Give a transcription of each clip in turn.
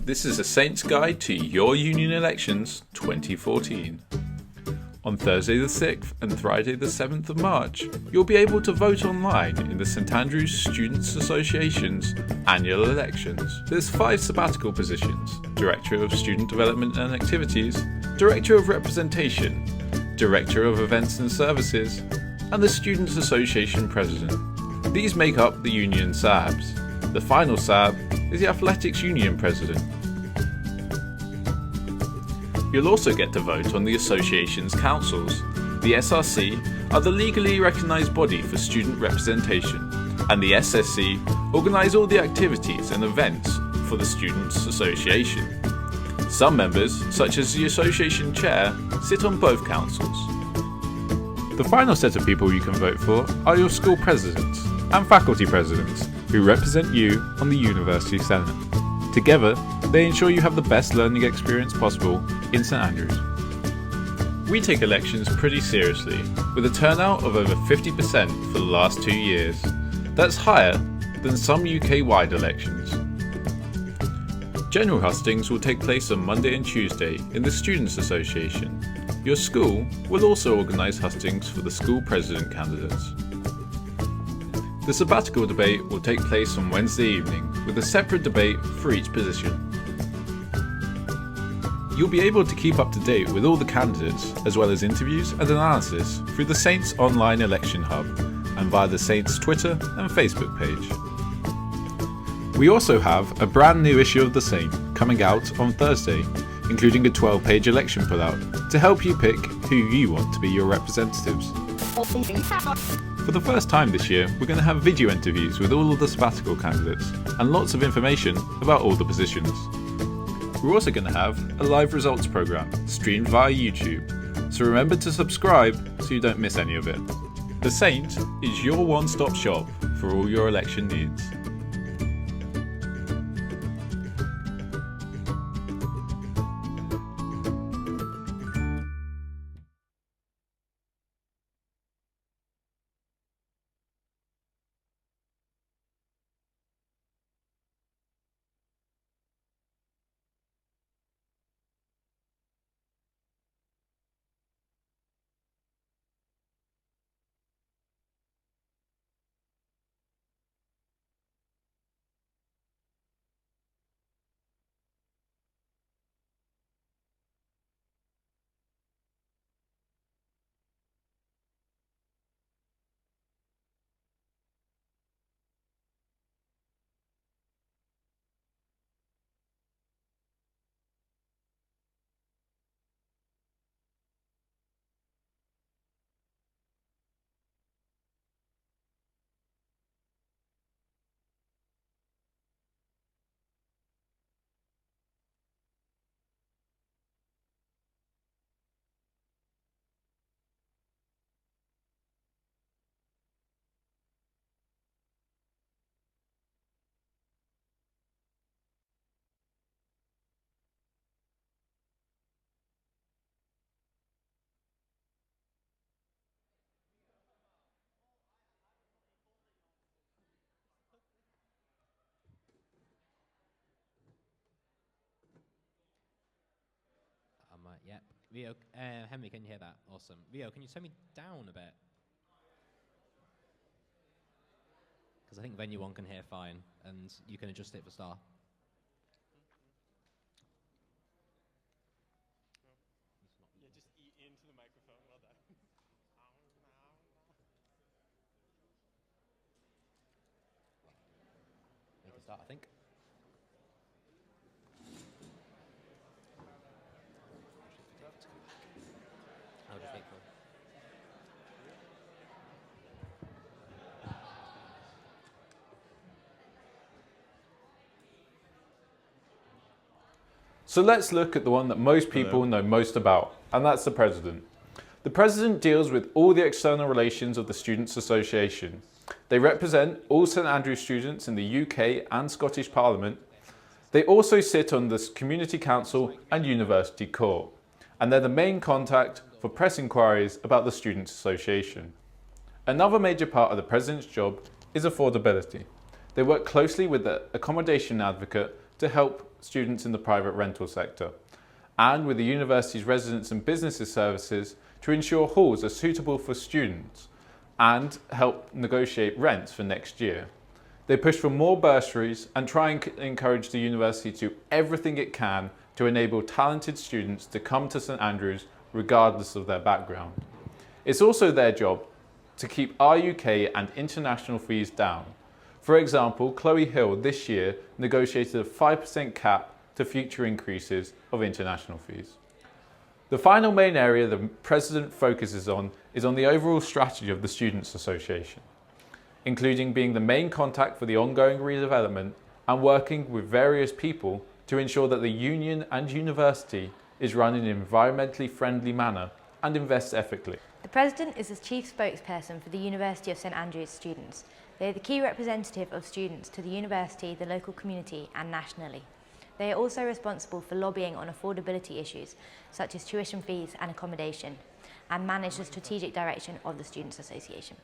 This is a Saints Guide to Your Union Elections 2014. On Thursday the 6th and Friday the 7th of March, you'll be able to vote online in the St Andrews Students' Association's annual elections. There's 5 sabbatical positions: Director of Student Development and Activities, Director of Representation, Director of Events and Services, and the Students' Association President. These make up the Union SABs. The final SAB is the Athletics Union President. You'll also get to vote on the association's councils. The SRC are the legally recognised body for student representation, and the SSC organise all the activities and events for the Students' Association. Some members, such as the association chair, sit on both councils. The final set of people you can vote for are your school presidents and faculty presidents, who represent you on the University Senate. Together, they ensure you have the best learning experience possible in St Andrews. We take elections pretty seriously, with a turnout of over 50% for the last 2 years. That's higher than some UK-wide elections. General hustings will take place on Monday and Tuesday in the Students' Association. Your school will also organise hustings for the school president candidates. The sabbatical debate will take place on Wednesday evening, with a separate debate for each position. You'll be able to keep up to date with all the candidates, as well as interviews and analysis through the Saints Online Election Hub and via the Saints Twitter and Facebook page. We also have a brand new issue of The Saint coming out on Thursday, including a 12-page election pullout to help you pick who you want to be your representatives. For the first time this year, we're going to have video interviews with all of the sabbatical candidates and lots of information about all the positions. We're also going to have a live results programme streamed via YouTube, so remember to subscribe so you don't miss any of it. The Saint is your one-stop shop for all your election needs. Yep. Vio, Henry, can you hear that? Awesome. Vio, can you turn me down a bit? Because I think venue 1 can hear fine, and you can adjust it for star. Yeah, just eat into the microphone. Well done. We can start, I think. I'll just wait for it. So let's look at the one that most people know most about, and that's the President. The President deals with all the external relations of the Students' Association. They represent all St Andrews students in the UK and Scottish Parliament. They also sit on the Community Council and University Court, and they're the main contact for press inquiries about the Students' Association. Another major part of the President's job is affordability. They work closely with the accommodation advocate to help students in the private rental sector, and with the university's residents and businesses services to ensure halls are suitable for students and help negotiate rents for next year. They push for more bursaries and try and encourage the university to do everything it can to enable talented students to come to St Andrews regardless of their background. It's also their job to keep RUK and international fees down. For example, Chloe Hill this year negotiated a 5% cap to future increases of international fees. The final main area the President focuses on is on the overall strategy of the Students' Association, including being the main contact for the ongoing redevelopment and working with various people to ensure that the union and university is run in an environmentally friendly manner and invests ethically. The President is the chief spokesperson for the University of St Andrews students. They are the key representative of students to the university, the local community and nationally. They are also responsible for lobbying on affordability issues such as tuition fees and accommodation, and manage the strategic direction of the Students' Association.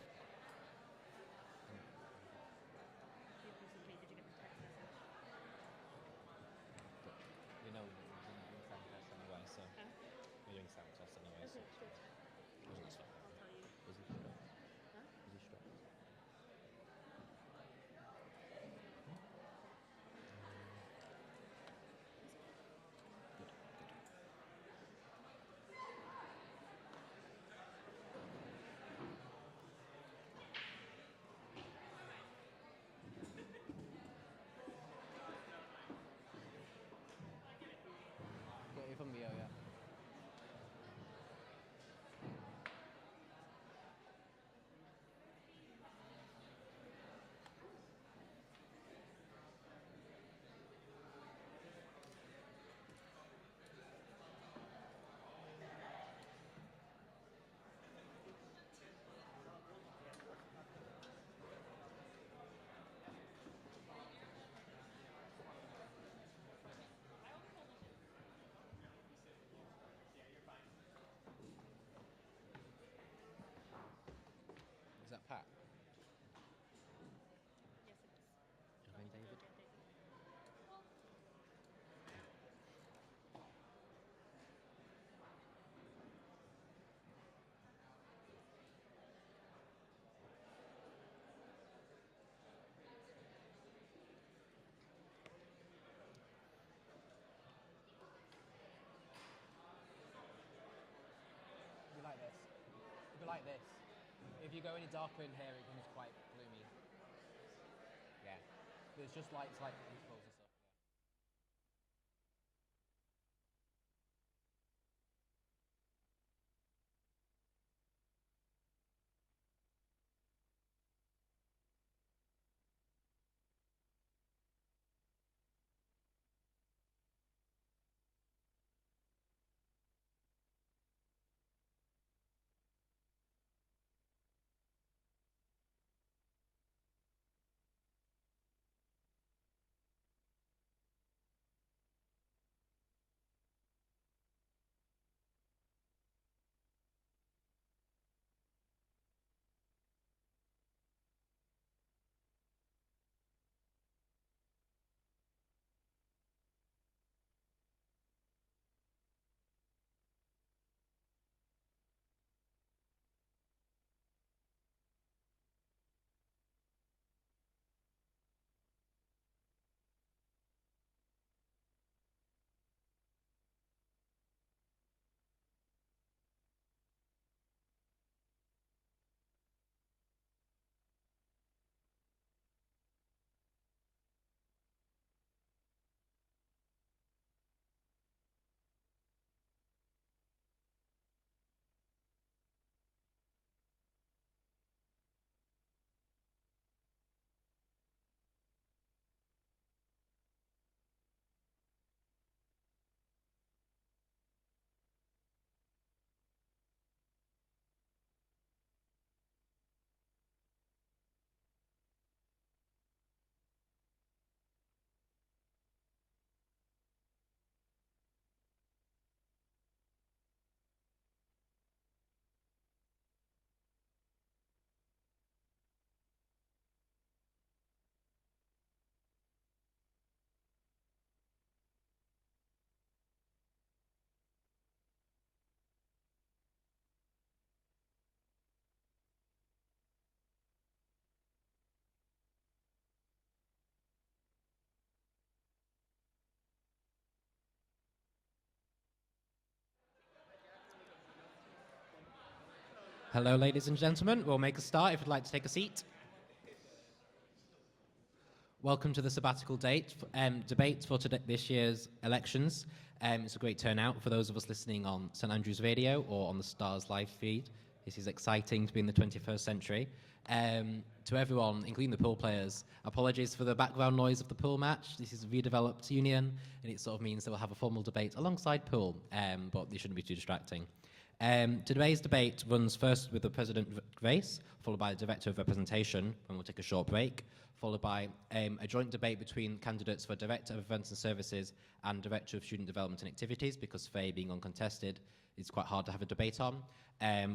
Is that Pat? David? It'll be like this. It'll be like this. If you go any darker in here, it becomes quite gloomy. Yeah. There's just lights like intervals and stuff. Hello, ladies and gentlemen. We'll make a start if you'd like to take a seat. Welcome to the Sabbatical debate for this year's elections. It's a great turnout for those of us listening on St Andrews Radio or on the Stars live feed. This is exciting to be in the 21st century. To everyone, including the pool players, apologies for the background noise of the pool match. This is a redeveloped union, and it sort of means that we'll have a formal debate alongside pool, but it shouldn't be too distracting. Today's debate runs first with the President race, followed by the Director of Representation, and we'll take a short break, followed by a joint debate between candidates for Director of Events and Services and Director of Student Development and Activities, because FAE being uncontested, it's quite hard to have a debate on.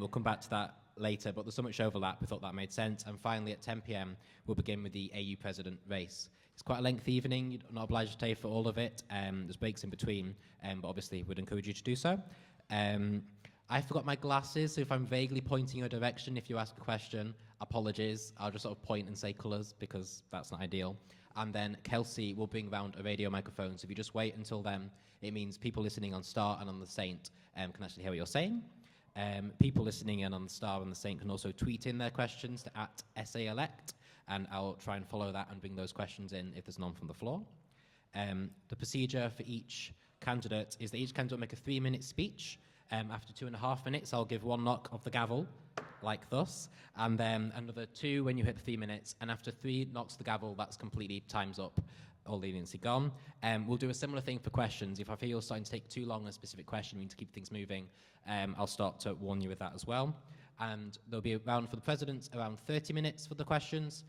We'll come back to that later, but there's so much overlap, we thought that made sense. And finally, at 10 p.m, we'll begin with the AU President race. It's quite a lengthy evening, you're not obliged to stay for all of it. There's breaks in between, but obviously we'd encourage you to do so. I forgot my glasses, so if I'm vaguely pointing your direction, if you ask a question, apologies. I'll just sort of point and say colours, because that's not ideal. And then Kelsey will bring around a radio microphone, so if you just wait until then, it means people listening on Star and on the Saint can actually hear what you're saying. People listening in on the Star and the Saint can also tweet in their questions to @SAElect, and I'll try and follow that and bring those questions in if there's none from the floor. The procedure for each candidate is that each candidate will make a 3-minute speech. After 2.5 minutes, I'll give 1 knock of the gavel, like thus, and then another 2 when you hit 3 minutes, and after 3 knocks of the gavel, that's completely time's up, all leniency gone. We'll do a similar thing for questions. If I feel you're starting to take too long on a specific question, we need to keep things moving, I'll start to warn you with that as well. And there'll be around for the President around 30 minutes for the questions,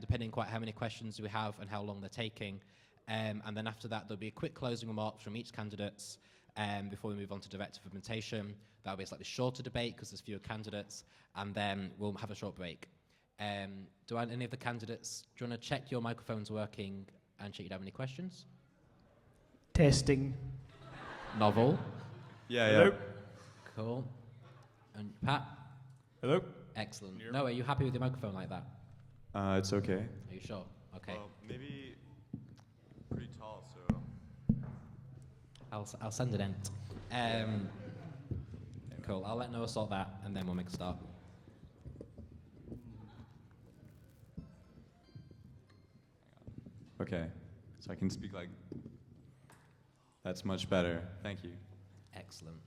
depending quite how many questions we have and how long they're taking. And then after that, there'll be a quick closing remarks from each candidate before we move on to direct implementation. That'll be a slightly shorter debate because there's fewer candidates, and then we'll have a short break. Do any of the candidates, do you want to check your microphone's working and check you'd have any questions? Testing. Novel. Hello. Cool. And Pat? Hello. Excellent. No, are you happy with your microphone like that? It's okay. Are you sure? Okay. Well, maybe pretty tall, so. I'll send it in. Cool. I'll let Noah sort that, and then we'll make a start. Okay, so I can speak like. That's much better. Thank you. Excellent.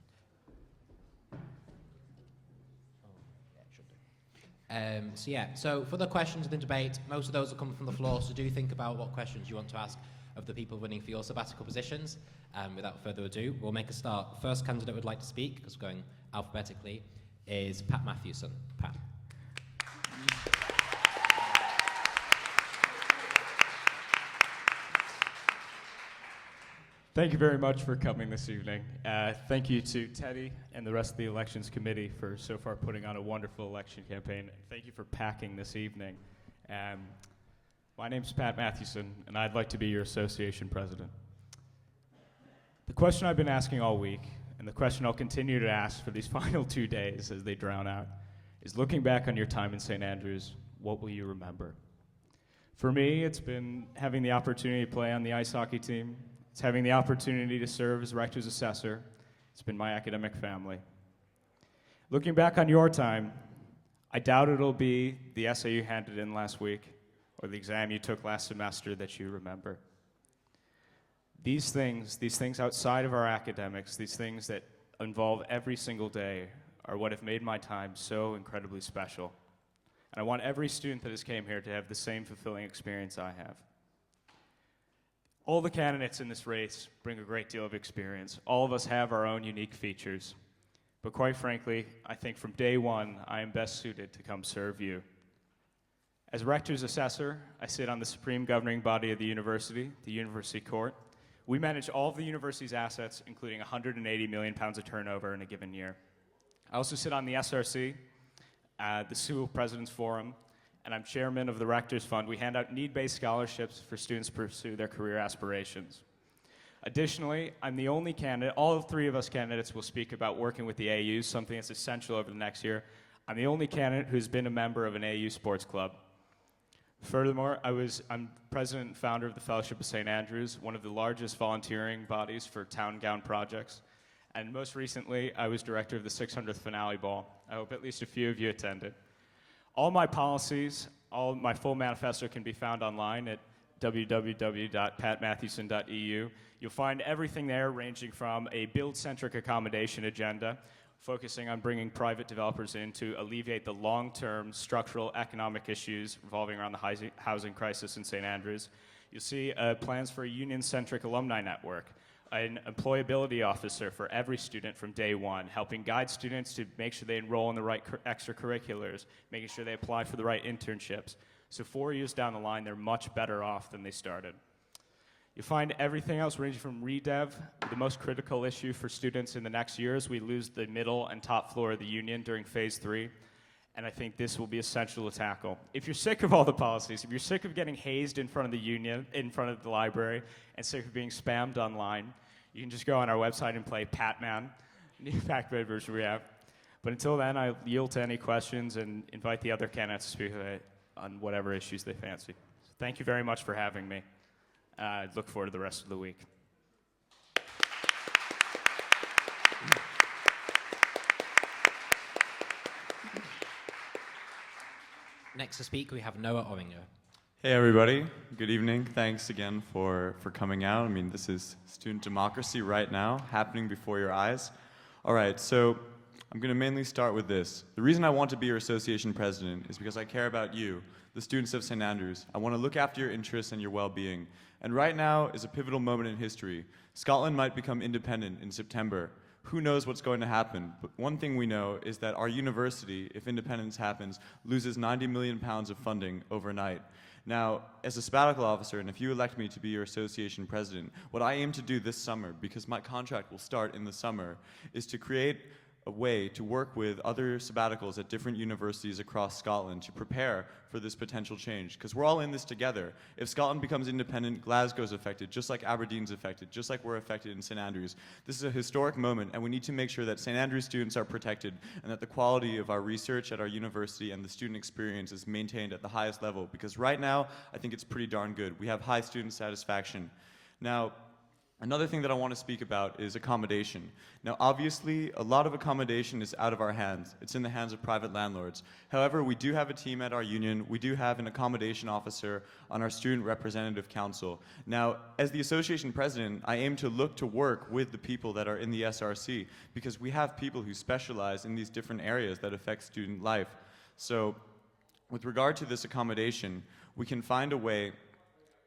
So for the questions in the debate, most of those will come from the floor, so do think about what questions you want to ask of the people running for your sabbatical positions. Without further ado, we'll make a start. First candidate would like to speak, because we're going alphabetically, is Pat Matthewson. Pat. Thank you very much for coming this evening. Thank you to Teddy and the rest of the elections committee for so far putting on a wonderful election campaign. Thank you for packing this evening. My name's Pat Matthewson, and I'd like to be your association president. The question I've been asking all week, and the question I'll continue to ask for these final 2 days as they drown out, is looking back on your time in St. Andrews, what will you remember? For me, it's been having the opportunity to play on the ice hockey team. It's having the opportunity to serve as rector's assessor. It's been my academic family. Looking back on your time, I doubt it'll be the essay you handed in last week or the exam you took last semester that you remember. These things outside of our academics, these things that involve every single day, are what have made my time so incredibly special. And I want every student that has came here to have the same fulfilling experience I have. All the candidates in this race bring a great deal of experience. All of us have our own unique features. But quite frankly, I think from day one, I am best suited to come serve you. As rector's assessor, I sit on the supreme governing body of the University Court. We manage all of the university's assets, including 180 million pounds of turnover in a given year. I also sit on the SRC, the School President's Forum, and I'm chairman of the Rector's Fund. We hand out need-based scholarships for students to pursue their career aspirations. Additionally, I'm the only candidate, all 3 of us candidates will speak about working with the AUs, something that's essential over the next year. I'm the only candidate who's been a member of an AU sports club. Furthermore, I'm president and founder of the Fellowship of St. Andrews, one of the largest volunteering bodies for town gown projects. And most recently, I was director of the 600th Finale Ball. I hope at least a few of you attended. All my policies, all my full manifesto can be found online at www.patmatthewson.eu. You'll find everything there ranging from a build-centric accommodation agenda, focusing on bringing private developers in to alleviate the long-term structural economic issues revolving around the housing crisis in St. Andrews. You'll see plans for a union-centric alumni network, an employability officer for every student from day one, helping guide students to make sure they enroll in the right extracurriculars, making sure they apply for the right internships. So 4 years down the line, they're much better off than they started. You'll find everything else ranging from redev. The most critical issue for students in the next year is we lose the middle and top floor of the union during phase 3. And I think this will be essential to tackle. If you're sick of all the policies, if you're sick of getting hazed in front of the union, in front of the library, and sick of being spammed online, you can just go on our website and play Patman, new pack-bed version we have. But until then, I yield to any questions and invite the other candidates to speak on whatever issues they fancy. So thank you very much for having me. I look forward to the rest of the week. Next to speak, we have Noah Oringer. Hey everybody, good evening. Thanks again for coming out. I mean, this is student democracy right now, happening before your eyes. All right, so I'm going to mainly start with this. The reason I want to be your association president is because I care about you, the students of St. Andrews. I want to look after your interests and your well-being. And right now is a pivotal moment in history. Scotland might become independent in September. Who knows what's going to happen? But one thing we know is that our university, if independence happens, loses £90 million of funding overnight. Now, as a sabbatical officer, and if you elect me to be your association president, what I aim to do this summer, because my contract will start in the summer, is to create a way to work with other sabbaticals at different universities across Scotland to prepare for this potential change, because we're all in this together. If Scotland becomes independent, Glasgow's affected, just like Aberdeen's affected, just like we're affected in St. Andrews. This is a historic moment, and we need to make sure that St. Andrews students are protected and that the quality of our research at our university and the student experience is maintained at the highest level, because right now, I think it's pretty darn good. We have high student satisfaction. Now, another thing that I want to speak about is accommodation. Now, obviously, a lot of accommodation is out of our hands. It's in the hands of private landlords. However, we do have a team at our union. We do have an accommodation officer on our student representative council. Now, as the association president, I aim to look to work with the people that are in the SRC, because we have people who specialize in these different areas that affect student life. So, with regard to this accommodation, we can find a way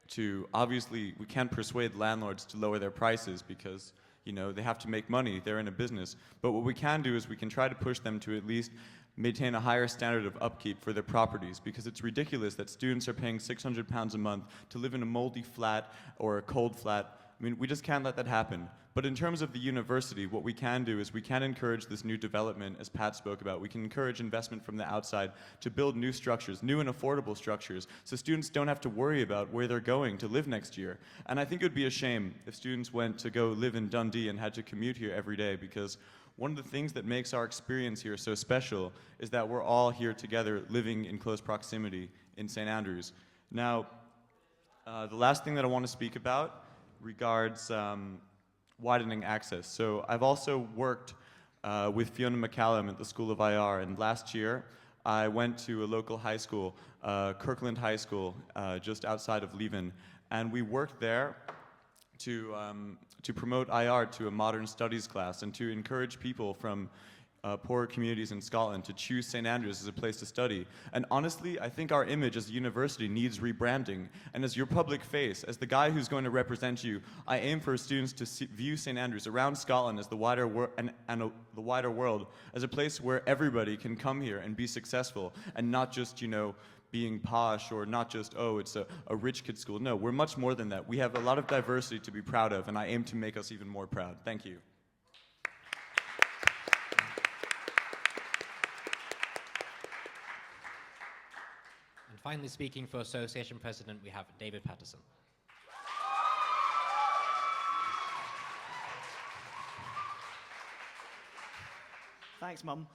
to, obviously, we can't persuade landlords to lower their prices because, you know, they have to make money, they're in a business. But what we can do is we can try to push them to at least maintain a higher standard of upkeep for their properties, because it's ridiculous that students are paying £600 a month to live in a moldy flat or a cold flat. I mean, we just can't let that happen. But in terms of the university, what we can do is we can encourage this new development, as Pat spoke about. We can encourage investment from the outside to build new structures, new and affordable structures, so students don't have to worry about where they're going to live next year. And I think it would be a shame if students went to go live in Dundee and had to commute here every day, because one of the things that makes our experience here so special is that we're all here together living in close proximity in St. Andrews. Now, the last thing that I want to speak about regards widening access. So I've also worked with Fiona McCallum at the School of IR, and last year I went to a local high school, Kirkland High School, just outside of Leven, and we worked there to promote IR to a modern studies class and to encourage people from poorer communities in Scotland to choose St. Andrews as a place to study. And honestly, I think our image as a university needs rebranding. And as your public face, as the guy who's going to represent you, I aim for students to view St. Andrews around Scotland as the wider the wider world as a place where everybody can come here and be successful, and not just, you know, being posh, or not just, oh, it's a rich kid school. No, we're much more than that. We have a lot of diversity to be proud of, and I aim to make us even more proud. Thank you. And finally, speaking for Association President, we have David Patterson. Thanks, Mum.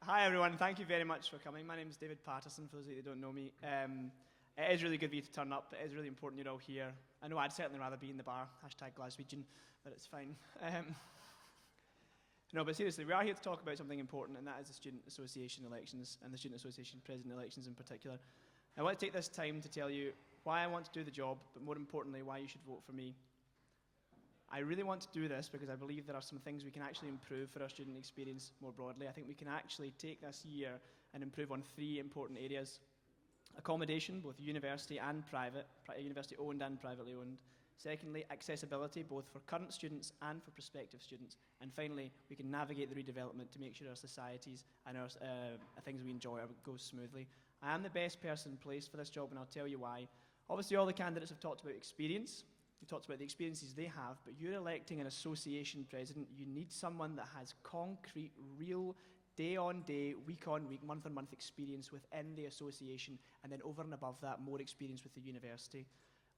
Hi, everyone. Thank you very much for coming. My name is David Patterson, for those of you who don't know me. It is really good of you to turn up. It is really important you're all here. I know I'd certainly rather be in the bar, #Glaswegian, but it's fine. No, but seriously, we are here to talk about something important, and that is the Student Association elections, and the Student Association President elections in particular. I want to take this time to tell you why I want to do the job, but more importantly, why you should vote for me. I really want to do this because I believe there are some things we can actually improve for our student experience more broadly. I think we can actually take this year and improve on 3 important areas. Accommodation, both university and private, university owned and privately owned. Secondly, accessibility, both for current students and for prospective students. And finally, we can navigate the redevelopment to make sure our societies and our things we enjoy go smoothly. I am the best person placed for this job, and I'll tell you why. Obviously, all the candidates have talked about experience. We've talked about the experiences they have, but you're electing an association president. You need someone that has concrete, real, day-on-day, week-on-week, month-on-month experience within the association, and then over and above that, more experience with the university.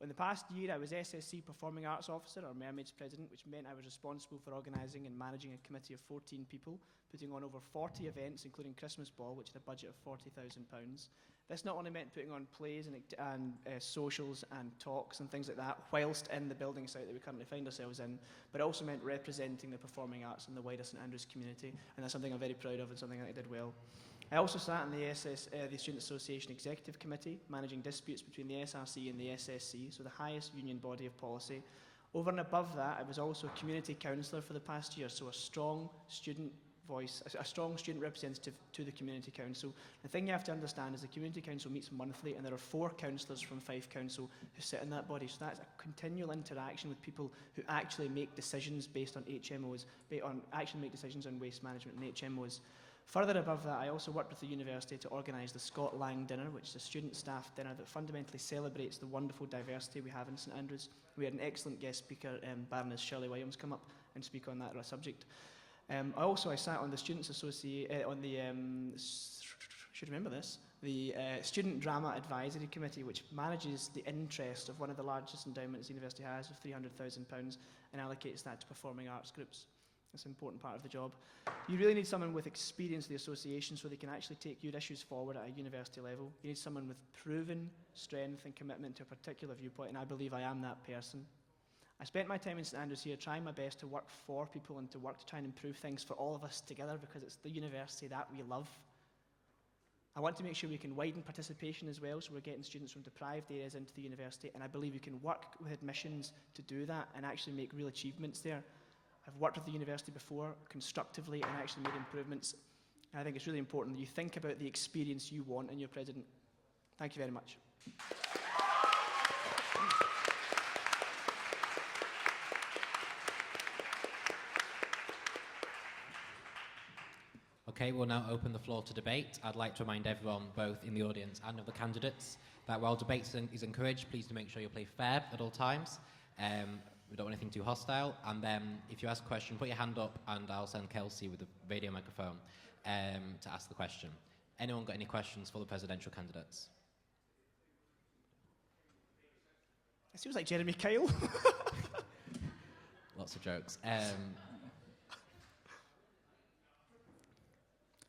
In the past year, I was SSC Performing Arts Officer, or Mermaids President, which meant I was responsible for organising and managing a committee of 14 people, putting on over 40 events, including Christmas Ball, which had a budget of £40,000. This not only meant putting on plays and socials and talks and things like that, whilst in the building site that we currently find ourselves in, but it also meant representing the performing arts in the wider St Andrews community, and that's something I'm very proud of and something I did well. I also sat in the Student Association Executive Committee, managing disputes between the SRC and the SSC, so the highest union body of policy. Over and above that, I was also community councillor for the past year, so a strong student voice, a strong student representative to the community council. The thing you have to understand is the community council meets monthly, and there are 4 councillors from Fife Council who sit in that body, so that's a continual interaction with people who actually make decisions based on HMOs, actually make decisions on waste management and HMOs. Further above that, I also worked with the university to organise the Scott Lang Dinner, which is a student staff dinner that fundamentally celebrates the wonderful diversity we have in St Andrews. We had an excellent guest speaker, Baroness Shirley Williams, come up and speak on that subject. I sat on the Students Association, the Student Drama Advisory Committee, which manages the interest of one of the largest endowments the university has, of £300,000, and allocates that to performing arts groups. It's an important part of the job. You really need someone with experience in the association so they can actually take your issues forward at a university level. You need someone with proven strength and commitment to a particular viewpoint, and I believe I am that person. I spent my time in St Andrews here trying my best to work for people and to work to try and improve things for all of us together, because it's the university that we love. I want to make sure we can widen participation as well, so we're getting students from deprived areas into the university, and I believe we can work with admissions to do that and actually make real achievements there. I've worked with the university before, constructively, and actually made improvements. And I think it's really important that you think about the experience you want in your president. Thank you very much. Okay, we'll now open the floor to debate. I'd like to remind everyone, both in the audience and of the candidates, that while debate is encouraged, please do make sure you play fair at all times. We don't want anything too hostile. And then, if you ask a question, put your hand up, and I'll send Kelsey with the radio microphone to ask the question. Anyone got any questions for the presidential candidates? It seems like Jeremy Kyle. Lots of jokes.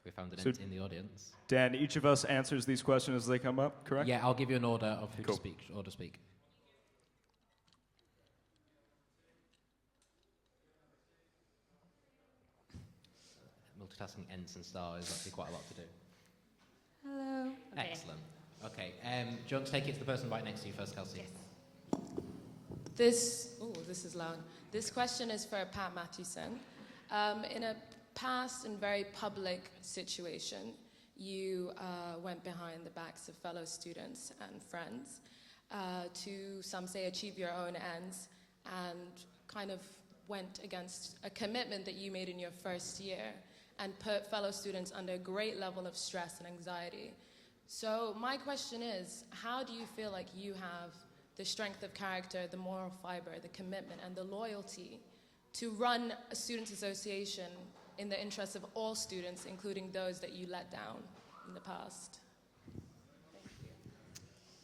We found an empty in the audience. Dan, each of us answers these questions as they come up, correct? Yeah, I'll give you an order of who to speak, or to speak. Multitasking ENTS and STAR is actually quite a lot to do. Hello. Okay. Excellent. Okay, do you want to take it to the person right next to you first, Kelsey? Yes. This is loud. This question is for Pat Mathewson. In a past and very public situation, you went behind the backs of fellow students and friends to, some say, achieve your own ends, and kind of went against a commitment that you made in your first year and put fellow students under a great level of stress and anxiety. So my question is, how do you feel like you have the strength of character, the moral fiber, the commitment, and the loyalty to run a students' association in the interest of all students, including those that you let down in the past? Thank you.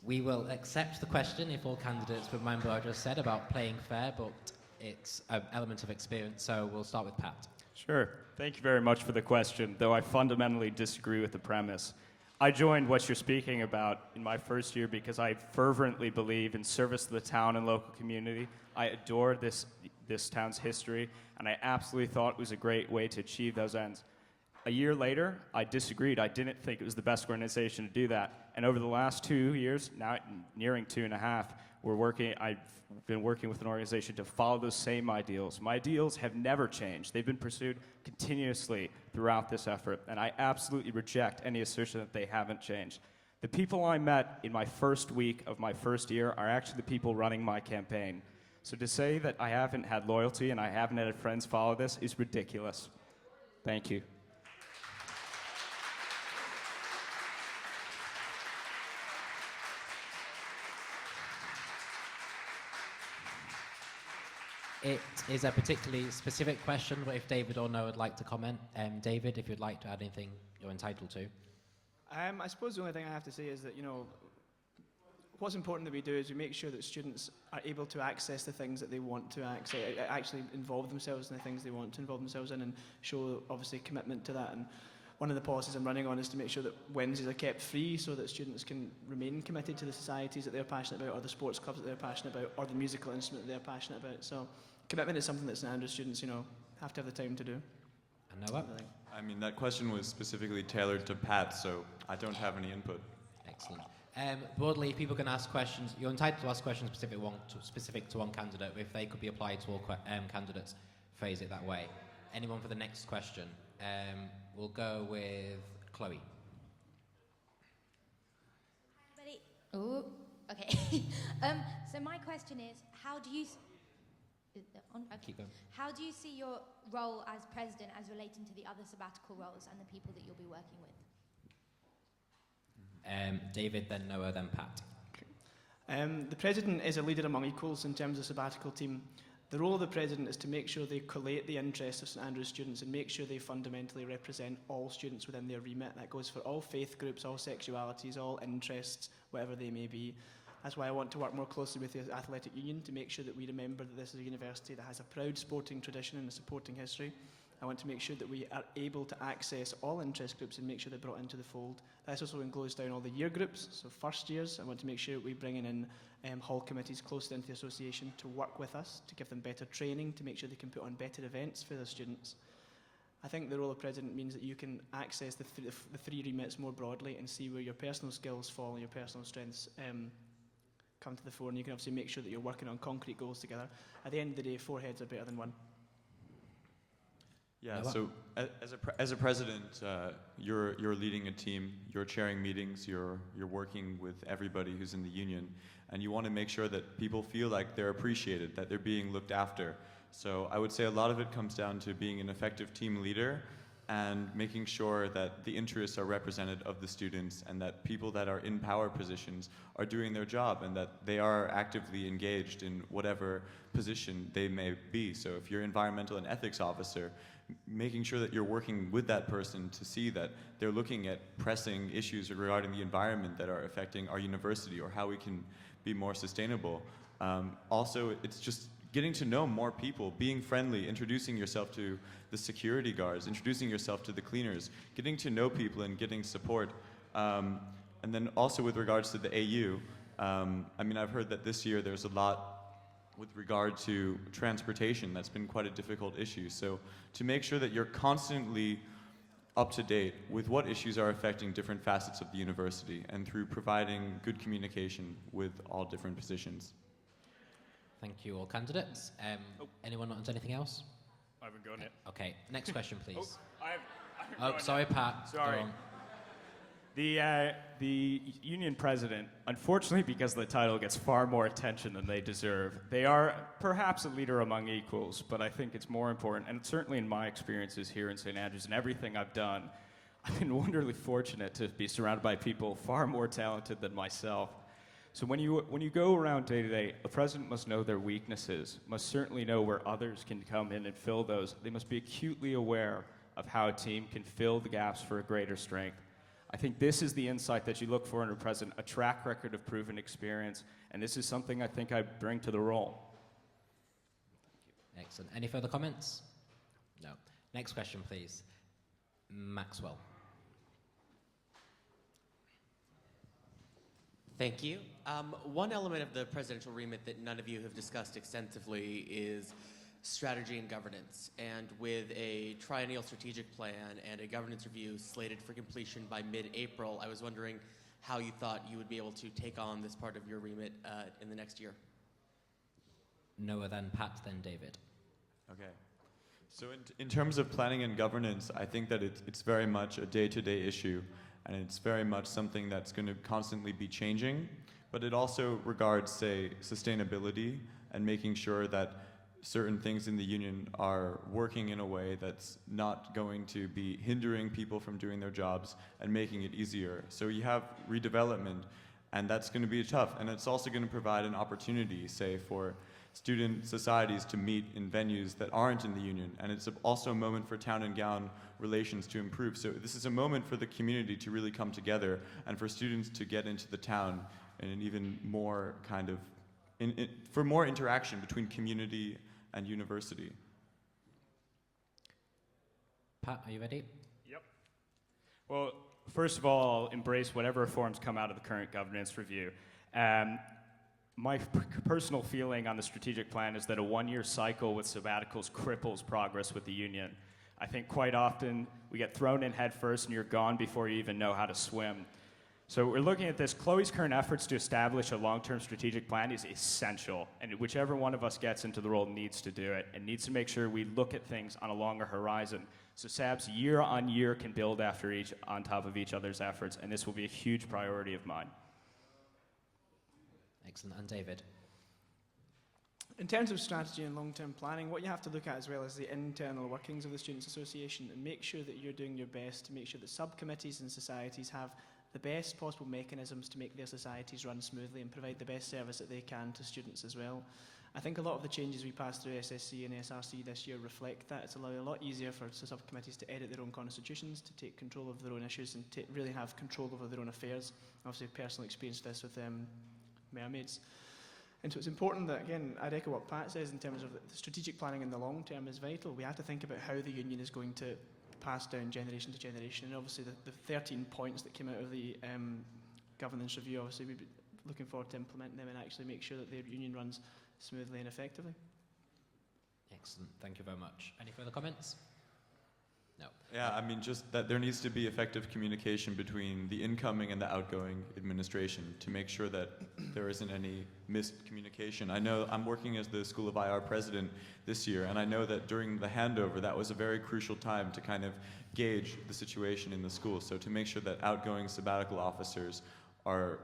We will accept the question if all candidates remember what I just said about playing fair, but it's an element of experience, so we'll start with Pat. Sure. Thank you very much for the question, though I fundamentally disagree with the premise. I joined what you're speaking about in my first year because I fervently believe in service to the town and local community. I adore this town's history, and I absolutely thought it was a great way to achieve those ends. A year later, I disagreed. I didn't think it was the best organization to do that. And over the last 2 years, now nearing 2.5, I've been working with an organization to follow those same ideals. My ideals have never changed. They've been pursued continuously throughout this effort, and I absolutely reject any assertion that they haven't changed. The people I met in my first week of my first year are actually the people running my campaign. So to say that I haven't had loyalty and I haven't had friends follow this is ridiculous. Thank you. It is a particularly specific question, but if David or Noah would like to comment, David, if you'd like to add anything, you're entitled to. I suppose the only thing I have to say is that, what's important that we do is we make sure that students are able to access the things that they want to access, actually involve themselves in the things they want to involve themselves in, and show, obviously, commitment to that. And one of the policies I'm running on is to make sure that Wednesdays are kept free so that students can remain committed to the societies that they're passionate about, or the sports clubs that they're passionate about, or the musical instrument that they're passionate about. So commitment is something that St Andrews students, have to have the time to do. And Noah? I mean, that question was specifically tailored to Pat, so I don't have any input. Excellent. Broadly, people can ask questions. You're entitled to ask questions specific to one candidate, but if they could be applied to all candidates, phrase it that way. Anyone for the next question? We'll go with Chloe. Oh, okay. So my question is, how do you... Keep going. How do you see your role as president as relating to the other sabbatical roles and the people that you'll be working with? David, then Noah, then Pat. The president is a leader among equals in terms of sabbatical team. The role of the president is to make sure they collate the interests of St Andrews students and make sure they fundamentally represent all students within their remit. That goes for all faith groups, all sexualities, all interests, whatever they may be. That's why I want to work more closely with the Athletic Union to make sure that we remember that this is a university that has a proud sporting tradition and a sporting history. I want to make sure that we are able to access all interest groups and make sure they're brought into the fold. That also includes down all the year groups, so first years. I want to make sure that we bring in hall committees close into the association to work with us, to give them better training, to make sure they can put on better events for their students. I think the role of president means that you can access the three remits more broadly and see where your personal skills fall and your personal strengths come to the fore, and you can obviously make sure that you're working on concrete goals together. At the end of the day, 4 heads are better than one. Yeah, so as a president, you're leading a team, you're chairing meetings, you're working with everybody who's in the union, and you want to make sure that people feel like they're appreciated, that they're being looked after. So I would say a lot of it comes down to being an effective team leader and making sure that the interests are represented of the students and that people that are in power positions are doing their job and that they are actively engaged in whatever position they may be. So if you're environmental and ethics officer, making sure that you're working with that person to see that they're looking at pressing issues regarding the environment that are affecting our university or how we can be more sustainable. Also, it's just getting to know more people, being friendly, introducing yourself to the security guards, introducing yourself to the cleaners, getting to know people and getting support. And then also with regards to the AU, I mean, I've heard that this year there's a lot with regard to transportation. That's been quite a difficult issue. So to make sure that you're constantly up to date with what issues are affecting different facets of the university and through providing good communication with all different positions. Thank you, all candidates. Anyone want anything else? I haven't gone yet. Okay, next question, please. I haven't Sorry, yet. Pat. Sorry. Go on. The union president, unfortunately because the title gets far more attention than they deserve, they are perhaps a leader among equals, but I think it's more important, and certainly in my experiences here in St. Andrews and everything I've done, I've been wonderfully fortunate to be surrounded by people far more talented than myself. So when you go around day to day, a president must know their weaknesses, must certainly know where others can come in and fill those. They must be acutely aware of how a team can fill the gaps for a greater strength. I think this is the insight that you look for in a president, a track record of proven experience, and this is something I think I bring to the role. Excellent. Any further comments? No. Next question, please. Maxwell. Thank you. One element of the presidential remit that none of you have discussed extensively is strategy and governance. And with a triennial strategic plan and a governance review slated for completion by mid-April, I was wondering how you thought you would be able to take on this part of your remit in the next year. Noah, then Pat, then David. Okay. So in terms of planning and governance, I think that it's very much a day-to-day issue, and it's very much something that's going to constantly be changing, but it also regards, say, sustainability and making sure that certain things in the union are working in a way that's not going to be hindering people from doing their jobs and making it easier. So you have redevelopment, and that's going to be tough, and it's also going to provide an opportunity, say, for student societies to meet in venues that aren't in the union, and it's also a moment for town and gown relations to improve. So this is a moment for the community to really come together and for students to get into the town in an even more kind of, for more interaction between community and university. Pat, are you ready? Yep. Well, first of all, embrace whatever reforms come out of the current governance review. My personal feeling on the strategic plan is that a one-year cycle with sabbaticals cripples progress with the union. I think quite often we get thrown in head first and you're gone before you even know how to swim. So we're looking at this. Chloe's current efforts to establish a long-term strategic plan is essential, and whichever one of us gets into the role needs to do it and needs to make sure we look at things on a longer horizon. So SABs year on year can build on top of each other's efforts, and this will be a huge priority of mine. Excellent. And David? In terms of strategy and long-term planning, what you have to look at as well is the internal workings of the Students' Association and make sure that you're doing your best to make sure that subcommittees and societies have the best possible mechanisms to make their societies run smoothly and provide the best service that they can to students as well. I think a lot of the changes we passed through SSC and SRC this year reflect that. It's a lot easier for subcommittees to edit their own constitutions, to take control of their own issues and to really have control over their own affairs. Obviously, I've personally experienced this with mermaids. And so it's important that, again, I'd echo what Pat says in terms of the strategic planning in the long term is vital. We have to think about how the union is going to pass down generation to generation. And obviously the 13 points that came out of the governance review, obviously we'd be looking forward to implementing them and actually make sure that their union runs smoothly and effectively. Excellent. Thank you very much. Any further comments? No. Yeah, I mean, just that there needs to be effective communication between the incoming and the outgoing administration to make sure that there isn't any miscommunication. I know I'm working as the School of IR president this year, and I know that during the handover, that was a very crucial time to kind of gauge the situation in the school. So to make sure that outgoing sabbatical officers are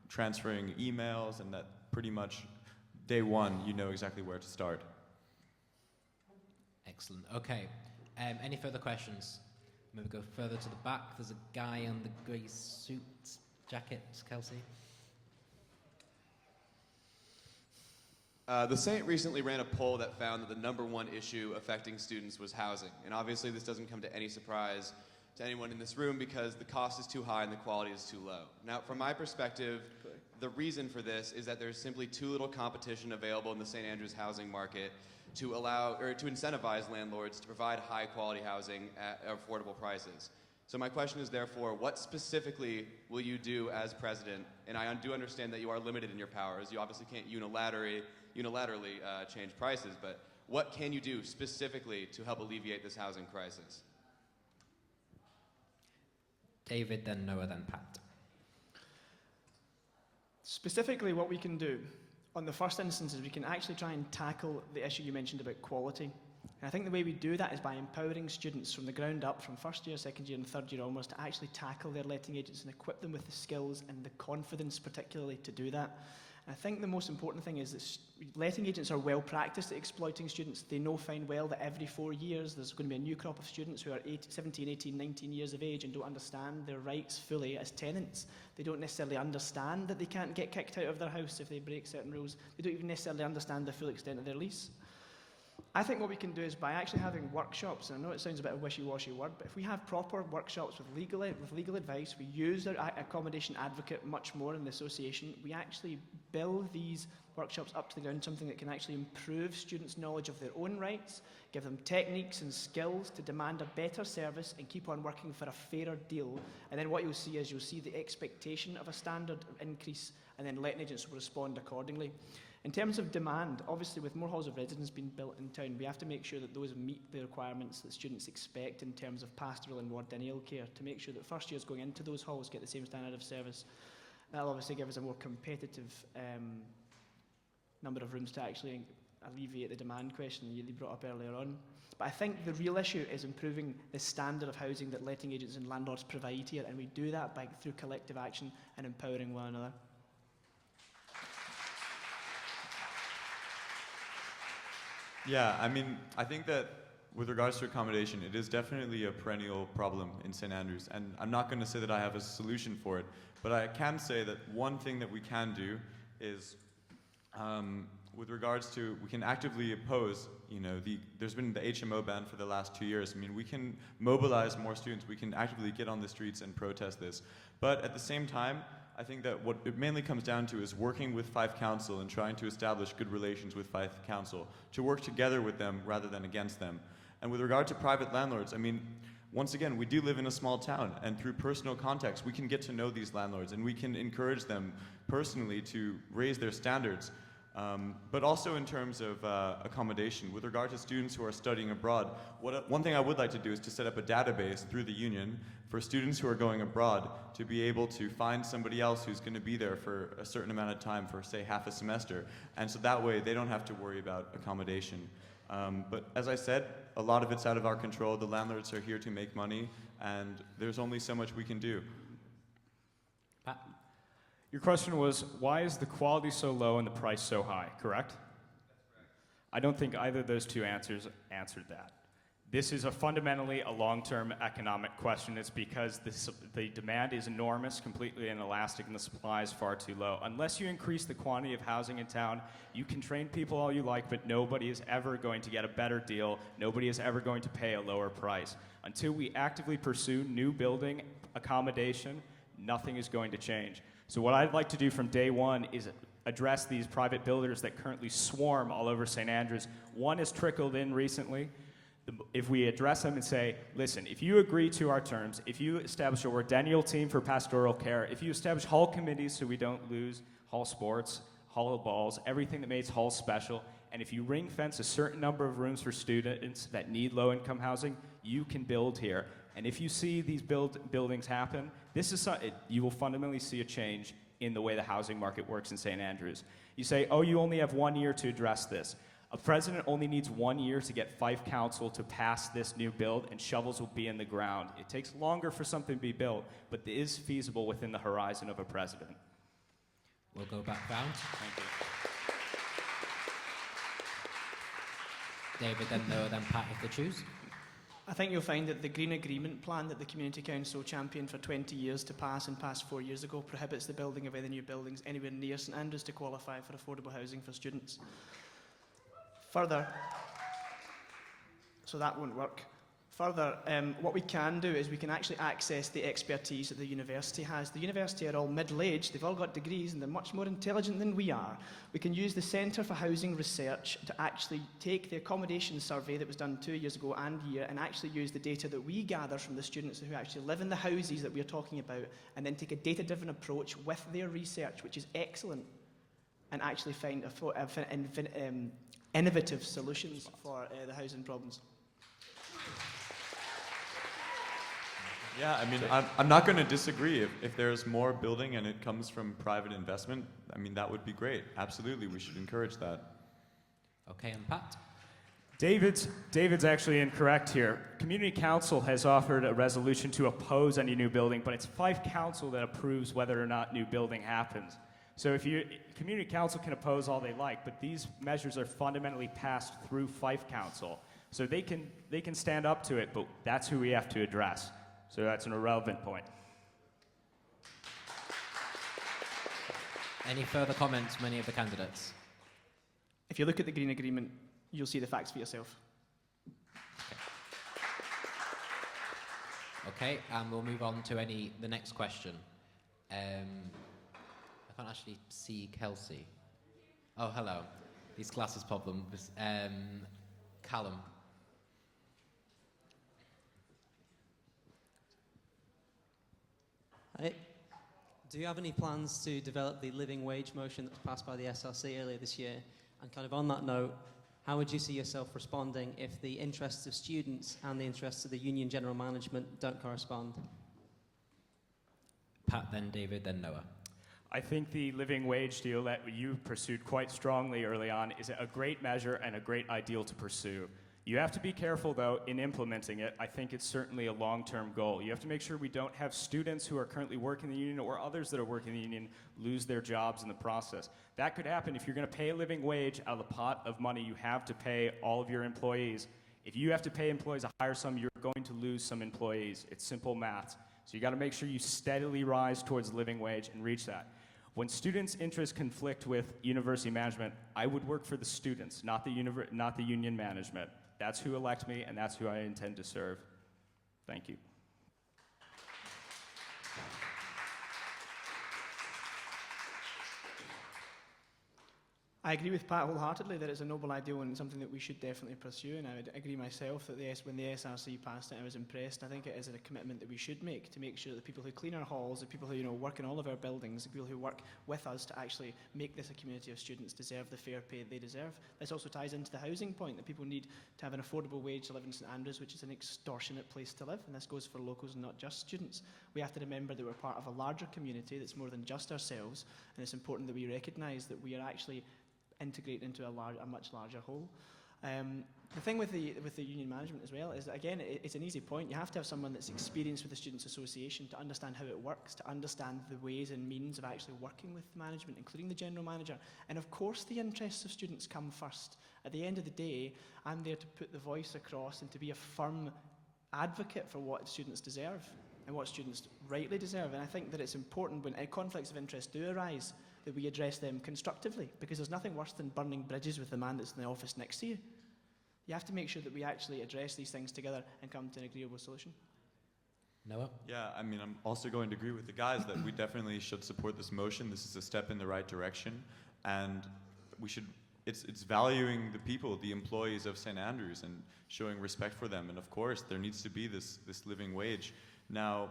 transferring emails and that pretty much day one, you know exactly where to start. Excellent. Okay. Any further questions? Maybe go further to the back. There's a guy in the grey suit jacket, Kelsey. The Saint recently ran a poll that found that the #1 issue affecting students was housing. And obviously this doesn't come to any surprise to anyone in this room because the cost is too high and the quality is too low. Now, from my perspective, the reason for this is that there's simply too little competition available in the St. Andrews housing market to allow or to incentivize landlords to provide high quality housing at affordable prices. So my question is therefore, what specifically will you do as president? And I do understand that you are limited in your powers. You obviously can't unilaterally change prices, but what can you do specifically to help alleviate this housing crisis? David, then Noah, then Pat. Specifically, what we can do on the first instance is we can actually try and tackle the issue you mentioned about quality. And I think the way we do that is by empowering students from the ground up, from first year, second year, and third year onwards, to actually tackle their letting agents and equip them with the skills and the confidence, particularly, to do that. I think the most important thing is that letting agents are well practiced at exploiting students. They know fine well that every 4 years there's going to be a new crop of students who are 17, 18, 19 years of age and don't understand their rights fully as tenants. They don't necessarily understand that they can't get kicked out of their house if they break certain rules. They don't even necessarily understand the full extent of their lease. I think what we can do is by actually having workshops, and I know it sounds a bit of a wishy-washy word, but if we have proper workshops with legal advice, we use our accommodation advocate much more in the association, we actually build these workshops up to the ground, something that can actually improve students' knowledge of their own rights, give them techniques and skills to demand a better service and keep on working for a fairer deal. And then what you'll see is you'll see the expectation of a standard increase, and then letting agents will respond accordingly. In terms of demand, obviously with more halls of residence being built in town, we have to make sure that those meet the requirements that students expect in terms of pastoral and wardennial care, to make sure that first years going into those halls get the same standard of service. That'll obviously give us a more competitive number of rooms to actually alleviate the demand question that you brought up earlier on. But I think the real issue is improving the standard of housing that letting agents and landlords provide here, and we do that through collective action and empowering one another. Yeah, I mean, I think that with regards to accommodation, it is definitely a perennial problem in St. Andrews, and I'm not going to say that I have a solution for it, but I can say that one thing that we can do is, with regards to, we can actively oppose, there's been the HMO ban for the last 2 years. I mean, we can mobilize more students, we can actively get on the streets and protest this, but at the same time, I think that what it mainly comes down to is working with Fife Council and trying to establish good relations with Fife Council, to work together with them rather than against them. And with regard to private landlords, I mean, once again, we do live in a small town, and through personal contacts, we can get to know these landlords, and we can encourage them personally to raise their standards. But also in terms of accommodation, with regard to students who are studying abroad, one thing I would like to do is to set up a database through the union for students who are going abroad to be able to find somebody else who's going to be there for a certain amount of time, for say half a semester, and so that way they don't have to worry about accommodation. But as I said, a lot of it's out of our control. The landlords are here to make money, and there's only so much we can do. Pat? Your question was, why is the quality so low and the price so high, correct? That's correct. I don't think either of those two answers answered that. This is fundamentally a long-term economic question. It's because the demand is enormous, completely inelastic, and the supply is far too low. Unless you increase the quantity of housing in town, you can train people all you like, but nobody is ever going to get a better deal. Nobody is ever going to pay a lower price. Until we actively pursue new building accommodation, nothing is going to change. So what I'd like to do from day one is address these private builders that currently swarm all over St. Andrews. One has trickled in recently. If we address them and say, listen, if you agree to our terms, if you establish a wardennial team for pastoral care, if you establish hall committees so we don't lose hall sports, hall balls, everything that makes halls special, and if you ring fence a certain number of rooms for students that need low-income housing, you can build here. And if you see these buildings happen, you will fundamentally see a change in the way the housing market works in St. Andrews. You say, oh, you only have 1 year to address this. A president only needs 1 year to get Fife Council to pass this new build, and shovels will be in the ground. It takes longer for something to be built, but it is feasible within the horizon of a president. We'll go back round. Thank you. David, then Noah, then Pat, if they choose. I think you'll find that the Green Agreement plan that the Community Council championed for 20 years to pass and passed 4 years ago prohibits the building of any new buildings anywhere near St Andrews to qualify for affordable housing for students. Further, so that won't work. Further, what we can do is we can actually access the expertise that the university has. The university are all middle-aged, they've all got degrees, and they're much more intelligent than we are. We can use the Centre for Housing Research to actually take the accommodation survey that was done 2 years ago and here, and actually use the data that we gather from the students who actually live in the houses that we're talking about, and then take a data-driven approach with their research, which is excellent, and actually find innovative solutions for the housing problems. Yeah, I mean, I'm not going to disagree. If there's more building and it comes from private investment, I mean, that would be great. Absolutely, we should encourage that. Okay, and Pat? David's actually incorrect here. Community Council has offered a resolution to oppose any new building, but it's Fife Council that approves whether or not new building happens. So Community Council can oppose all they like, but these measures are fundamentally passed through Fife Council. So they can stand up to it, but that's who we have to address. So that's an irrelevant point. Any further comments from any of the candidates? If you look at the Green Agreement, you'll see the facts for yourself. Okay, and we'll move on to the next question. I can't actually see Kelsey. Oh, hello. These glasses problems. Callum. Hi. Do you have any plans to develop the living wage motion that was passed by the SRC earlier this year? And kind of on that note, how would you see yourself responding if the interests of students and the interests of the union general management don't correspond? Pat, then David, then Noah. I think the living wage deal that you pursued quite strongly early on is a great measure and a great ideal to pursue. You have to be careful, though, in implementing it. I think it's certainly a long-term goal. You have to make sure we don't have students who are currently working in the union or others that are working in the union lose their jobs in the process. That could happen if you're going to pay a living wage out of the pot of money you have to pay all of your employees. If you have to pay employees a higher sum, you're going to lose some employees. It's simple math. So you got to make sure you steadily rise towards living wage and reach that. When students' interests conflict with university management, I would work for the students, not the union management. That's who elect me, and that's who I intend to serve. Thank you. I agree with Pat wholeheartedly that it's a noble ideal and something that we should definitely pursue, and I would agree myself that when the SRC passed it, I was impressed. I think it is a commitment that we should make to make sure that the people who clean our halls, the people who work in all of our buildings, the people who work with us to actually make this a community of students deserve the fair pay they deserve. This also ties into the housing point, that people need to have an affordable wage to live in St Andrews, which is an extortionate place to live, and this goes for locals and not just students. We have to remember that we're part of a larger community that's more than just ourselves, and it's important that we recognise that we are actually integrate into a much larger whole. The thing with the union management as well is that, again, it's an easy point. You have to have someone that's experienced with the Students' Association to understand how it works, to understand the ways and means of actually working with the management, including the general manager. And of course the interests of students come first. At the end of the day, I'm there to put the voice across and to be a firm advocate for what students deserve and what students rightly deserve. And I think that it's important when conflicts of interest do arise that we address them constructively, because there's nothing worse than burning bridges with the man that's in the office next to you. You have to make sure that we actually address these things together and come to an agreeable solution. Noah? Yeah, I mean, I'm also going to agree with the guys that we definitely should support this motion. This is a step in the right direction, and we should, it's valuing the people, the employees of St. Andrews, and showing respect for them. And of course, there needs to be this living wage. Now,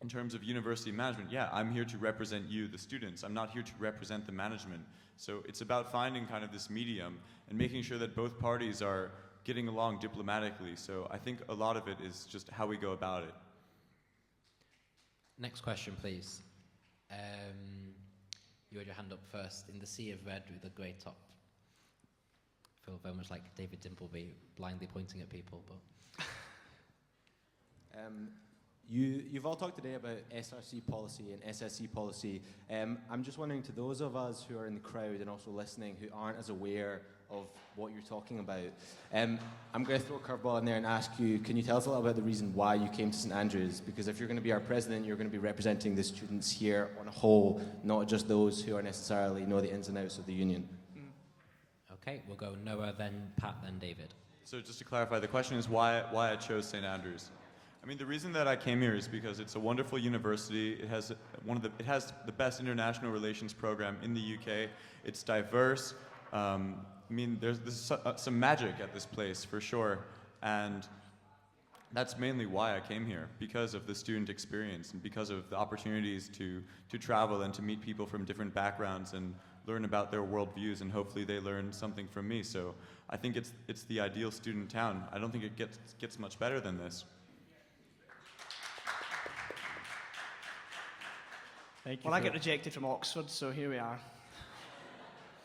in terms of university management, yeah, I'm here to represent you, the students. I'm not here to represent the management. So it's about finding kind of this medium and making sure that both parties are getting along diplomatically. So I think a lot of it is just how we go about it. Next question, please. You had your hand up first, in the sea of red with a grey top. I feel very much like David Dimbleby, blindly pointing at people, but... You've all talked today about SRC policy and SSC policy. I'm just wondering, to those of us who are in the crowd and also listening who aren't as aware of what you're talking about, I'm going to throw a curveball in there and ask you, can you tell us a little about the reason why you came to St Andrews? Because if you're going to be our president, you're going to be representing the students here on a whole, not just those who are necessarily know the ins and outs of the union. Okay, we'll go Noah, then Pat, then David. So just to clarify, the question is why I chose St Andrews. I mean, the reason that I came here is because it's a wonderful university. It has the best international relations program in the UK. It's diverse. I mean, there's some magic at this place for sure, and that's mainly why I came here, because of the student experience and because of the opportunities to travel and to meet people from different backgrounds and learn about their worldviews, and hopefully they learn something from me. So I think it's the ideal student town. I don't think it gets much better than this. Well, I get rejected from Oxford, so here we are.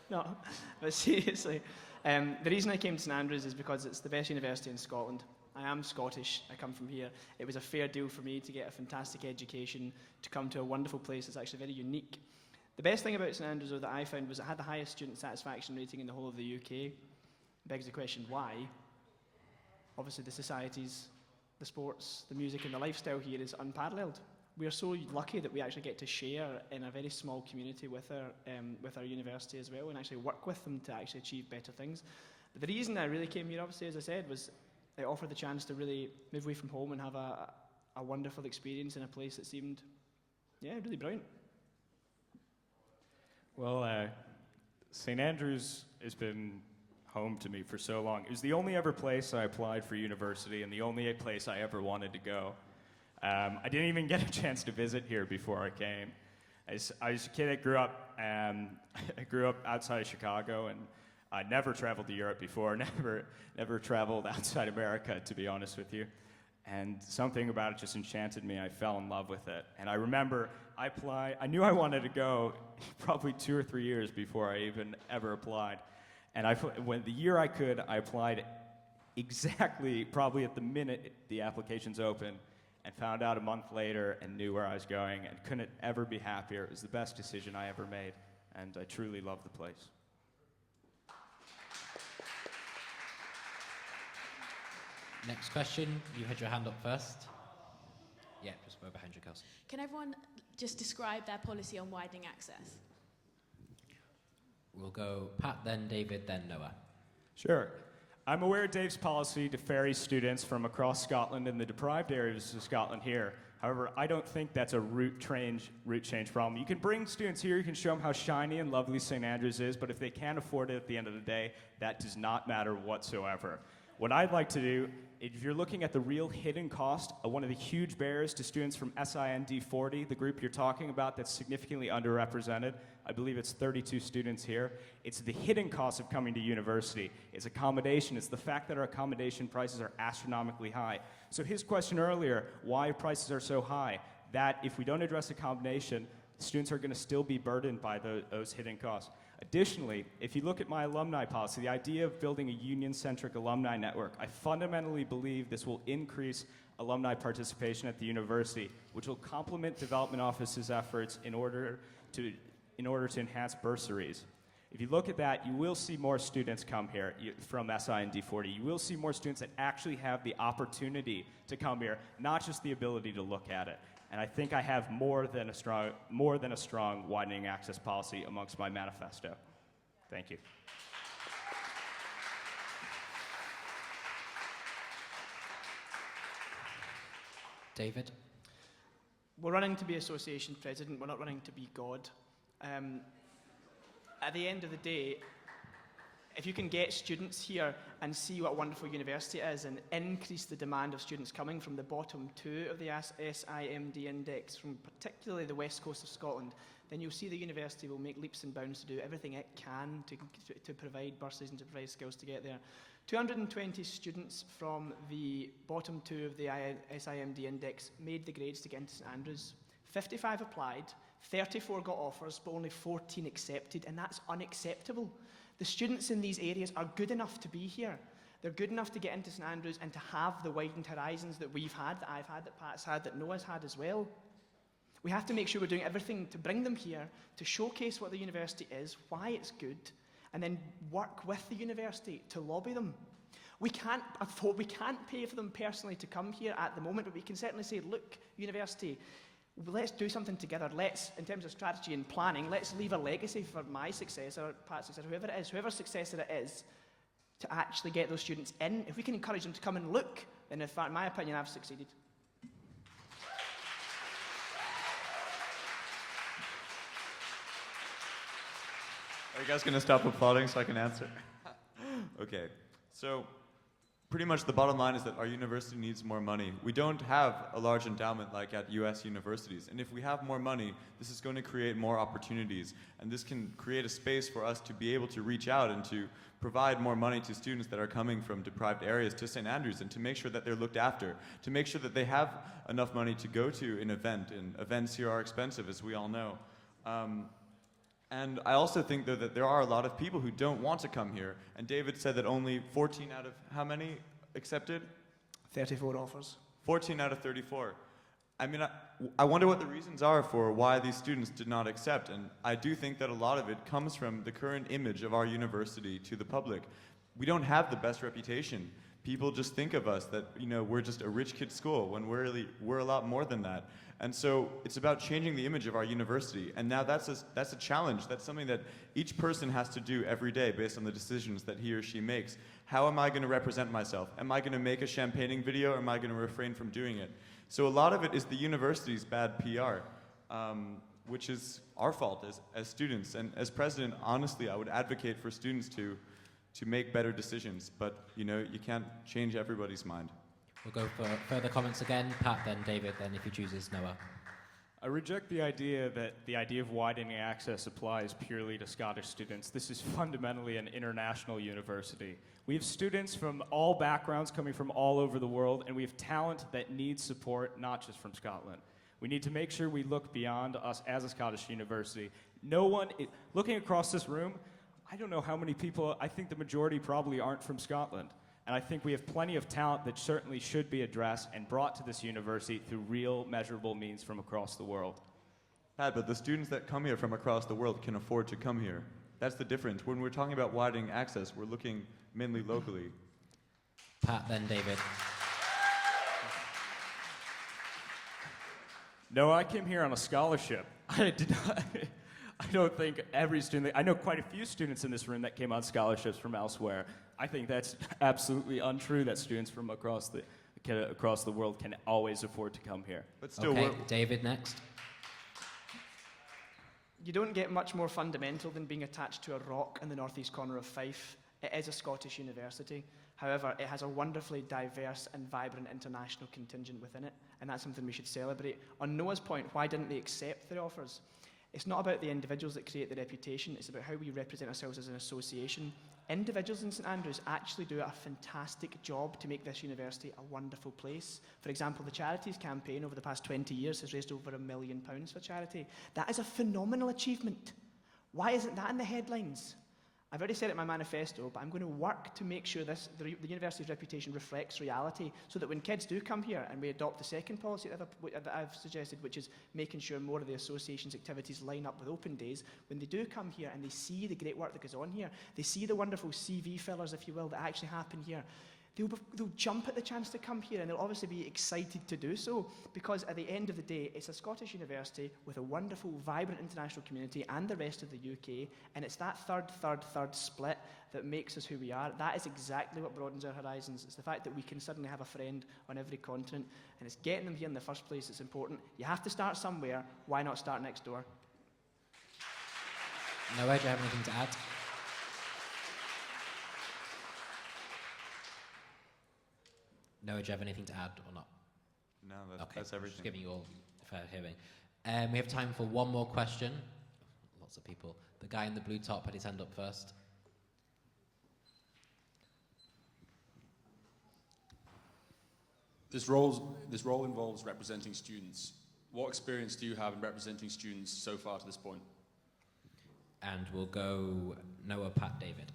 No, but seriously, the reason I came to St Andrews is because it's the best university in Scotland. I am Scottish, I come from here. It was a fair deal for me to get a fantastic education, to come to a wonderful place that's actually very unique. The best thing about St Andrews, though, that I found was it had the highest student satisfaction rating in the whole of the UK. It begs the question, why? Obviously the societies, the sports, the music and the lifestyle here is unparalleled. We are so lucky that we actually get to share in a very small community with our university as well, and actually work with them to actually achieve better things. But the reason I really came here, obviously, as I said, was it offered the chance to really move away from home and have a wonderful experience in a place that seemed, yeah, really brilliant. Well, St. Andrews has been home to me for so long. It was the only ever place I applied for university and the only place I ever wanted to go. I didn't even get a chance to visit here before I came. I was a kid that I grew up outside of Chicago, and I never traveled to Europe before, never traveled outside America, to be honest with you. And something about it just enchanted me. I fell in love with it. And I remember I knew I wanted to go probably 2 or 3 years before I even ever applied. And when the year I could, I applied exactly, probably at the minute the application's open, and found out a month later and knew where I was going and couldn't ever be happier. It was the best decision I ever made, and I truly love the place. Next question. You had your hand up first. Yeah, just over behind you, Kelsey. Can everyone just describe their policy on widening access? We'll go Pat, then David, then Noah. Sure. I'm aware of Dave's policy to ferry students from across Scotland and the deprived areas of Scotland here. However, I don't think that's a route change problem. You can bring students here, you can show them how shiny and lovely St. Andrews is, but if they can't afford it at the end of the day, that does not matter whatsoever. What I'd like to do, if you're looking at the real hidden cost, one of the huge barriers to students from SIND 40, the group you're talking about that's significantly underrepresented, I believe it's 32 students here, it's the hidden cost of coming to university. It's accommodation. It's the fact that our accommodation prices are astronomically high. So his question earlier, why prices are so high, that if we don't address accommodation, students are going to still be burdened by those hidden costs. Additionally, if you look at my alumni policy, the idea of building a union-centric alumni network, I fundamentally believe this will increase alumni participation at the university, which will complement development office's efforts in order to enhance bursaries. If you look at that, you will see more students come here from SIND 40. You will see more students that actually have the opportunity to come here, not just the ability to look at it. And I think I have more than a strong widening access policy amongst my manifesto. Thank you. David? We're running to be association president, we're not running to be God. At the end of the day, if you can get students here and see what a wonderful university it is and increase the demand of students coming from the bottom 2 of the SIMD index, from particularly the west coast of Scotland, then you'll see the university will make leaps and bounds to do everything it can to provide bursaries and to provide skills to get there. 220 students from the bottom 2 of the SIMD index made the grades to get into St Andrews. 55 applied, 34 got offers, but only 14 accepted, and that's unacceptable. The students in these areas are good enough to be here. They're good enough to get into St Andrews and to have the widened horizons that we've had, that I've had, that Pat's had, that Noah's had as well. We have to make sure we're doing everything to bring them here, to showcase what the university is, why it's good, and then work with the university to lobby them. We can't pay for them personally to come here at the moment, but we can certainly say, look, university, let's do something together. Let's, in terms of strategy and planning, let's leave a legacy for my successor, Pat's successor, whoever it is, whoever's successor it is, to actually get those students in. If we can encourage them to come and look, then in my opinion, I've succeeded. Are you guys going to stop applauding so I can answer? Okay, so pretty much the bottom line is that our university needs more money. We don't have a large endowment like at US universities, and if we have more money, this is going to create more opportunities, and this can create a space for us to be able to reach out and to provide more money to students that are coming from deprived areas to St. Andrews, and to make sure that they're looked after, to make sure that they have enough money to go to an event, and events here are expensive, as we all know. And I also think, though, that there are a lot of people who don't want to come here. And David said that only 14 out of how many accepted? 34 offers. 14 out of 34. I mean, I wonder what the reasons are for why these students did not accept. And I do think that a lot of it comes from the current image of our university to the public. We don't have the best reputation. People just think of us that, you know, we're just a rich kid school, when we're a lot more than that. And so it's about changing the image of our university. And now that's a challenge. That's something that each person has to do every day based on the decisions that he or she makes. How am I going to represent myself? Am I going to make a champagning video, or am I going to refrain from doing it? So a lot of it is the university's bad PR. which is our fault as students. And as president, honestly, I would advocate for students to make better decisions, but you know, you can't change everybody's mind. We'll go for further comments again. Pat, then David, then if he chooses Noah. I reject the idea that the idea of widening access applies purely to Scottish students. This is fundamentally an international university. We have students from all backgrounds coming from all over the world, and we have talent that needs support, not just from Scotland. We need to make sure we look beyond us as a Scottish university. Looking across this room, I don't know how many people, I think the majority probably aren't from Scotland. And I think we have plenty of talent that certainly should be addressed and brought to this university through real, measurable means from across the world. Pat, but the students that come here from across the world can afford to come here. That's the difference. When we're talking about widening access, we're looking mainly locally. Pat, then David. No, I came here on a scholarship. I don't think every student, I know quite a few students in this room that came on scholarships from elsewhere. I think that's absolutely untrue that students from across the world can always afford to come here. But still, okay, David, next. You don't get much more fundamental than being attached to a rock in the northeast corner of Fife. It is a Scottish university. However, it has a wonderfully diverse and vibrant international contingent within it, and that's something we should celebrate. On Noah's point, why didn't they accept their offers? It's not about the individuals that create the reputation, it's about how we represent ourselves as an association. Individuals in St Andrews actually do a fantastic job to make this university a wonderful place. For example, the Charities campaign over the past 20 years has raised over £1 million for charity. That is a phenomenal achievement. Why isn't that in the headlines? I've already said it in my manifesto, but I'm going to work to make sure the university's reputation reflects reality, so that when kids do come here and we adopt the second policy that I've suggested, which is making sure more of the association's activities line up with open days, when they do come here and they see the great work that goes on here, they see the wonderful CV fillers, if you will, that actually happen here, they'll jump at the chance to come here, and they'll obviously be excited to do so, because at the end of the day, it's a Scottish university with a wonderful, vibrant international community and the rest of the UK, and it's that third split that makes us who we are. That is exactly what broadens our horizons. It's the fact that we can suddenly have a friend on every continent, and it's getting them here in the first place that's important. You have to start somewhere. Why not start next door? Noah, do you have anything to add? Noah, do you have anything to add or not? No, that's everything. Just giving you all a fair hearing. We have time for one more question. Lots of people. The guy in the blue top had his hand up first. This role involves representing students. What experience do you have in representing students so far to this point? And we'll go Noah, Pat, David.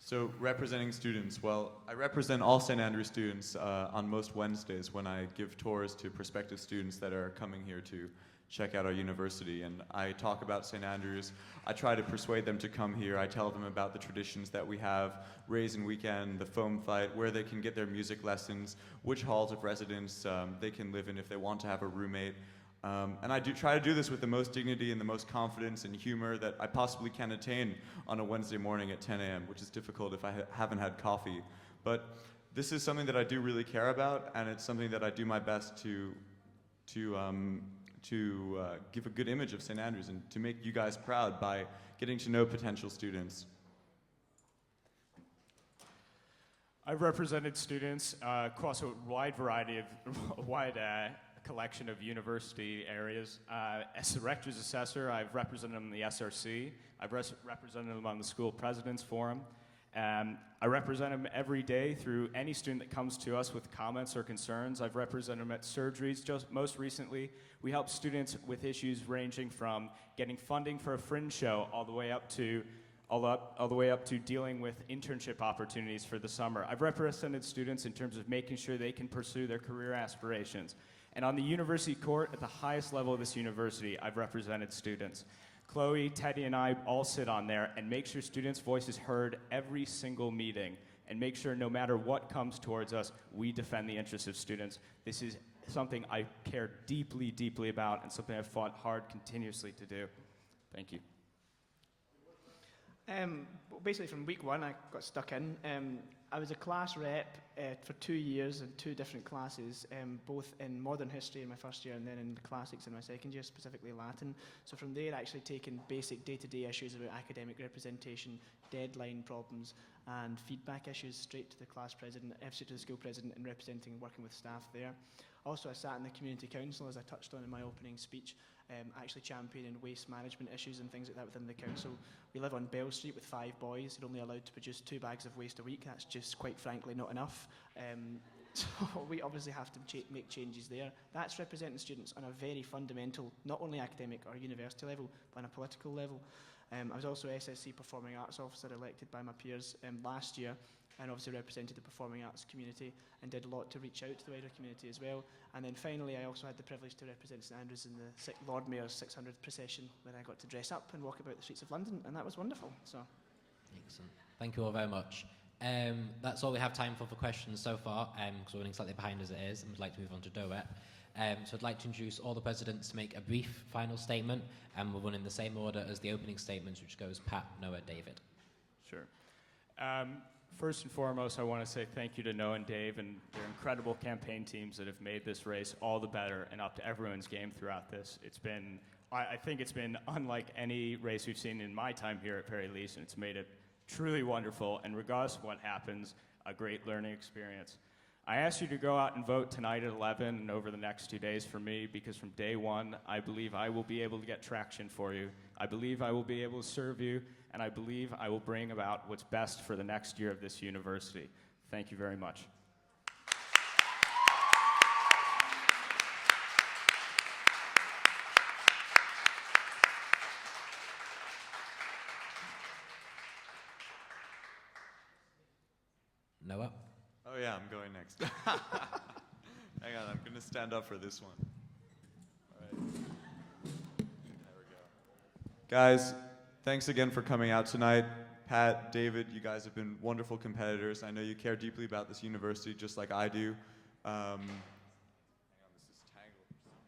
So representing students, well, I represent all St Andrews students on most Wednesdays when I give tours to prospective students that are coming here to check out our university. And I talk about St Andrews. I try to persuade them to come here. I tell them about the traditions that we have, Raisin Weekend, the foam fight, where they can get their music lessons, which halls of residence they can live in if they want to have a roommate. And I do try to do this with the most dignity and the most confidence and humor that I possibly can attain on a Wednesday morning at 10 a.m., which is difficult if I haven't had coffee. But this is something that I do really care about, and it's something that I do my best to give a good image of St Andrews and to make you guys proud by getting to know potential students. I've represented students across a wide variety of collection of university areas. As the rector's assessor, I've represented them in the SRC. I've represented them on the school president's forum. I represent them every day through any student that comes to us with comments or concerns. I've represented them at surgeries. Just most recently, we help students with issues ranging from getting funding for a fringe show all the way up to dealing with internship opportunities for the summer. I've represented students in terms of making sure they can pursue their career aspirations. And on the university court, at the highest level of this university, I've represented students. Chloe, Teddy, and I all sit on there and make sure students' voice is heard every single meeting, and make sure no matter what comes towards us, we defend the interests of students. This is something I care deeply, deeply about, and something I've fought hard continuously to do. Thank you. Basically from week one, I got stuck in. I was a class rep for 2 years in 2 different classes, both in modern history in my first year and then in classics in my second year, specifically Latin. So from there, actually taking basic day-to-day issues about academic representation, deadline problems, and feedback issues straight to the class president, straight to the school president, and representing and working with staff there. Also, I sat in the community council, as I touched on in my opening speech, actually championing waste management issues and things like that within the council. We live on Bell Street with 5 boys. You're only allowed to produce 2 bags of waste a week. That's just, quite frankly, not enough. So we obviously have to make changes there. That's representing students on a very fundamental, not only academic or university level, but on a political level. I was also SSC Performing Arts Officer elected by my peers last year, and obviously represented the performing arts community and did a lot to reach out to the wider community as well. And then finally, I also had the privilege to represent St Andrews in the Lord Mayor's 600th procession, where I got to dress up and walk about the streets of London, and that was wonderful. So, excellent. Thank you all very much. That's all we have time for questions so far, because we're running slightly behind as it is, and we'd like to move on to DoRep. So I'd like to introduce all the presidents to make a brief final statement, and we'll run in the same order as the opening statements, which goes Pat, Noah, David. Sure. First and foremost, I want to say thank you to Noah and Dave and their incredible campaign teams that have made this race all the better and up to everyone's game throughout this. It's been, I think it's been unlike any race we've seen in my time here at very least, and it's made it truly wonderful, and regardless of what happens, a great learning experience. I ask you to go out and vote tonight at 11 and over the next 2 days for me, because from day one, I believe I will be able to get traction for you. I believe I will be able to serve you, and I believe I will bring about what's best for the next year of this university. Thank you very much. Noah? Oh yeah, I'm going next. Hang on, I'm going to stand up for this one. All right. There we go. Guys, thanks again for coming out tonight. Pat, David, you guys have been wonderful competitors. I know you care deeply about this university just like I do. Hang on, this is tangled or something.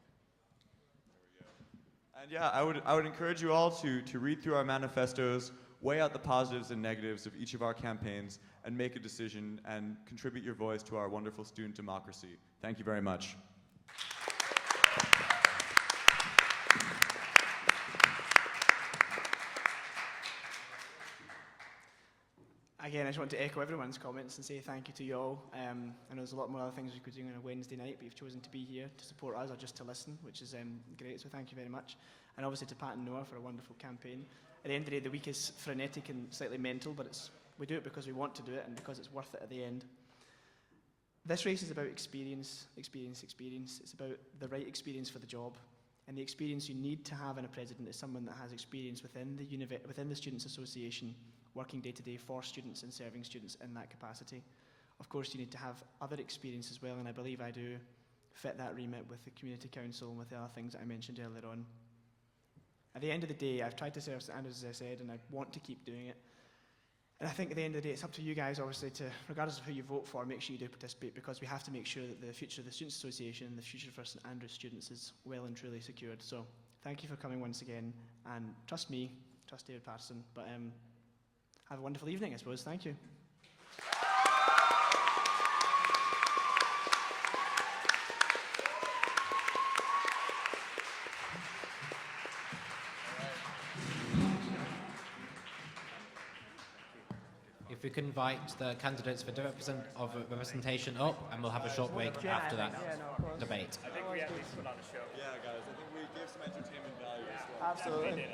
There we go. And yeah, I would encourage you all to read through our manifestos, weigh out the positives and negatives of each of our campaigns, and make a decision and contribute your voice to our wonderful student democracy. Thank you very much. Again, I just want to echo everyone's comments and say thank you to you all. I know there's a lot more other things we could do on a Wednesday night, but you've chosen to be here to support us or just to listen, which is great, so thank you very much. And obviously to Pat and Noah for a wonderful campaign. At the end of the day, the week is frenetic and slightly mental, but we do it because we want to do it and because it's worth it at the end. This race is about experience, experience, experience. It's about the right experience for the job. And the experience you need to have in a president is someone that has experience within the Students' Association, working day to day for students and serving students in that capacity. Of course, you need to have other experience as well, and I believe I do fit that remit with the Community Council and with the other things that I mentioned earlier on. At the end of the day, I've tried to serve St Andrews, as I said, and I want to keep doing it. And I think at the end of the day, it's up to you guys, obviously, to, regardless of who you vote for, make sure you do participate, because we have to make sure that the future of the Students' Association and the future for St Andrews students is well and truly secured. So thank you for coming once again, and trust me, trust David Patterson, but have a wonderful evening, I suppose. Thank you. If we can invite the candidates for representation up, and we'll have a short break after that debate. I think we at least put on a show. Yeah, guys, I think we gave some entertainment value as well. Absolutely.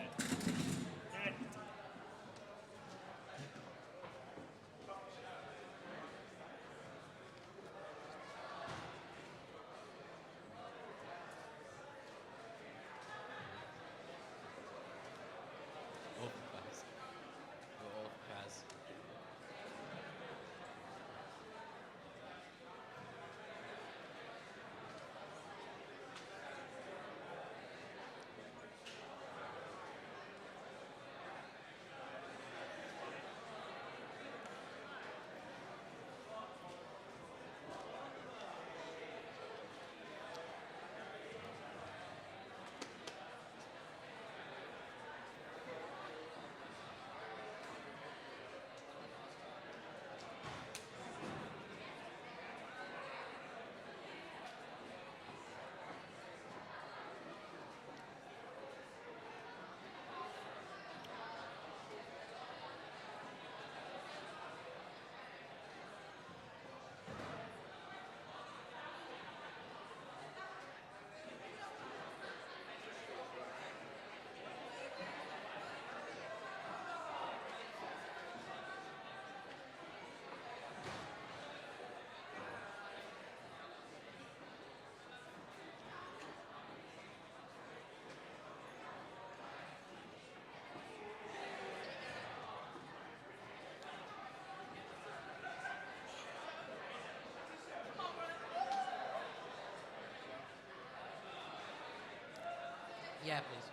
Yeah, please.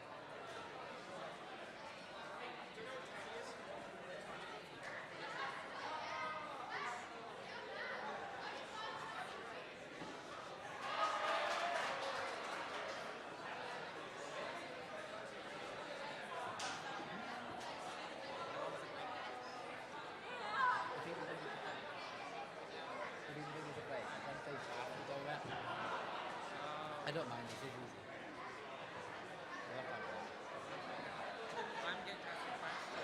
I don't mind, this is easy. I love that one. I'm getting to ask a question.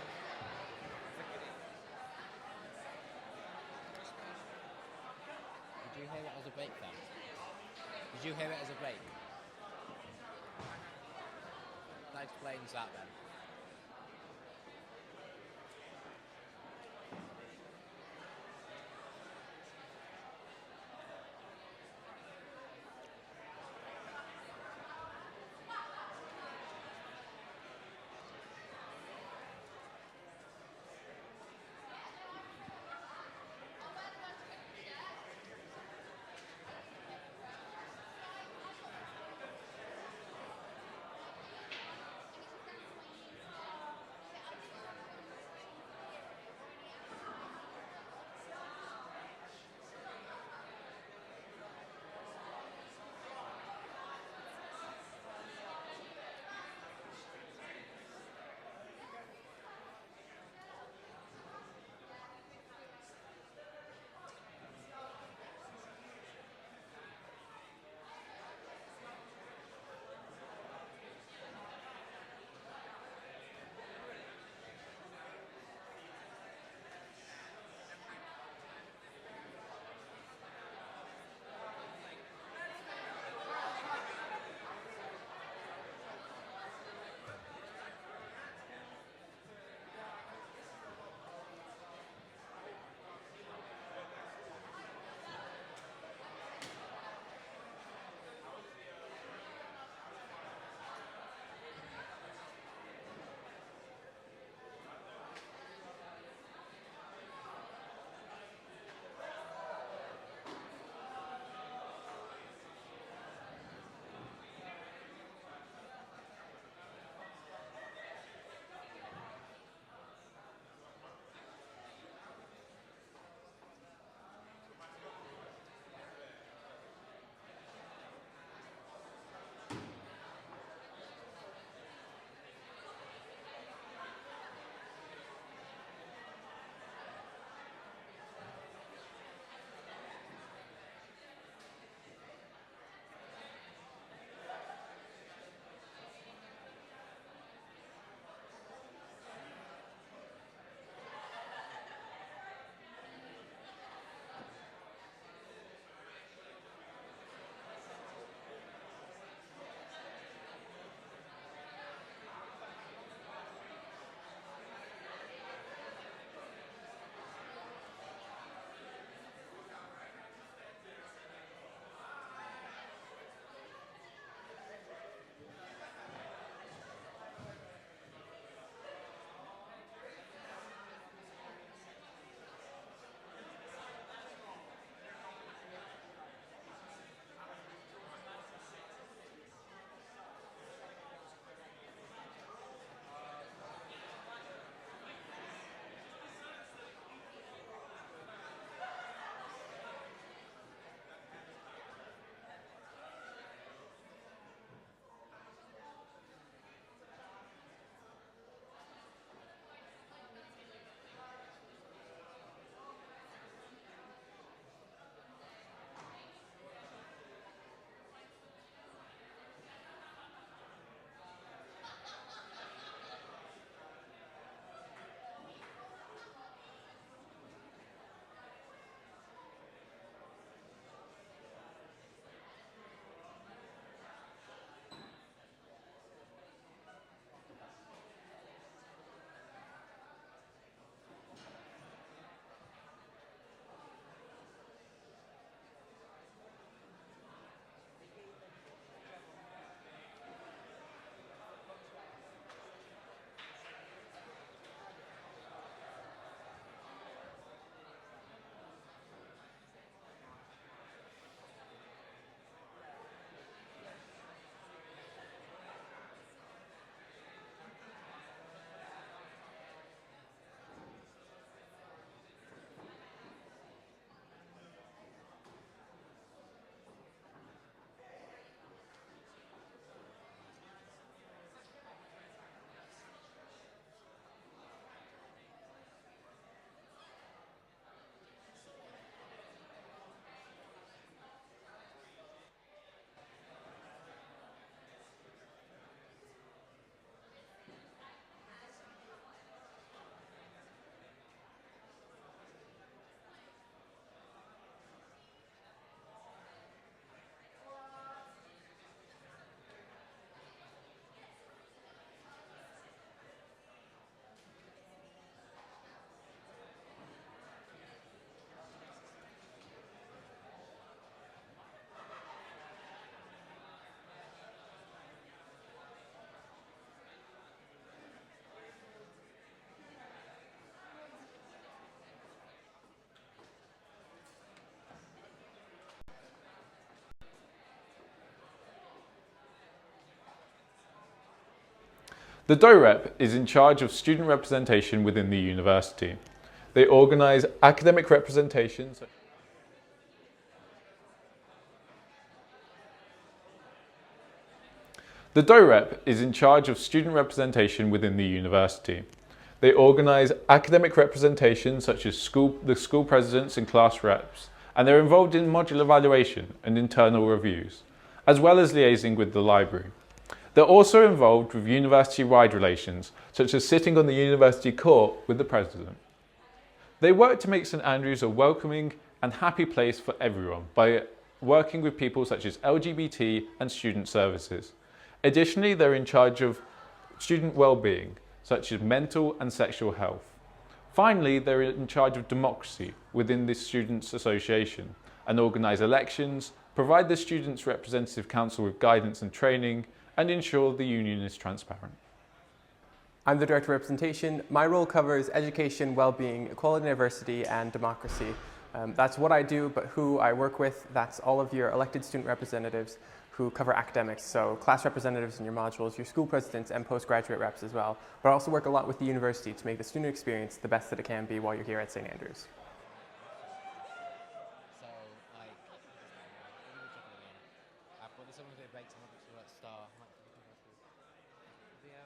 Did you hear it as a break then? Did you hear it as a break? That explains that then. The DoRep is in charge of student representation within the university. They organise academic representations. The DoRep is in charge of student representation within the university. They organise academic representation such as the school presidents and class reps, and they're involved in module evaluation and internal reviews, as well as liaising with the library. They're also involved with university-wide relations, such as sitting on the university court with the president. They work to make St Andrews a welcoming and happy place for everyone by working with people such as LGBT and student services. Additionally, they're in charge of student well-being, such as mental and sexual health. Finally, they're in charge of democracy within the Students' Association and organise elections, provide the Students' Representative Council with guidance and training, and ensure the union is transparent. I'm the Director of Representation. My role covers education, well-being, equality, diversity, and democracy. That's what I do, but who I work with, that's all of your elected student representatives who cover academics, so class representatives in your modules, your school presidents, and postgraduate reps as well. But I also work a lot with the university to make the student experience the best that it can be while you're here at St Andrews. So, like, I put this on a bit of break to let Star. Rio.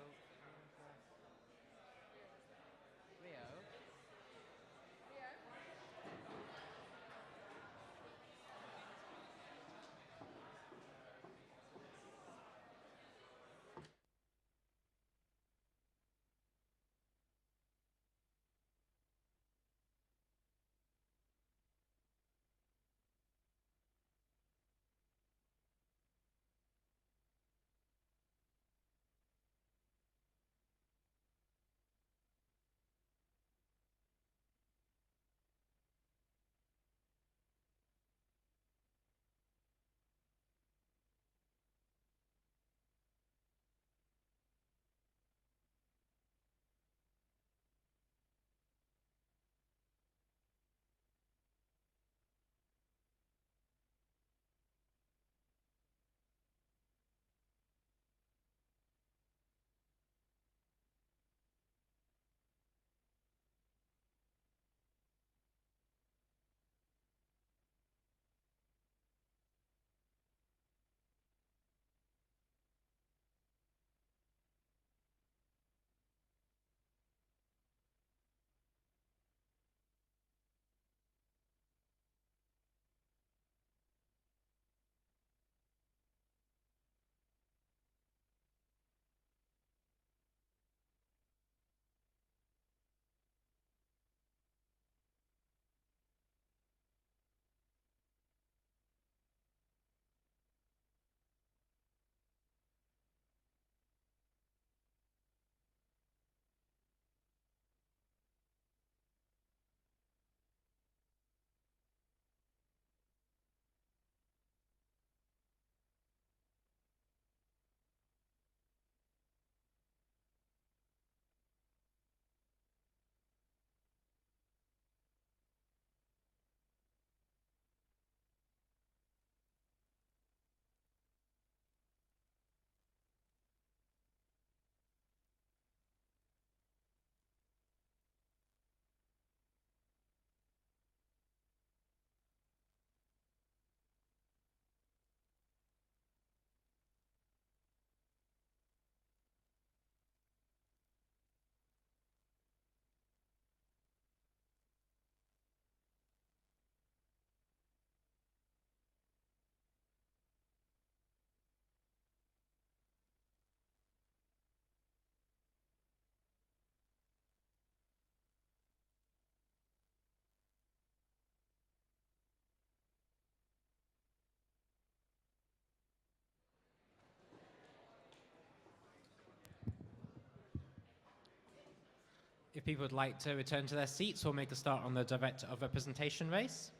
If people would like to return to their seats, we'll make a start on the Director of Representation race.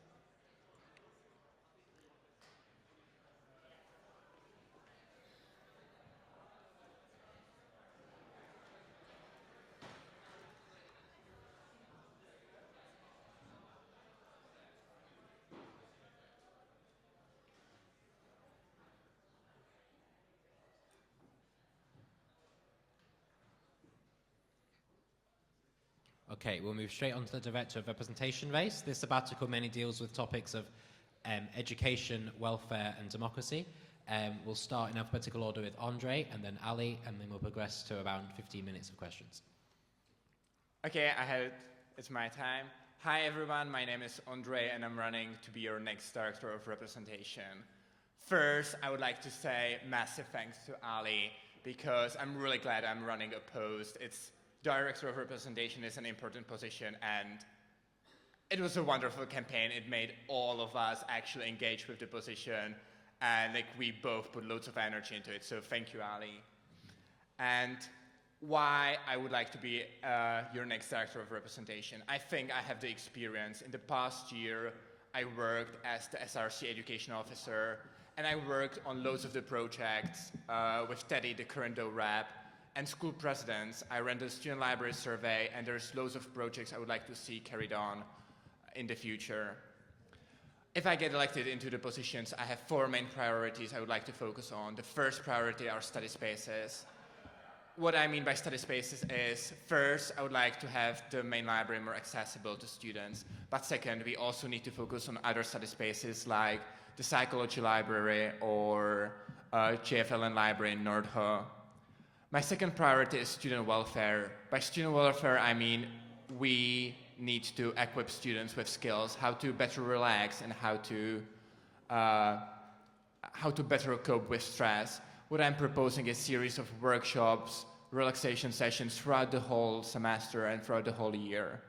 Okay, we'll move straight on to the Director of Representation race. This sabbatical mainly deals with topics of education, welfare, and democracy. We'll start in alphabetical order with Andre, and then Ali, and then we'll progress to around 15 minutes of questions. Okay, it's my time. Hi everyone, my name is Andre, and I'm running to be your next Director of Representation. First, I would like to say massive thanks to Ali, because I'm really glad I'm running a post. Director of Representation is an important position, and it was a wonderful campaign. It made all of us actually engage with the position, and we both put loads of energy into it, so thank you, Ali. And why I would like to be your next Director of Representation. I think I have the experience. In the past year, I worked as the SRC Education Officer, and I worked on loads of the projects with Teddy, the current DoRep, and school presidents. I ran the student library survey, and there's loads of projects I would like to see carried on in the future. If I get elected into the positions, I have 4 main priorities I would like to focus on. The first priority are study spaces. What I mean by study spaces is, first, I would like to have the main library more accessible to students. But second, we also need to focus on other study spaces like the psychology library or JFLN library in Nordho. My second priority is student welfare. By student welfare, I mean we need to equip students with skills, how to better relax and how to better cope with stress. What I'm proposing is a series of workshops, relaxation sessions throughout the whole semester and throughout the whole year.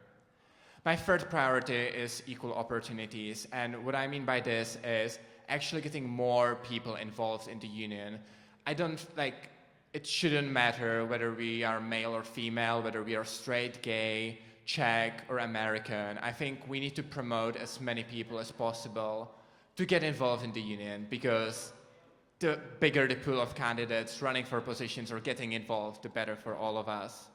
My third priority is equal opportunities, and what I mean by this is actually getting more people involved in the union. It shouldn't matter whether we are male or female, whether we are straight, gay, Czech, or American. I think we need to promote as many people as possible to get involved in the union, because the bigger the pool of candidates running for positions or getting involved, the better for all of us.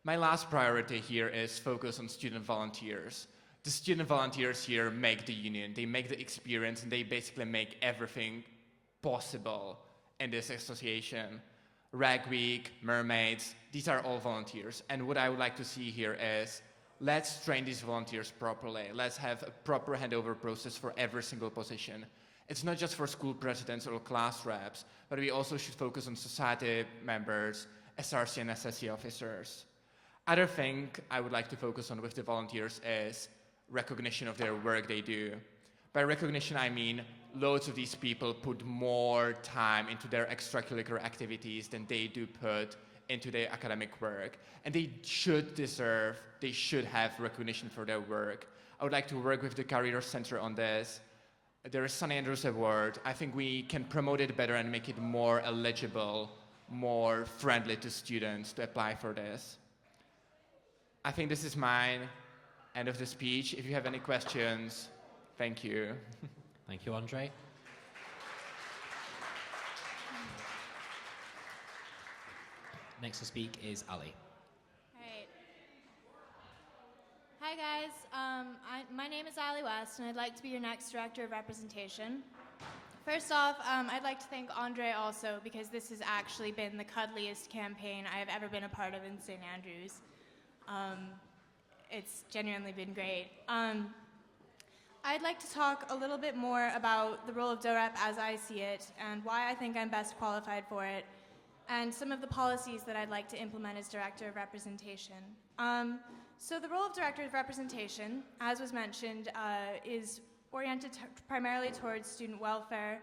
My last priority here is focus on student volunteers. The student volunteers here make the union, they make the experience, and they basically make everything possible in this association. Rag Week, Mermaids, these are all volunteers. And what I would like to see here is, let's train these volunteers properly. Let's have a proper handover process for every single position. It's not just for school presidents or class reps, but we also should focus on society members, SRC and SSC officers. Other thing I would like to focus on with the volunteers is recognition of their work they do. By recognition, I mean loads of these people put more time into their extracurricular activities than they do put into their academic work. And they should have recognition for their work. I would like to work with the Career Center on this. There is Sunny Andrews Award. I think we can promote it better and make it more eligible, more friendly to students to apply for this. I think this is my end of the speech. If you have any questions, thank you. Thank you, Andre. Next to speak is Ali. Alright. Hi guys, my name is Ali West, and I'd like to be your next Director of Representation. First off, I'd like to thank Andre also, because this has actually been the cuddliest campaign I have ever been a part of in St. Andrews. It's genuinely been great. I'd like to talk a little bit more about the role of DoRep as I see it, and why I think I'm best qualified for it, and some of the policies that I'd like to implement as Director of Representation. So the role of Director of Representation, as was mentioned, is oriented primarily towards student welfare,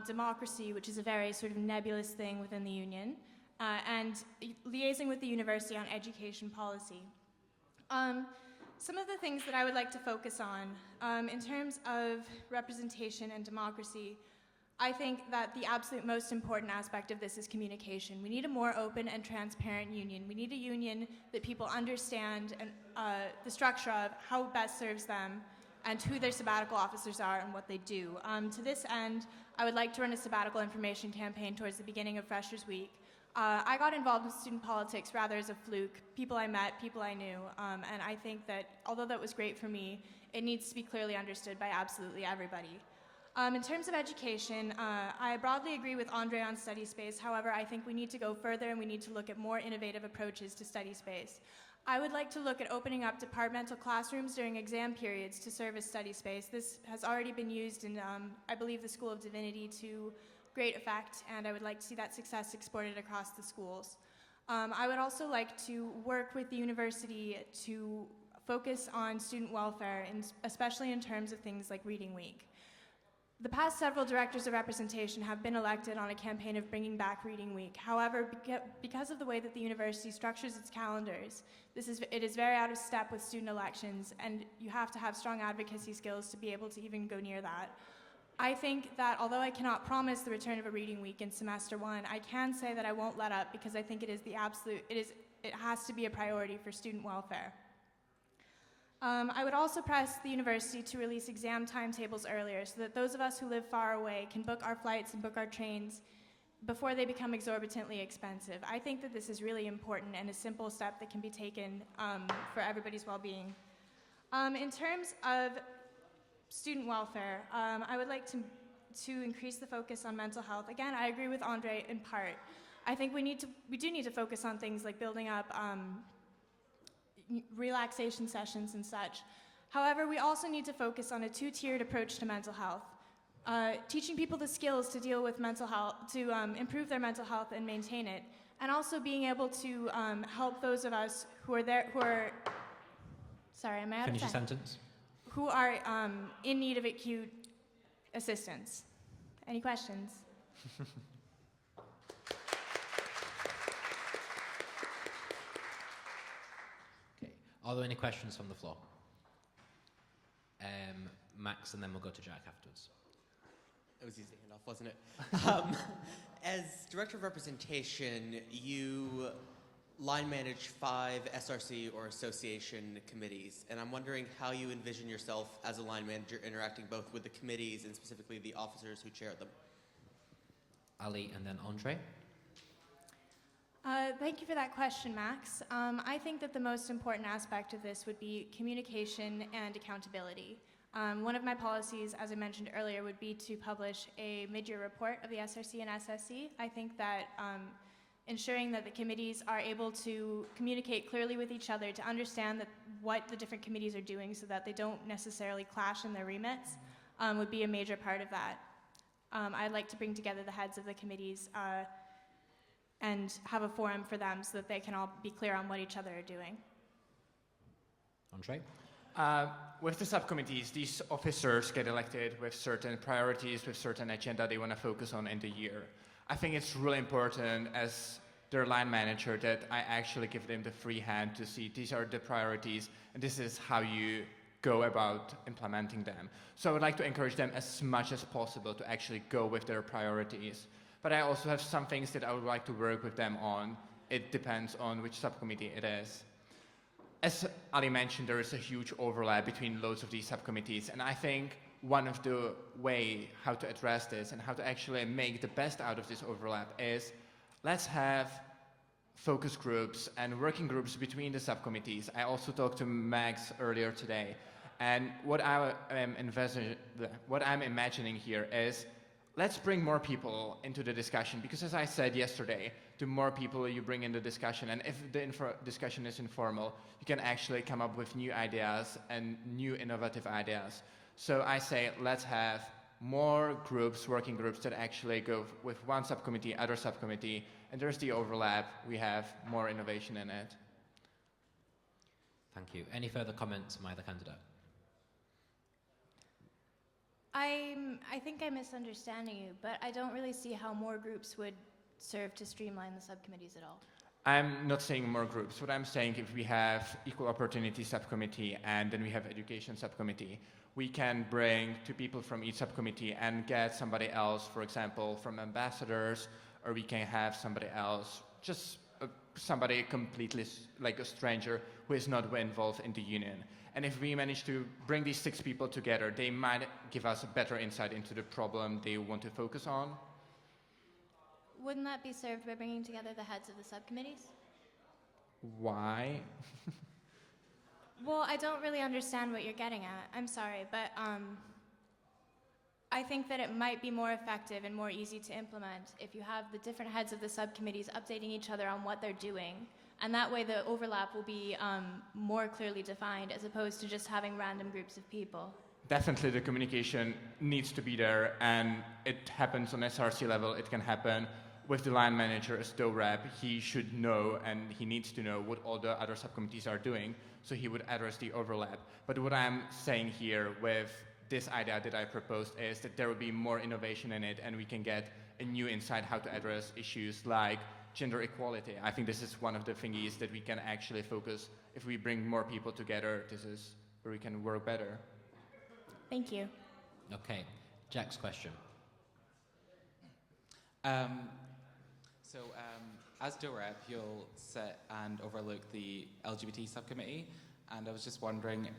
democracy, which is a very sort of nebulous thing within the union, and liaising with the university on education policy. Some of the things that I would like to focus on, in terms of representation and democracy, I think that the absolute most important aspect of this is communication. We need a more open and transparent union. We need a union that people understand and the structure of, how it best serves them, and who their sabbatical officers are and what they do. To this end, I would like to run a sabbatical information campaign towards the beginning of Freshers Week. I got involved with student politics rather as a fluke, people I met, people I knew, and I think that although that was great for me, it needs to be clearly understood by absolutely everybody. In terms of education, I broadly agree with Andre on study space. However, I think we need to go further and we need to look at more innovative approaches to study space. I would like to look at opening up departmental classrooms during exam periods to serve as study space. This has already been used in, I believe, the School of Divinity to great effect, and I would like to see that success exported across the schools. I would also like to work with the university to focus on student welfare, and especially in terms of things like Reading Week. The past several directors of representation have been elected on a campaign of bringing back Reading Week. However, because of the way that the university structures its calendars, it is very out of step with student elections, and you have to have strong advocacy skills to be able to even go near that. I think that although I cannot promise the return of a Reading Week in semester 1, I can say that I won't let up because I think it has to be a priority for student welfare. I would also press the university to release exam timetables earlier so that those of us who live far away can book our flights and book our trains before they become exorbitantly expensive. I think that this is really important and a simple step that can be taken for everybody's well-being. In terms of student welfare, I would like to increase the focus on mental health. Again, I agree with Andre in part. I think we do need to focus on things like building up relaxation sessions and such. However, we also need to focus on a two-tiered approach to mental health. Teaching people the skills to deal with mental health, to improve their mental health and maintain it, and also being able to help those of us who are sorry, am I out of Finish your time? sentence. Who are in need of acute assistance. Any questions? Are there any questions from the floor? Max, and then we'll go to Jack afterwards. It was easy enough, wasn't it? As Director of Representation, you line manage 5 SRC or association committees, and I'm wondering how you envision yourself as a line manager interacting both with the committees and specifically the officers who chair them. Ali and then Andre. Thank you for that question, Max. I think that the most important aspect of this would be communication and accountability. One of my policies, as I mentioned earlier, would be to publish a mid-year report of the SRC and SSC. I think that ensuring that the committees are able to communicate clearly with each other to understand what the different committees are doing so that they don't necessarily clash in their remits would be a major part of that. I'd like to bring together the heads of the committees and have a forum for them so that they can all be clear on what each other are doing. Andre? With the subcommittees, these officers get elected with certain priorities, with certain agenda they want to focus on in the year. I think it's really important as their line manager that I actually give them the free hand to see these are the priorities and this is how you go about implementing them. So I would like to encourage them as much as possible to actually go with their priorities. But I also have some things that I would like to work with them on. It depends on which subcommittee it is. As Ali mentioned, there is a huge overlap between loads of these subcommittees, and I think one of the ways how to address this and how to actually make the best out of this overlap is let's have focus groups and working groups between the subcommittees. I also talked to Max earlier today, and what I'm imagining here is let's bring more people into the discussion, because as I said yesterday, the more people you bring in the discussion, and if the discussion is informal, you can actually come up with new ideas and new innovative ideas. So I say let's have more groups, working groups that actually go with one subcommittee, other subcommittee, and there's the overlap, we have more innovation in it. Thank you. Any further comments from either candidate? I think I'm misunderstanding you, but I don't really see how more groups would serve to streamline the subcommittees at all. I'm not saying more groups. What I'm saying, if we have equal opportunity subcommittee and then we have education subcommittee, we can bring 2 people from each subcommittee and get somebody else, for example, from ambassadors, or we can have somebody else, just somebody completely like a stranger who is not involved in the union. And if we manage to bring these 6 people together, they might give us a better insight into the problem they want to focus on. Wouldn't that be served by bringing together the heads of the subcommittees? Why? Well, I don't really understand what you're getting at. I'm sorry, but I think that it might be more effective and more easy to implement if you have the different heads of the subcommittees updating each other on what they're doing, And that way the overlap will be more clearly defined as opposed to just having random groups of people. Definitely the communication needs to be there, and it happens on SRC level. It can happen with the line manager as DoRep. He should know, and he needs to know what all the other subcommittees are doing, so he would address the overlap. But what I'm saying here with this idea that I proposed is that there will be more innovation in it, and we can get a new insight how to address issues like gender equality. I think this is one of the thingies that we can actually focus. If we bring more people together, this is where we can work better. Thank you. Okay, Jack's question. As DoRep, you'll sit and overlook the LGBT subcommittee, and I was just wondering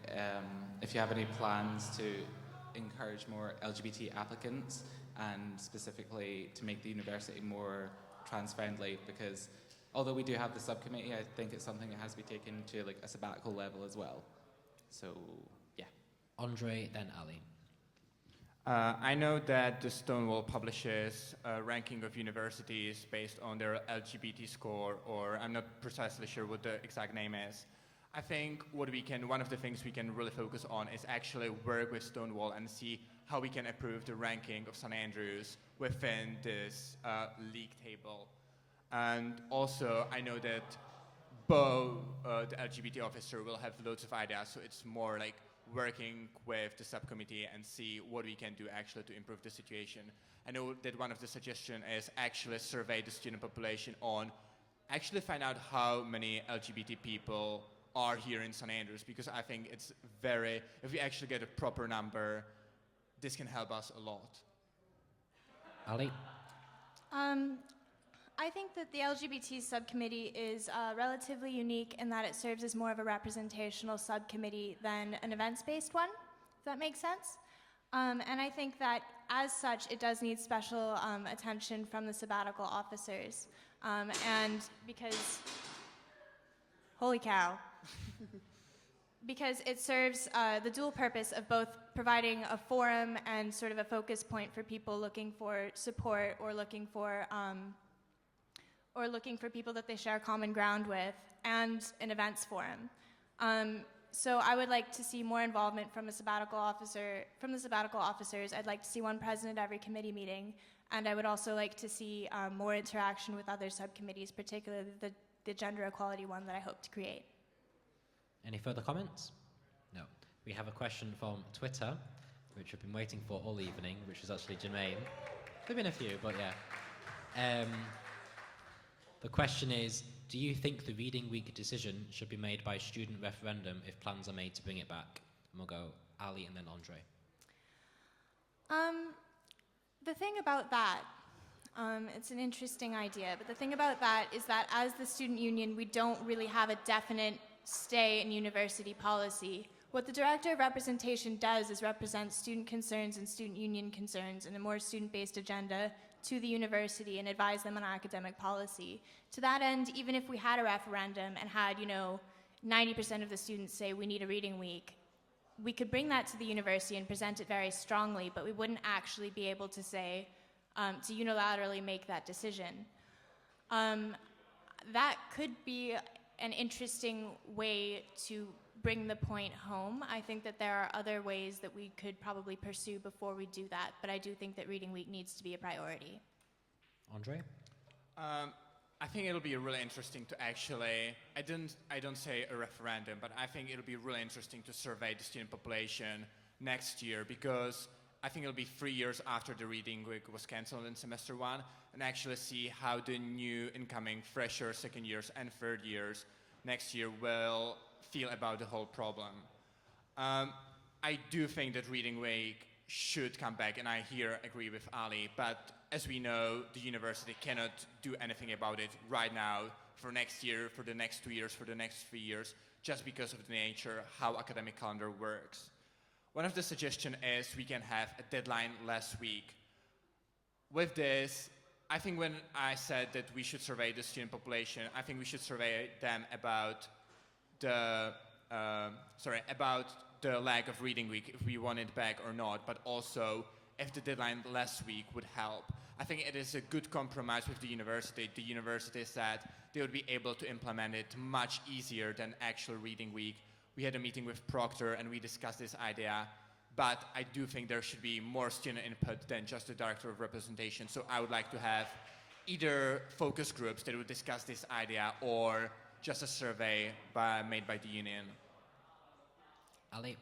if you have any plans to encourage more LGBT applicants, and specifically to make the university more trans-friendly, because although we do have the subcommittee, I think it's something that has to be taken to like a sabbatical level as well. So, yeah. Andre, then Ali. I know that the Stonewall publishes a ranking of universities based on their LGBT score, or I'm not precisely sure what the exact name is. I think one of the things we can really focus on is actually work with Stonewall and see how we can improve the ranking of St. Andrews within this league table. And also, I know that Bo, the LGBT officer, will have loads of ideas, so it's more like working with the subcommittee and see what we can do actually to improve the situation. I know that one of the suggestions is actually survey the student population on, actually find out how many LGBT people are here in St. Andrews, because I think it's if we actually get a proper number, this can help us a lot. Ali? I think that the LGBT subcommittee is relatively unique in that it serves as more of a representational subcommittee than an events-based one, if that makes sense. And I think that as such, it does need special attention from the sabbatical officers. And because, holy cow, because it serves the dual purpose of both providing a forum and sort of a focus point for people looking for support or looking for people that they share common ground with, and an events forum. So I would like to see more involvement from the sabbatical officers. I'd like to see one president at every committee meeting, and I would also like to see more interaction with other subcommittees, particularly the gender equality one that I hope to create. Any further comments? No. We have a question from Twitter, which we've been waiting for all evening, which is actually Jermaine. There've been a few, but yeah. The question is, do you think the Reading Week decision should be made by student referendum if plans are made to bring it back? And we'll go Ali and then Andre. The thing about that, it's an interesting idea, but the thing about that is that as the student union, we don't really have a definite stay in university policy. What the Director of Representation does is represent student concerns and student union concerns in a more student-based agenda to the university and advise them on academic policy. To that end, even if we had a referendum and had, 90% of the students say we need a reading week, we could bring that to the university and present it very strongly, but we wouldn't actually be able to say, to unilaterally make that decision. That could be an interesting way to bring the point home. I think that there are other ways that we could probably pursue before we do that, but I do think that Reading Week needs to be a priority. Andre? I think it'll be really interesting to actually, I don't say a referendum, but I think it'll be really interesting to survey the student population next year, because I think it'll be 3 years after the Reading Week was cancelled in semester 1, and actually see how the new incoming freshers, second years and third years next year will feel about the whole problem. I do think that Reading Week should come back, and I here agree with Ali, but as we know, the university cannot do anything about it right now, for next year, for the next 2 years, for the next 3 years, just because of the nature how academic calendar works. One of the suggestions is we can have a deadline last week. With this, I think when I said that we should survey the student population, I think we should survey them about the lack of Reading Week, if we want it back or not, but also if the deadline last week would help. I think it is a good compromise with the university. The university said they would be able to implement it much easier than actual reading week. We had a meeting with Proctor and we discussed this idea, but I do think there should be more student input than just the director of representation. So I would like to have either focus groups that would discuss this idea or just a survey made by the union. Ali?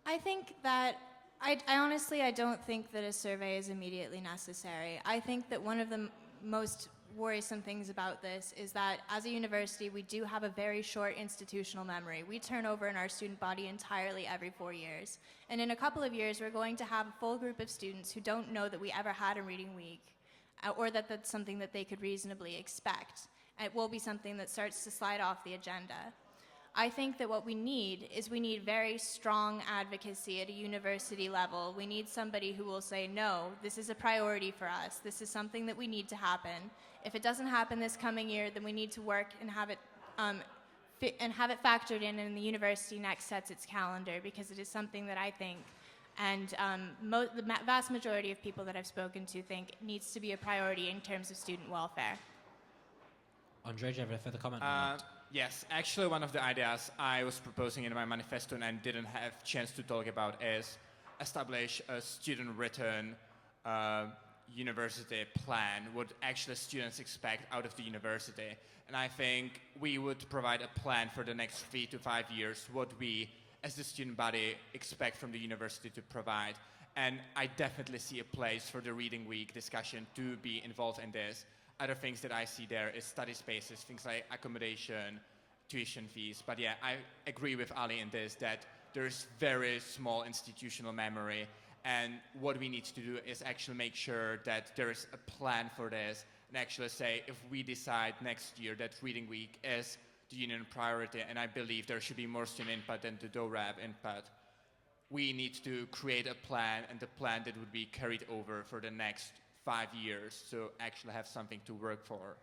I think that, I honestly, I don't think that a survey is immediately necessary. I think that one of the most worrisome things about this is that as a university, we do have a very short institutional memory. We turn over in our student body entirely every 4 years. And in a couple of years, we're going to have a full group of students who don't know that we ever had a reading week, or that that's something that they could reasonably expect. It will be something that starts to slide off the agenda. I think that what we need is we need very strong advocacy at a university level. We need somebody who will say, no, this is a priority for us. This is something that we need to happen. If it doesn't happen this coming year, then we need to work and have it factored in the university next sets its calendar, because it is something that I think, and the vast majority of people that I've spoken to think needs to be a priority in terms of student welfare. Andre, do you have a further comment on that? Yes, actually one of the ideas I was proposing in my manifesto and didn't have a chance to talk about is establish a student-written university plan, what actually students expect out of the university. And I think we would provide a plan for the next 3 to 5 years, what we as the student body expect from the university to provide. And I definitely see a place for the reading week discussion to be involved in this. Other things that I see there is study spaces, things like accommodation, tuition fees. But yeah, I agree with Ali in this, that there's very small institutional memory. And what we need to do is actually make sure that there is a plan for this, and actually say, if we decide next year that reading week is the union priority, and I believe there should be more student input than the DoRep input, we need to create a plan, and the plan that would be carried over for the next 5 years, so actually have something to work for.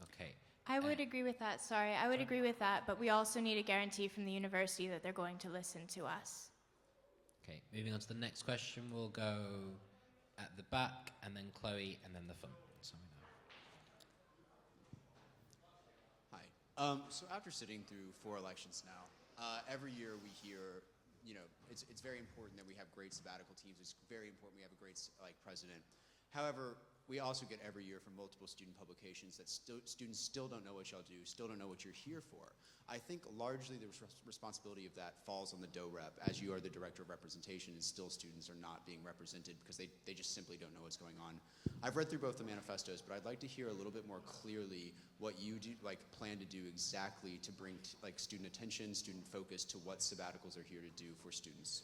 Okay. I would agree with that, sorry. I would agree with that, but we also need a guarantee from the university that they're going to listen to us. Okay, moving on to the next question, we'll go at the back, and then Chloe, and then the front. Hi. So after sitting through 4 elections now, every year we hear, you know, it's very important that we have great sabbatical teams. It's very important we have a great president. However, we also get every year from multiple student publications that students still don't know what y'all do, still don't know what you're here for. I think largely the responsibility of that falls on the DoRep, as you are the director of representation, and still students are not being represented because they just simply don't know what's going on. I've read through both the manifestos, but I'd like to hear a little bit more clearly what you do, plan to do exactly to bring student attention, student focus to what sabbaticals are here to do for students.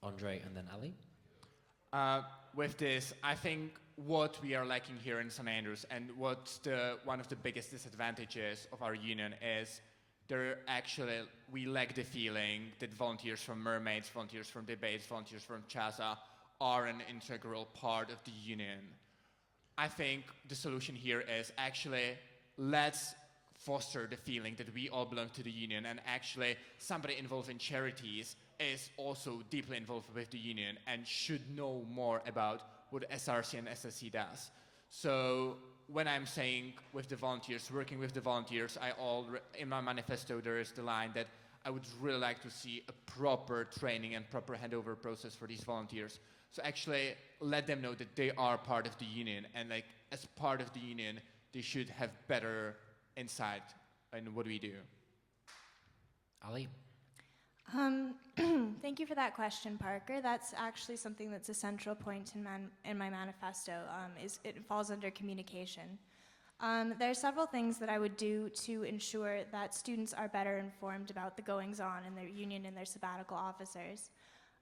Andre and then Ali. With this, I think what we are lacking here in St. Andrews, and what's one of the biggest disadvantages of our union, is we lack the feeling that volunteers from Mermaids, volunteers from Debates, volunteers from CHASA are an integral part of the union. I think the solution here is actually let's foster the feeling that we all belong to the union, and actually somebody involved in charities is also deeply involved with the union and should know more about what SRC and SSC does. So when I'm saying with the volunteers, working with the volunteers, in my manifesto there is the line that I would really like to see a proper training and proper handover process for these volunteers. So actually let them know that they are part of the union, and as part of the union they should have better insight in what we do. Ali? Thank you for that question, Parker. That's actually something that's a central point in my manifesto. It falls under communication. There are several things that I would do to ensure that students are better informed about the goings-on in their union and their sabbatical officers.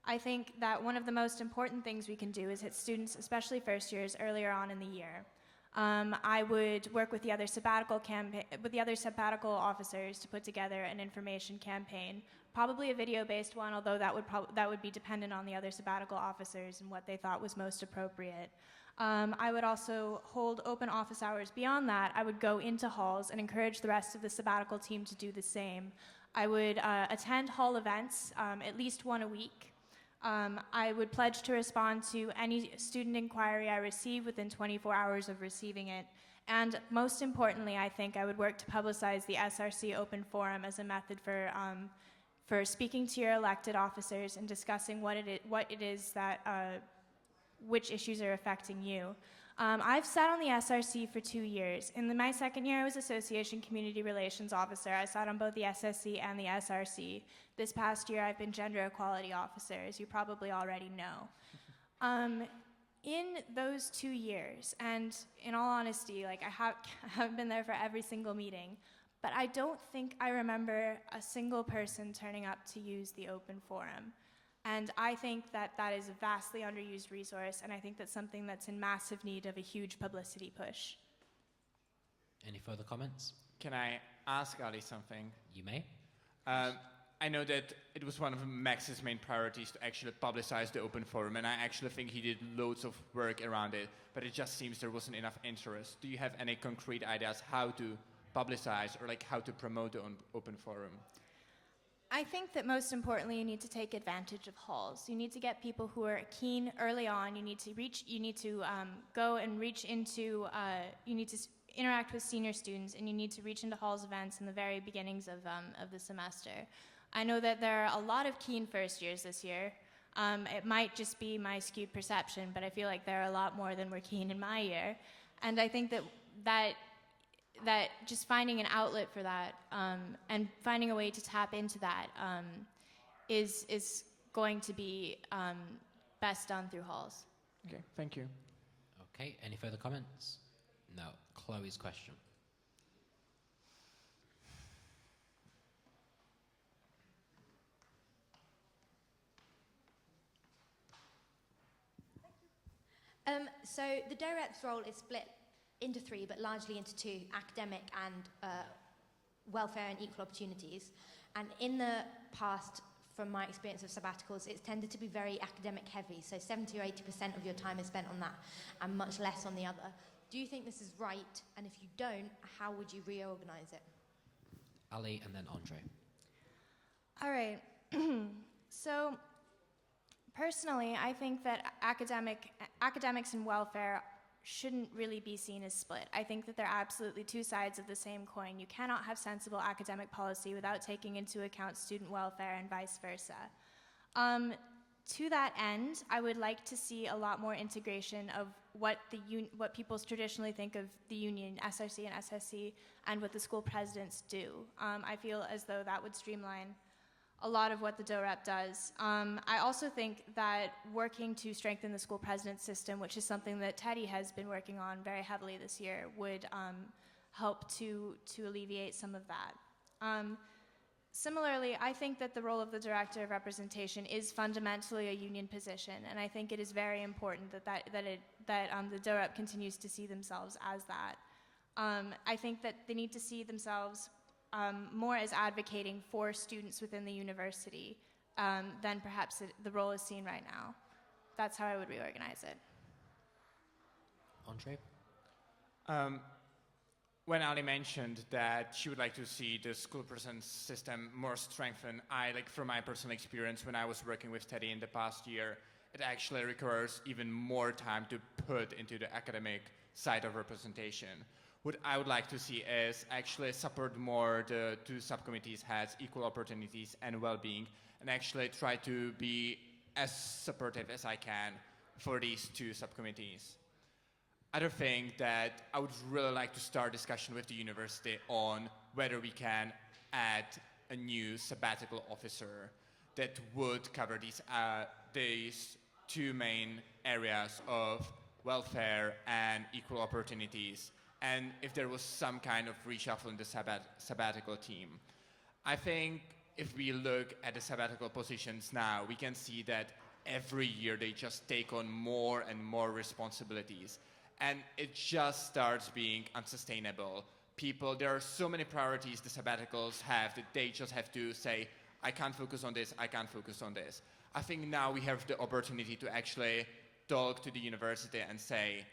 I think that one of the most important things we can do is hit students, especially first years, earlier on in the year. I would work with the other sabbatical officers to put together an information campaign, probably a video-based one, although that would be dependent on the other sabbatical officers and what they thought was most appropriate. I would also hold open office hours. Beyond that, I would go into halls and encourage the rest of the sabbatical team to do the same. I would attend hall events, at least one a week. I would pledge to respond to any student inquiry I receive within 24 hours of receiving it, And most importantly, I think I would work to publicize the SRC Open Forum as a method for speaking to your elected officers and discussing what it is that, which issues are affecting you. I've sat on the SRC for 2 years. In my second year, I was Association Community Relations Officer. I sat on both the SSC and the SRC. This past year, I've been Gender Equality Officer, as you probably already know. In those 2 years, and in all honesty, like I haven't been there for every single meeting, but I don't think I remember a single person turning up to use the open forum. And I think that that is a vastly underused resource, and I think that's something that's in massive need of a huge publicity push. Any further comments? Can I ask Ali something? You may. I know that it was one of Max's main priorities to actually publicize the open forum, and I actually think he did loads of work around it, but it just seems there wasn't enough interest. Do you have any concrete ideas how to publicize or like how to promote the open forum? I think that most importantly, you need to take advantage of halls. You need to get people who are keen early on. You need to go and reach into, you need to interact with senior students, and you need to reach into halls events in the very beginnings of the semester. I know that there are a lot of keen first years this year. It might just be my skewed perception, but I feel like there are a lot more than were keen in my year. And I think that just finding an outlet for that and finding a way to tap into that is going to be best done through halls. Okay, thank you. Okay, any further comments? No. Chloe's question. So the DoRep's role is split into 3, but largely into 2, academic and welfare and equal opportunities. And in the past, from my experience of sabbaticals, it's tended to be very academic heavy, so 70 or 80% of your time is spent on that and much less on the other. Do you think this is right? And if you don't, how would you reorganize it? Ali and then Andre. All right. So personally, I think that academics and welfare shouldn't really be seen as split. I think that they're absolutely 2 sides of the same coin. You cannot have sensible academic policy without taking into account student welfare and vice versa. To that end, I would like to see a lot more integration of what people traditionally think of the union, SRC and SSC, and what the school presidents do. I feel as though that would streamline a lot of what the DoRep does. I also think that working to strengthen the school president system, which is something that Teddy has been working on very heavily this year, would help to alleviate some of that. Similarly, I think that the role of the Director of Representation is fundamentally a union position, and I think it is very important that the DoRep continues to see themselves as that. I think that they need to see themselves more as advocating for students within the university than perhaps the role is seen right now. That's how I would reorganize it. Andre? When Ali mentioned that she would like to see the school president system more strengthened, from my personal experience when I was working with Teddy in the past year, it actually requires even more time to put into the academic side of representation. What I would like to see is actually support more the 2 subcommittees heads, equal opportunities and well-being, and actually try to be as supportive as I can for these 2 subcommittees. Other thing that I would really like to start discussion with the university on whether we can add a new sabbatical officer that would cover these 2 main areas of welfare and equal opportunities, and if there was some kind of reshuffle in the sabbatical team. I think if we look at the sabbatical positions now, we can see that every year they just take on more and more responsibilities. And it just starts being unsustainable. There are so many priorities the sabbaticals have that they just have to say, I can't focus on this, I can't focus on this. I think now we have the opportunity to actually talk to the university and say,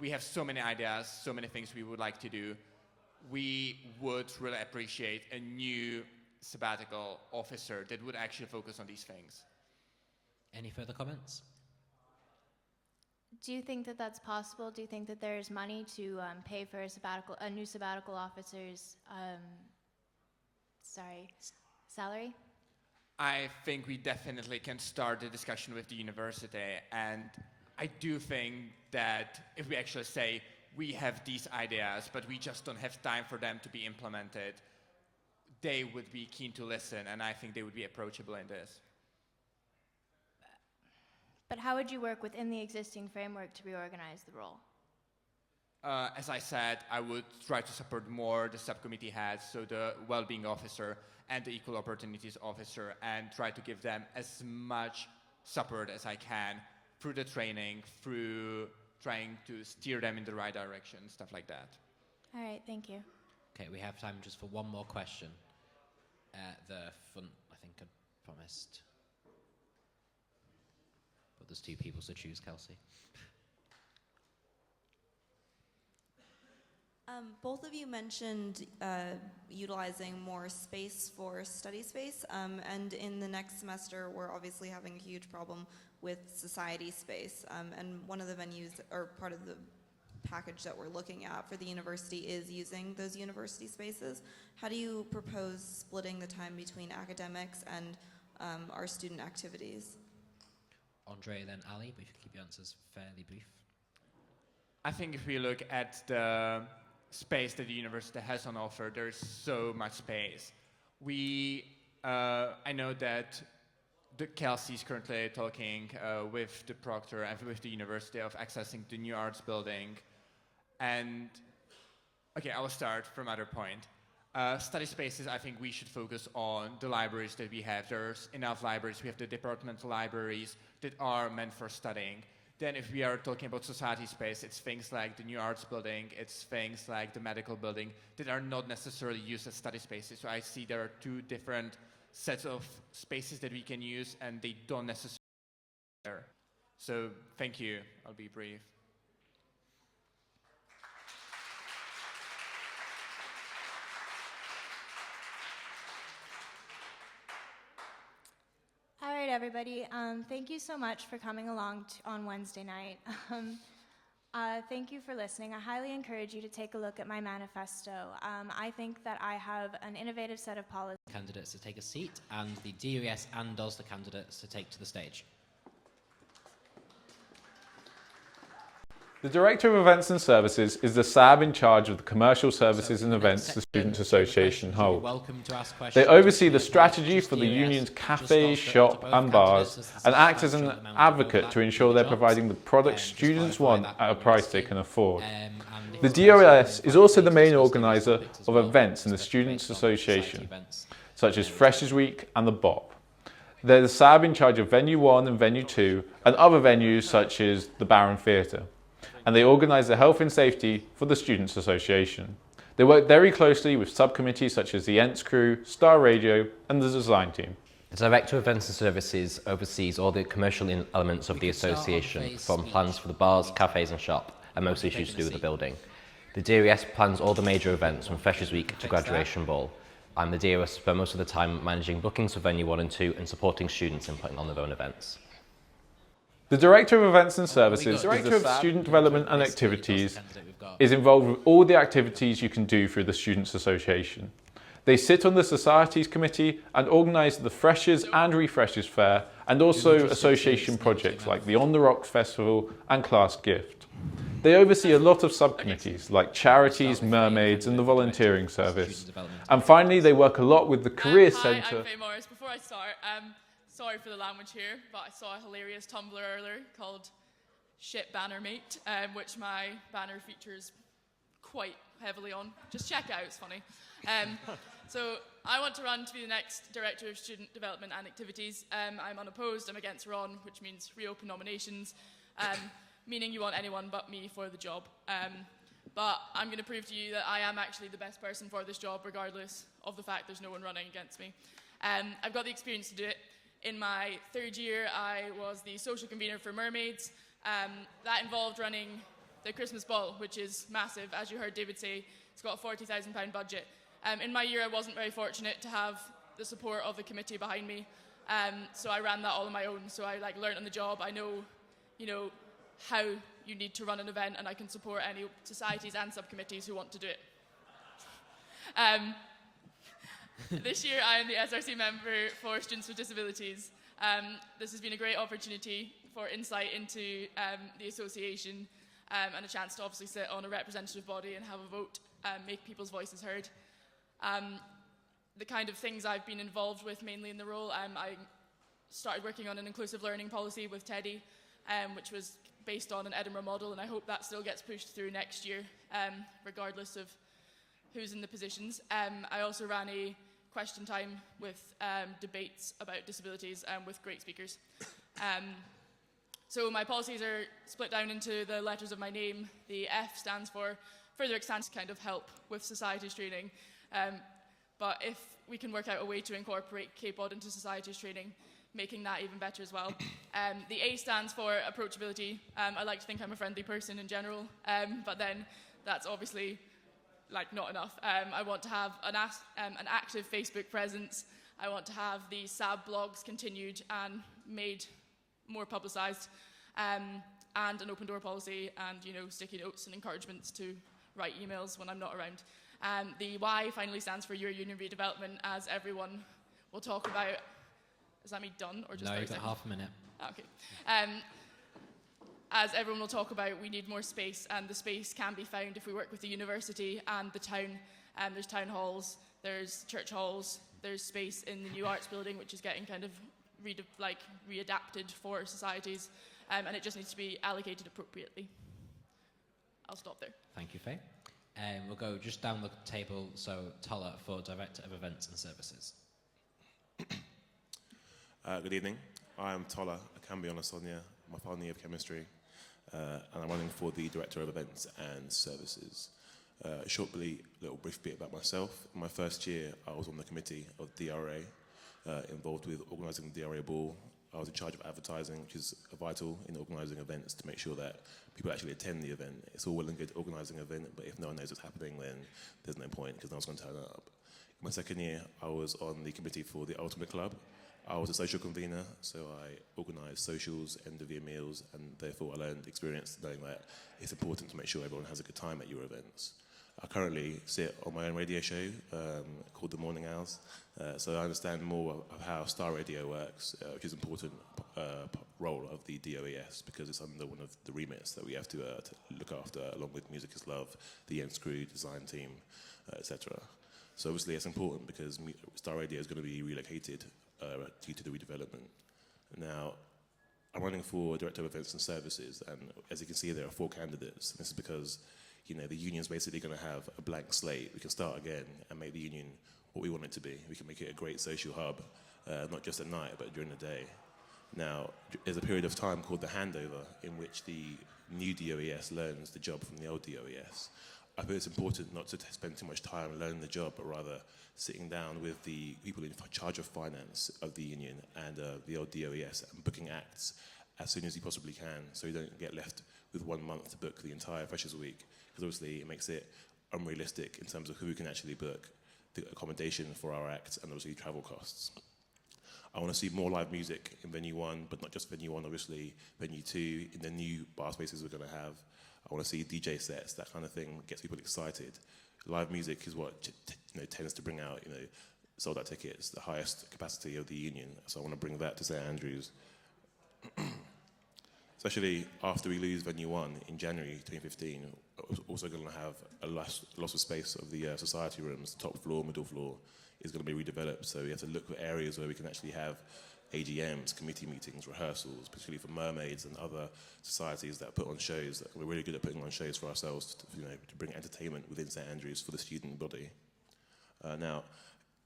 we have so many ideas, so many things we would like to do. We would really appreciate a new sabbatical officer that would actually focus on these things. Any further comments? Do you think that that's possible? Do you think that there's money to pay for a new sabbatical officer's salary? I think we definitely can start the discussion with the university, and I do think that if we actually say we have these ideas, but we just don't have time for them to be implemented, they would be keen to listen, and I think they would be approachable in this. But how would you work within the existing framework to reorganize the role? As I said, I would try to support more the subcommittee heads, so the well-being officer and the equal opportunities officer, and try to give them as much support as I can through the training, through trying to steer them in the right direction, stuff like that. All right, thank you. Okay, we have time just for one more question. The front, I think I promised. But there's two people, so choose Kelsey. Both of you mentioned utilizing more space for study space, and in the next semester we're obviously having a huge problem with society space, and one of the venues, or part of the package that we're looking at for the university, is using those university spaces. How do you propose splitting the time between academics and our student activities? Andre, then Ali, but if you keep your answers fairly brief. I think if we look at the space that the university has on offer, there's so much space. I know that Kelsey is currently talking with the proctor and with the university of accessing the new arts building. And, okay, I will start from other point. Study spaces, I think we should focus on the libraries that we have. There's enough libraries. We have the departmental libraries that are meant for studying. Then if we are talking about society space, it's things like the new arts building, it's things like the medical building that are not necessarily used as study spaces. So I see there are two different sets of spaces that we can use, and they don't necessarily there. So thank you. I'll be brief. All right, everybody. Thank you so much for coming along on Wednesday night. Thank you for listening. I highly encourage you to take a look at my manifesto. I think that I have an innovative set of policies. Candidates to take a seat, and the DOES and DoSDA candidates to take to the stage. The Director of Events and Services is the SAB in charge of the commercial services and events the Students' Association hold. They oversee the strategy for the union's cafes, shop and bars, and act as an advocate to ensure they're providing the products students want at a price they can afford. The DOS is also the main organiser of events in the Students' Association, such as Freshers Week and the BOP. They're the SAB in charge of Venue 1 and Venue 2, and other venues such as the Barron Theatre. And they organise the health and safety for the Students' Association. They work very closely with subcommittees such as the ENTS crew, Star Radio and the design team. The Director of Events and Services oversees all the commercial elements of the association, from plans for the bars, cafes and shop, and most issues to do with the building. The DOS plans all the major events from Freshers Week to Graduation Ball, and the DOS spend most of the time managing bookings for Venue 1 and 2 and supporting students in putting on their own events. The Director of Events and Services, Director of Student Development and Activities, is involved with all the activities you can do through the Students' Association. They sit on the Societies Committee and organise the Freshers and Refreshers Fair, and also association projects like the On the Rocks Festival and Class Gift. They oversee a lot of subcommittees like Charities, Mermaids and the Volunteering Service. And finally, they work a lot with the Career Centre. Hi, I'm Faye Morris. Before I start, sorry for the language here, but I saw a hilarious Tumblr earlier called Shit Banner Mate, which my banner features quite heavily on. Just check it out, it's funny. So I want to run to be the next Director of Student Development and Activities. I'm unopposed, I'm against Ron, which means reopen nominations, meaning you want anyone but me for the job. But I'm going to prove to you that I am actually the best person for this job, regardless of the fact there's no one running against me. I've got the experience to do it. In my third year, I was the social convener for Mermaids. That involved running the Christmas ball, which is massive. As you heard David say, it's got a £40,000 budget. In my year, I wasn't very fortunate to have the support of the committee behind me. So I ran that all on my own. So I learned on the job. I know, how you need to run an event, and I can support any societies and subcommittees who want to do it. This year I am the SRC member for Students with Disabilities. This has been a great opportunity for insight into the association and a chance to obviously sit on a representative body and have a vote and make people's voices heard. The kind of things I've been involved with mainly in the role, I started working on an inclusive learning policy with Teddy, which was based on an Edinburgh model, and I hope that still gets pushed through next year, regardless of who's in the positions. I also ran a question time with debates about disabilities with great speakers. So my policies are split down into the letters of my name. The F stands for further extend kind of help with societies training. But if we can work out a way to incorporate KPOD into societies training, making that even better as well. The A stands for approachability. I like to think I'm a friendly person in general, but then that's obviously not enough. I want to have an active Facebook presence. I want to have the SAB blogs continued and made more publicised, and an open door policy, and sticky notes and encouragements to write emails when I'm not around. The Y finally stands for YourUnion redevelopment, as everyone will talk about. Is that me done, or just No, you've got half a minute. Okay. As everyone will talk about, we need more space, and the space can be found if we work with the university and the town. There's town halls, there's church halls, there's space in the new arts building, which is getting kind of readapted for societies, and it just needs to be allocated appropriately. I'll stop there. Thank you, Faye. We'll go just down the table, so Tola for Director of Events and Services. Good evening. I am Tola Akambiona Sonia, my final year of chemistry, and I'm running for the Director of Events and Services. Little brief bit about myself. In my first year, I was on the committee of DRA, involved with organising the DRA ball. I was in charge of advertising, which is vital in organising events to make sure that people actually attend the event. It's all well and good organising an event, but if no one knows what's happening, then there's no point because no one's going to turn up. In my second year, I was on the committee for the Ultimate Club. I was a social convener, so I organised socials, end-of-year meals, and therefore I learned experience knowing that it's important to make sure everyone has a good time at your events. I currently sit on my own radio show called The Morning Owls, so I understand more of how Star Radio works, which is an important role of the DOES because it's under one of the remits that we have to look after, along with Music is Love, the ENTS crew, design team, etc. So obviously it's important because Star Radio is going to be relocated due to the redevelopment. Now, I'm running for Director of Events and Services, and as you can see, there are 4 candidates. And this is because the union's basically going to have a blank slate. We can start again and make the union what we want it to be. We can make it a great social hub, not just at night, but during the day. Now, there's a period of time called the handover in which the new DOES learns the job from the old DOES. I feel it's important not to spend too much time learning the job, but rather sitting down with the people in charge of finance of the union and the old DOES and booking acts as soon as you possibly can, so you don't get left with 1 month to book the entire Freshers Week, because obviously it makes it unrealistic in terms of who we can actually book, the accommodation for our acts, and obviously travel costs. I want to see more live music in Venue 1, but not just Venue 1, obviously, Venue 2, in the new bar spaces we're going to have. I want to see DJ sets, that kind of thing gets people excited. Live music is what tends to bring out sold out tickets, the highest capacity of the union, so I want to bring that to St Andrews. Especially after we lose Venue 1 in January 2015, we're also going to have a loss of space of the society rooms. The top floor, middle floor is going to be redeveloped, so we have to look for areas where we can actually have AGMs, committee meetings, rehearsals, particularly for mermaids and other societies that put on shows. We're really good at putting on shows for ourselves to bring entertainment within St Andrews for the student body. Now,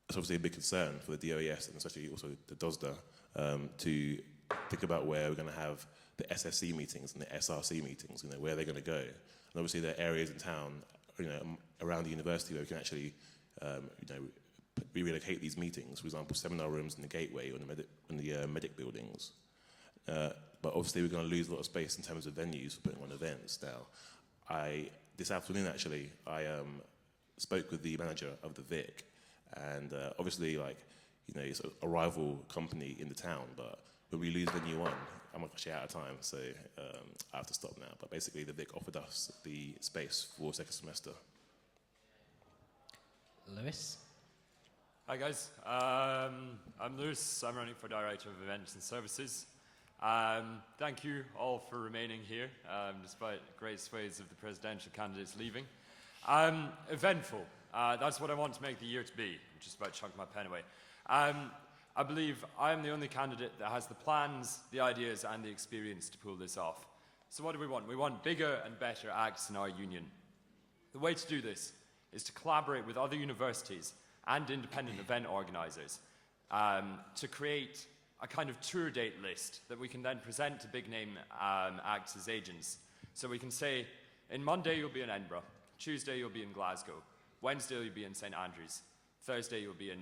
it's obviously a big concern for the DOES and especially also the DoSDA to think about where we're going to have the SSC meetings and the SRC meetings, where they're going to go. And obviously there are areas in town, around the university where we can actually, relocate these meetings. For example, seminar rooms in the Gateway or in the Medic buildings. But obviously we're going to lose a lot of space in terms of venues for putting on events. Now, this afternoon actually, I spoke with the manager of the Vic, and obviously it's a rival company in the town, but when we lose venue 1, I'm actually out of time, so I have to stop now. But basically, the Vic offered us the space for second semester. Lewis? Hi guys, I'm Lewis. I'm running for Director of Events and Services. Thank you all for remaining here, despite great swathes of the presidential candidates leaving. Eventful, that's what I want to make the year to be. I'm just about to chuck my pen away. I believe I'm the only candidate that has the plans, the ideas, and the experience to pull this off. So what do we want? We want bigger and better acts in our union. The way to do this is to collaborate with other universities and independent event organisers to create a kind of tour date list that we can then present to big name acts as agents. So we can say, in Monday you'll be in Edinburgh, Tuesday you'll be in Glasgow, Wednesday you'll be in St Andrews, Thursday you'll be in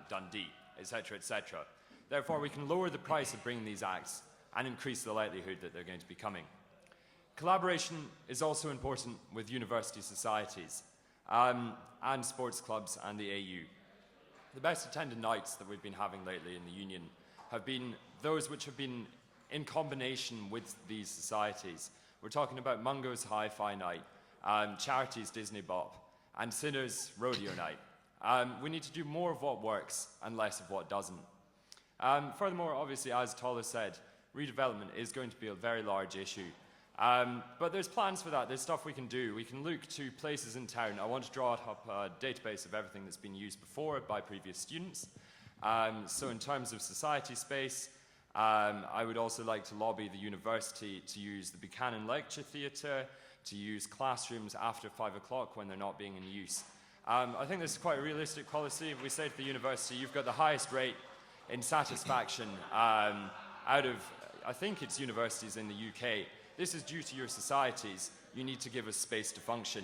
Dundee, etc., etc. Therefore, we can lower the price of bringing these acts and increase the likelihood that they're going to be coming. Collaboration is also important with university societies and sports clubs and the AU. The best attended nights that we've been having lately in the union have been those which have been in combination with these societies. We're talking about Mungo's Hi-Fi Night, Charity's Disney Bop, and Sinner's Rodeo Night. We need to do more of what works and less of what doesn't. Furthermore, obviously, as Tola said, redevelopment is going to be a very large issue. But there's plans for that. There's stuff we can do. We can look to places in town. I want to draw up a database of everything that's been used before by previous students. So in terms of society space, I would also like to lobby the university to use the Buchanan Lecture Theatre, to use classrooms after 5 o'clock when they're not being in use. I think this is quite a realistic policy. If we say to the university, you've got the highest rate in satisfaction out of, I think it's universities in the UK. This is due to your societies. You need to give us space to function.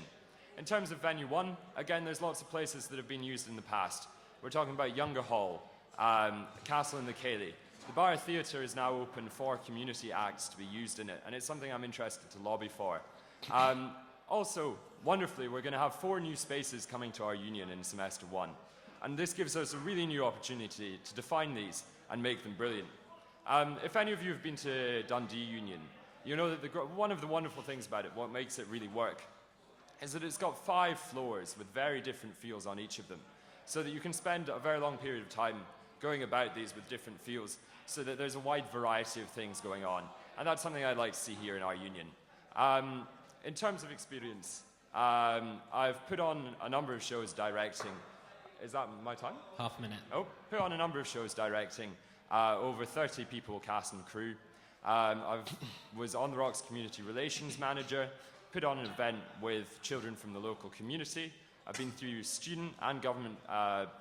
In terms of venue 1, again, there's lots of places that have been used in the past. We're talking about Younger Hall, Castle in the Cayley. The Bar Theatre is now open for community acts to be used in it, and it's something I'm interested to lobby for. Also, wonderfully, we're going to have 4 new spaces coming to our union in semester 1. And this gives us a really new opportunity to define these and make them brilliant. If any of you have been to Dundee Union, you know that one of the wonderful things about it, what makes it really work, is that it's got 5 floors with very different feels on each of them, so that you can spend a very long period of time going about these with different feels, so that there's a wide variety of things going on. And that's something I'd like to see here in our union. In terms of experience, I've put on a number of shows directing. Is that my time? Half a minute. Oh, put on a number of shows directing, over 30 people, cast and crew. I was On the Rocks Community Relations Manager, put on an event with children from the local community. I've been through student and government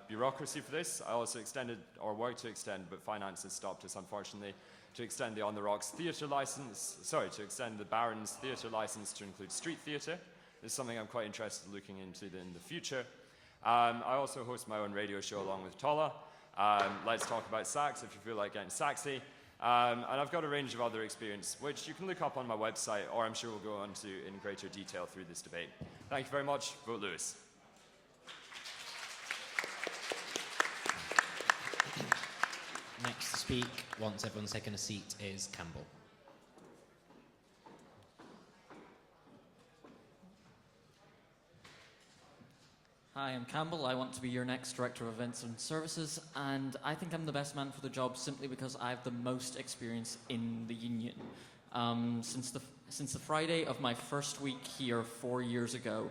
bureaucracy for this. I also extended, or worked to extend, but finances stopped us unfortunately, to extend the On the Rocks theatre license, to extend the Barron's theatre license to include street theatre. This is something I'm quite interested in looking into in the future. I also host my own radio show along with Tola. Let's Talk About Sax if you feel like getting saxy. And I've got a range of other experience, which you can look up on my website, or I'm sure we'll go on to in greater detail through this debate. Thank you very much. Vote Lewis. Next to speak, once everyone's taken a seat, is Campbell. Hi, I'm Campbell. I want to be your next Director of Events and Services, and I think I'm the best man for the job simply because I have the most experience in the union. Since the Friday of my first week here 4 years ago,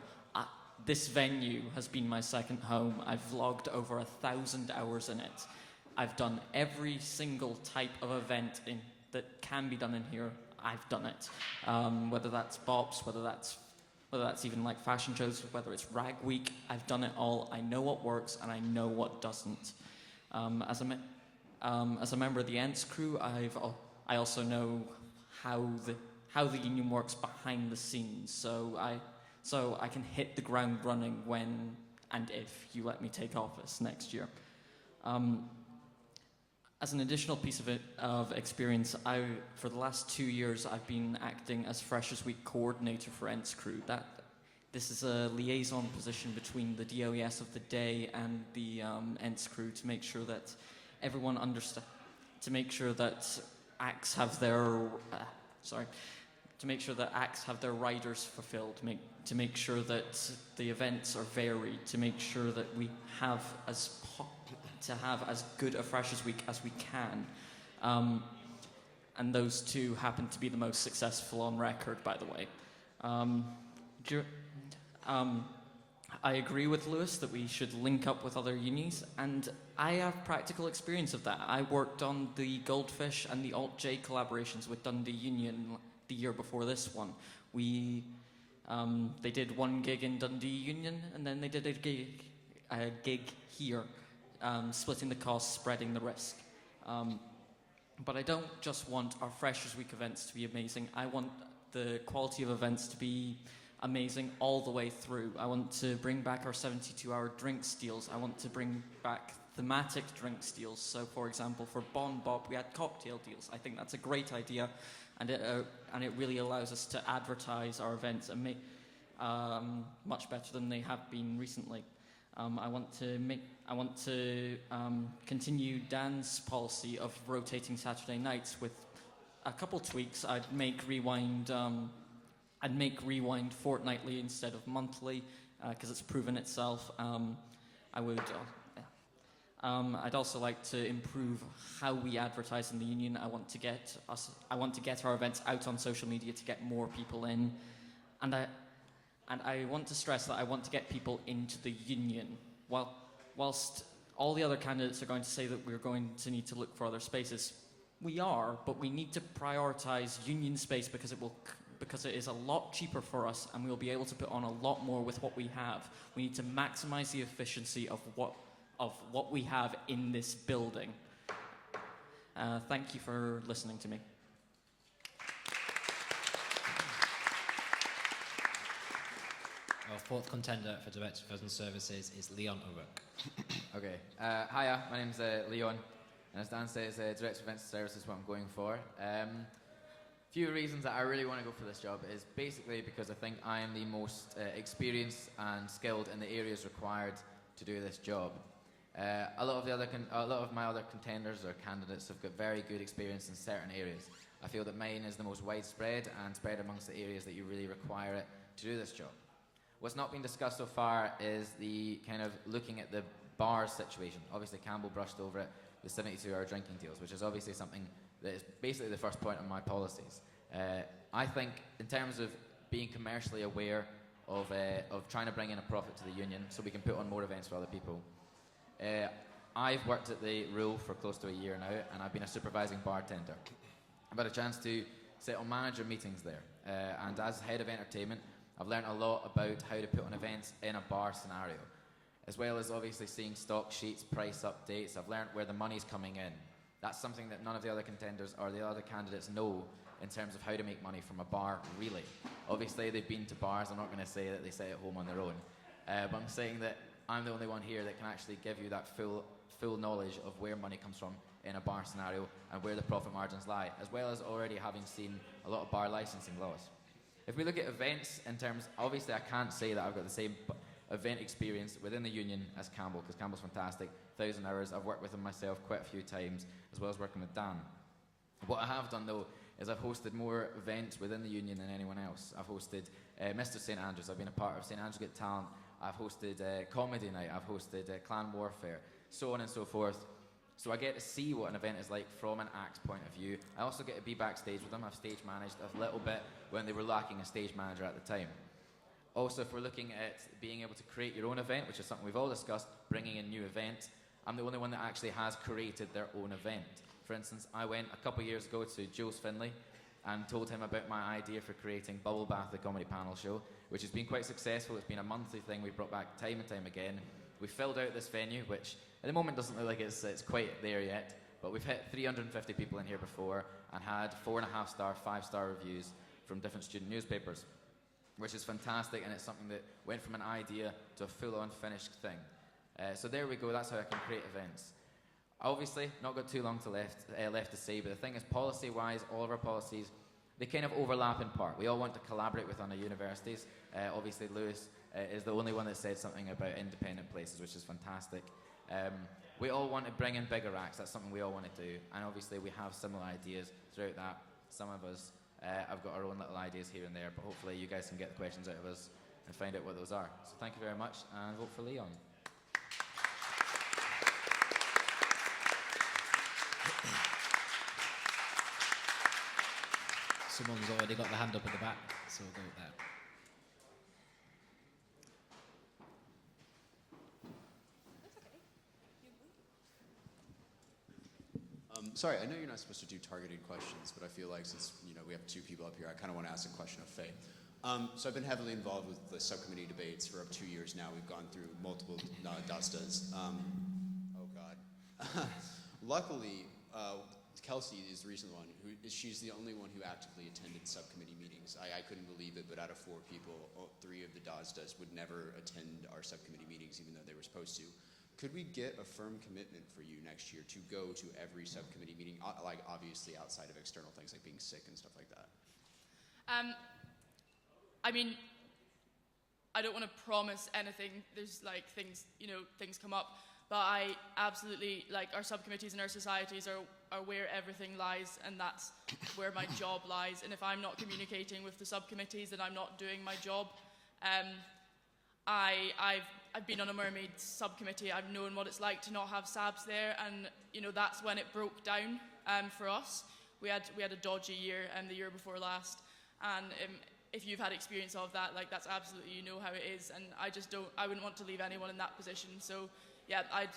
this venue has been my second home. I've vlogged over 1,000 hours in it. I've done every single type of event that can be done in here. I've done it. Whether that's bops, whether that's even like fashion shows, whether it's Rag Week, I've done it all. I know what works and I know what doesn't. As a member of the ENTS crew, I also know how the union works behind the scenes. So I can hit the ground running when and if you let me take office next year. As an additional piece of experience, for the last 2 years, I've been acting as Freshers Week coordinator for ENTS crew. This is a liaison position between the DOES of the day and the ENTS crew to make sure that everyone to make sure that acts have their to make sure that acts have their riders fulfilled, to make sure that the events are varied, to make sure that we have as good a Freshers' Week as we can. And those two happen to be the most successful on record, by the way. I agree with Lewis that we should link up with other unis, and I have practical experience of that. I worked on the Goldfish and the Alt-J collaborations with Dundee Union the year before this one. They did one gig in Dundee Union, and then they did a gig here, splitting the costs, spreading the risk. But I don't just want our Freshers' Week events to be amazing. I want the quality of events to be amazing all the way through. I want to bring back our 72-hour drinks deals. I want to bring back thematic drinks deals. So, for example, for Bon Bop, we had cocktail deals. I think that's a great idea, and it really allows us to advertise our events and make much better than they have been recently. I want to continue Dan's policy of rotating Saturday nights with a couple tweaks. I'd make Rewind fortnightly instead of monthly, because it's proven itself. I'd also like to improve how we advertise in the union. I want to get our events out on social media to get more people in, and I want to stress that I want to get people into the union. Whilst all the other candidates are going to say that we're going to need to look for other spaces, we are, but we need to prioritize union space because it is a lot cheaper for us, and we'll be able to put on a lot more with what we have. We need to maximize the efficiency of what we have in this building. Thank you for listening to me. Our fourth contender for Director of Prison Services is Leon Uruk. Okay. Hiya, my name's Leon, and as Dan says, Director of Events and Services is what I'm going for. Few reasons that I really want to go for this job is basically because I think I am the most experienced and skilled in the areas required to do this job. A lot of my other contenders or candidates have got very good experience in certain areas. I feel that mine is the most widespread and spread amongst the areas that you really require it to do this job. What's not been discussed so far is the kind of looking at the bars situation. Obviously, Campbell brushed over it, the 72-hour drinking deals, which is obviously something that is basically the first point on my policies. I think in terms of being commercially aware of trying to bring in a profit to the union so we can put on more events for other people. I've worked at the Rule for close to a year now, and I've been a supervising bartender. I've had a chance to sit on manager meetings there, and as head of entertainment, I've learned a lot about how to put on events in a bar scenario, as well as obviously seeing stock sheets, price updates. I've learned where the money's coming in. That's something that none of the other contenders or the other candidates know in terms of how to make money from a bar, really. Obviously, they've been to bars. I'm not going to say that they sit at home on their own, but I'm saying that I'm the only one here that can actually give you that full knowledge of where money comes from in a bar scenario and where the profit margins lie, as well as already having seen a lot of bar licensing laws. If we look at events in terms, obviously I can't say that I've got the same event experience within the union as Campbell, because Campbell's fantastic, 1,000 hours, I've worked with him myself quite a few times, as well as working with Dan. What I have done though, is I've hosted more events within the union than anyone else. I've hosted Mr. St. Andrews, I've been a part of St. Andrews Got Talent, I've hosted Comedy Night, I've hosted Clan Warfare, so on and so forth. So I get to see what an event is like from an act's point of view. I also get to be backstage with them. I've stage managed a little bit when they were lacking a stage manager at the time. Also, if we're looking at being able to create your own event, which is something we've all discussed, bringing in new events, I'm the only one that actually has created their own event. For instance, I went a couple of years ago to Jules Finlay and told him about my idea for creating Bubble Bath, the comedy panel show, which has been quite successful. It's been a monthly thing we've brought back time and time again. We filled out this venue, which at the moment doesn't look like it's quite there yet, but we've hit 350 people in here before and had 4.5-star, 5-star reviews from different student newspapers, which is fantastic, and it's something that went from an idea to a full-on finished thing. So there we go, that's how I can create events. Obviously, not got too long left to say, but the thing is, policy-wise, all of our policies, they kind of overlap in part. We all want to collaborate with other universities. Obviously, Lewis is the only one that said something about independent places, which is fantastic. we all want to bring in bigger acts. That's something we all want to do. And obviously we have similar ideas throughout that. Some of us have got our own little ideas here and there, but hopefully you guys can get the questions out of us and find out what those are. So thank you very much, and vote for Leon. Someone's already got their hand up at the back, so we'll go with that. Sorry, I know you're not supposed to do targeted questions, but I feel like since we have two people up here, I kind of want to ask a question of Faye. So I've been heavily involved with the subcommittee debates for 2 years now. We've gone through multiple DoSDAs. Oh God. Luckily, Kelsey is the recent one. She's the only one who actively attended subcommittee meetings. I couldn't believe it, but out of 4 people, 3 of the DoSDAs would never attend our subcommittee meetings, even though they were supposed to. Could we get a firm commitment for you next year to go to every subcommittee meeting, like obviously outside of external things like being sick and stuff like that? I mean, I don't want to promise anything. There's like things, things come up. But I absolutely, like, our subcommittees and our societies are where everything lies, and that's where my job lies. And if I'm not communicating with the subcommittees, then I'm not doing my job. I've been on a mermaid subcommittee. I've known what it's like to not have SABs there, and that's when it broke down for us. We had a dodgy year the year before last, and if you've had experience of that, like, that's absolutely, how it is, and I wouldn't want to leave anyone in that position. So yeah, I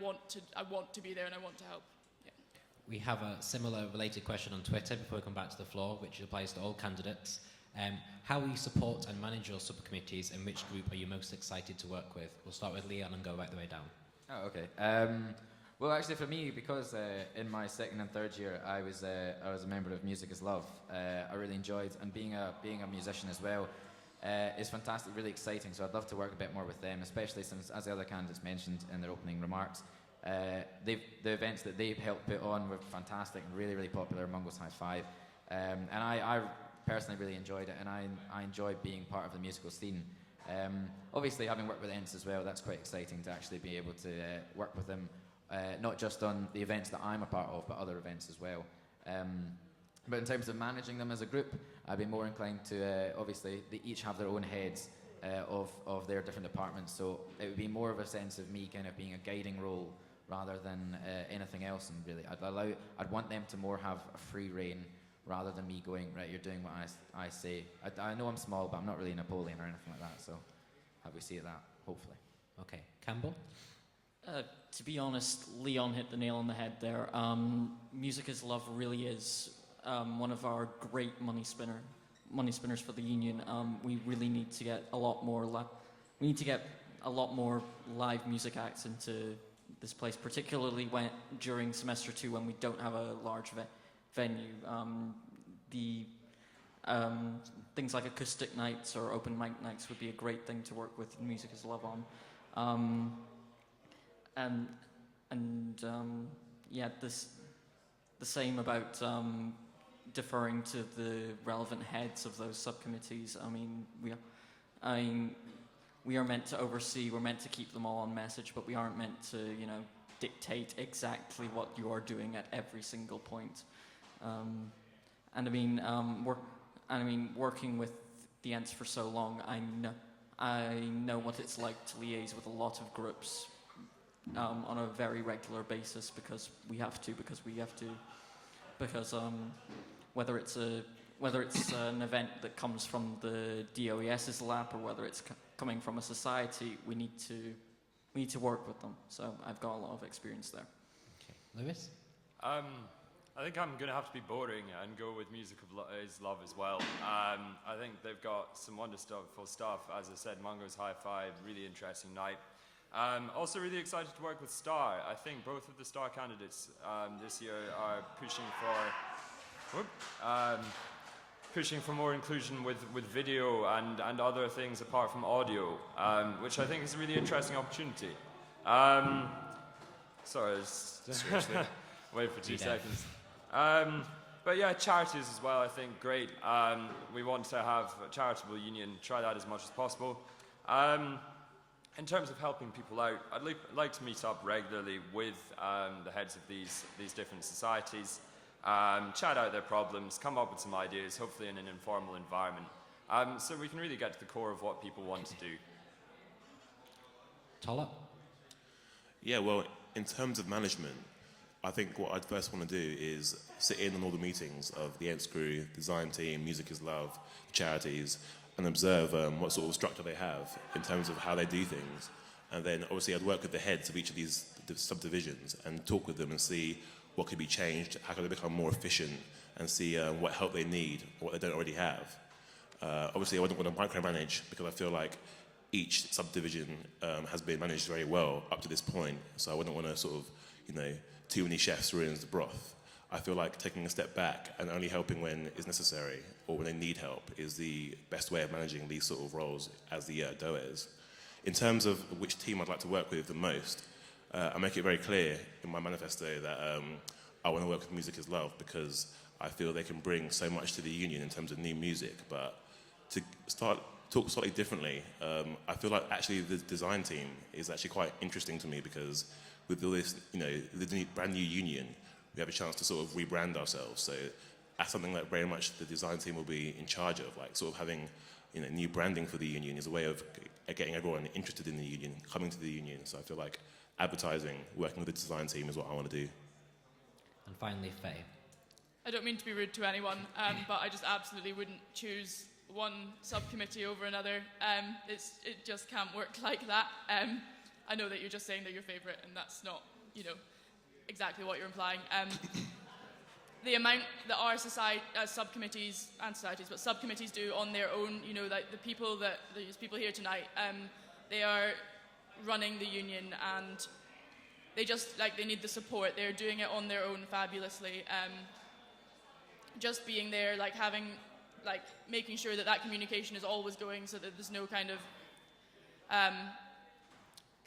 want to be there, and I want to help. Yeah. We have a similar related question on Twitter before we come back to the floor, which applies to all candidates. How will you support and manage your subcommittees, and which group are you most excited to work with? We'll start with Leon and go right the way down. Oh, okay. Well, actually, for me, because in my second and third year, I was a member of Music is Love. I really enjoyed, and being a musician as well is fantastic, really exciting. So I'd love to work a bit more with them, especially since, as the other candidates mentioned in their opening remarks, the events that they've helped put on were fantastic and really, really popular. Mungo's High Five, and I personally really enjoyed it, and I enjoy being part of the musical scene. Obviously, having worked with ENTS as well, that's quite exciting to actually be able to work with them, not just on the events that I'm a part of, but other events as well. But in terms of managing them as a group, I'd be more inclined to, obviously, they each have their own heads of their different departments, so it would be more of a sense of me kind of being a guiding role rather than anything else, and really, I'd want them to more have a free rein rather than me going, right, you're doing what I say. I know I'm small, but I'm not really Napoleon or anything like that, so how we see it that, hopefully. Okay, Campbell? To be honest, Leon hit the nail on the head there. Music is Love really is one of our great money spinners for the union. We really need to get a lot more live music acts into this place, particularly during semester 2 when we don't have a large venue. Things like acoustic nights or open mic nights would be a great thing to work with Music is Love on. The same about deferring to the relevant heads of those subcommittees. I mean, we are meant to oversee, we're meant to keep them all on message, but we aren't meant to, dictate exactly what you are doing at every single point. Working with the ENTS for so long, I know what it's like to liaise with a lot of groups on a very regular basis because whether it's an event that comes from the DOES's lap or whether it's coming from a society, we need to work with them. So I've got a lot of experience there. Okay, Lewis? I think I'm going to have to be boring and go with Music is Love as well. I think they've got some wonderful stuff. As I said, Mungo's High Five, really interesting night. Also really excited to work with STAR. I think both of the STAR candidates this year are pushing for more inclusion with video and other things apart from audio, which I think is a really interesting opportunity. Sorry, wait for 2 seconds. But yeah, charities as well, I think, great. We want to have a charitable union, try that as much as possible. in terms of helping people out, I'd like to meet up regularly with the heads of these different societies, chat out their problems, come up with some ideas, hopefully in an informal environment, so we can really get to the core of what people want to do. Tola? Yeah, well, in terms of management, I think what I'd first want to do is sit in on all the meetings of the ENTS crew, design team, Music is Love, charities, and observe what sort of structure they have in terms of how they do things. And then obviously I'd work with the heads of each of these subdivisions and talk with them and see what could be changed, how can they become more efficient, and see what help they need, what they don't already have. Obviously I wouldn't want to micromanage because I feel like each subdivision has been managed very well up to this point, so I wouldn't want to sort of, too many chefs ruins the broth. I feel like taking a step back and only helping when is necessary or when they need help is the best way of managing these sort of roles as the DOEs. In terms of which team I'd like to work with the most, I make it very clear in my manifesto that I want to work with Music is Love because I feel they can bring so much to the union in terms of new music, but to talk slightly differently, I feel like actually the design team is actually quite interesting to me because with all this, the brand new union, we have a chance to sort of rebrand ourselves. So that's something that very much the design team will be in charge of, like sort of having new branding for the union is a way of getting everyone interested in the union, coming to the union. So I feel like advertising, working with the design team is what I want to do. And finally, Faye. I don't mean to be rude to anyone, but I just absolutely wouldn't choose one subcommittee over another. It just can't work like that. I know that you're just saying they're your favourite, and that's not, exactly what you're implying. The amount that our subcommittees and societies, but subcommittees do on their own, like these people here tonight, they are running the union and they just, they need the support. They're doing it on their own fabulously. Just being there, making sure that communication is always going so that there's no kind of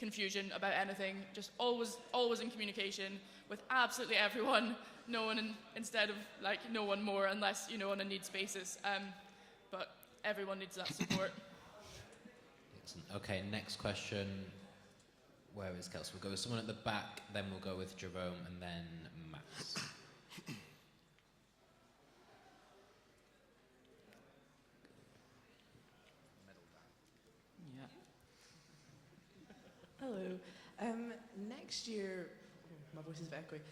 confusion about anything, just always in communication with absolutely everyone, no one instead of no one more unless on a needs basis, but everyone needs that support. Excellent. Okay, next question. Where is Kelsey? We'll go with someone at the back, then we'll go with Jerome, and then Max. Hello. Next year, my voice is very quick.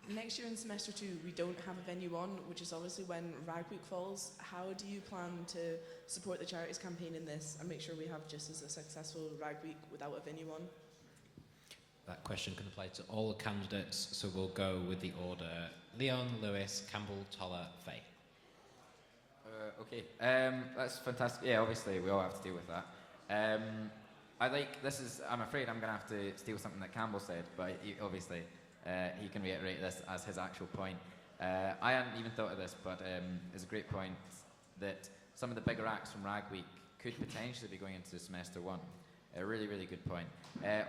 Next year in semester 2, we don't have a venue on, which is obviously when Rag Week falls. How do you plan to support the charities campaign in this and make sure we have just as a successful Rag Week without a venue on? That question can apply to all the candidates, so we'll go with the order. Leon, Lewis, Campbell, Toller, Faye. Okay, that's fantastic. Yeah, obviously we all have to deal with that. I'm afraid I'm going to have to steal something that Campbell said, but obviously he can reiterate this as his actual point. I hadn't even thought of this, but it's a great point that some of the bigger acts from Rag Week could potentially be going into semester 1. A really, really good point.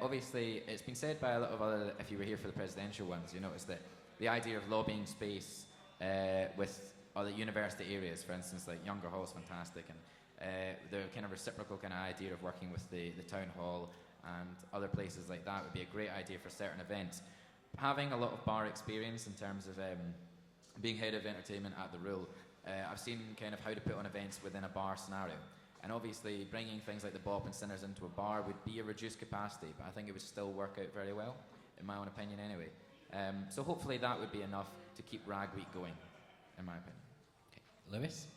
Obviously, it's been said by a lot of other, if you were here for the presidential ones, you noticed that the idea of lobbying space with other university areas, for instance, like Younger Hall is fantastic, and the kind of reciprocal kind of idea of working with the town hall and other places like that would be a great idea for certain events. Having a lot of bar experience in terms of being head of entertainment at the Rule, I've seen kind of how to put on events within a bar scenario. And obviously bringing things like the Bob and Sinners into a bar would be a reduced capacity, but I think it would still work out very well, in my own opinion anyway. So hopefully that would be enough to keep Rag Week going, in my opinion. Okay. Lewis?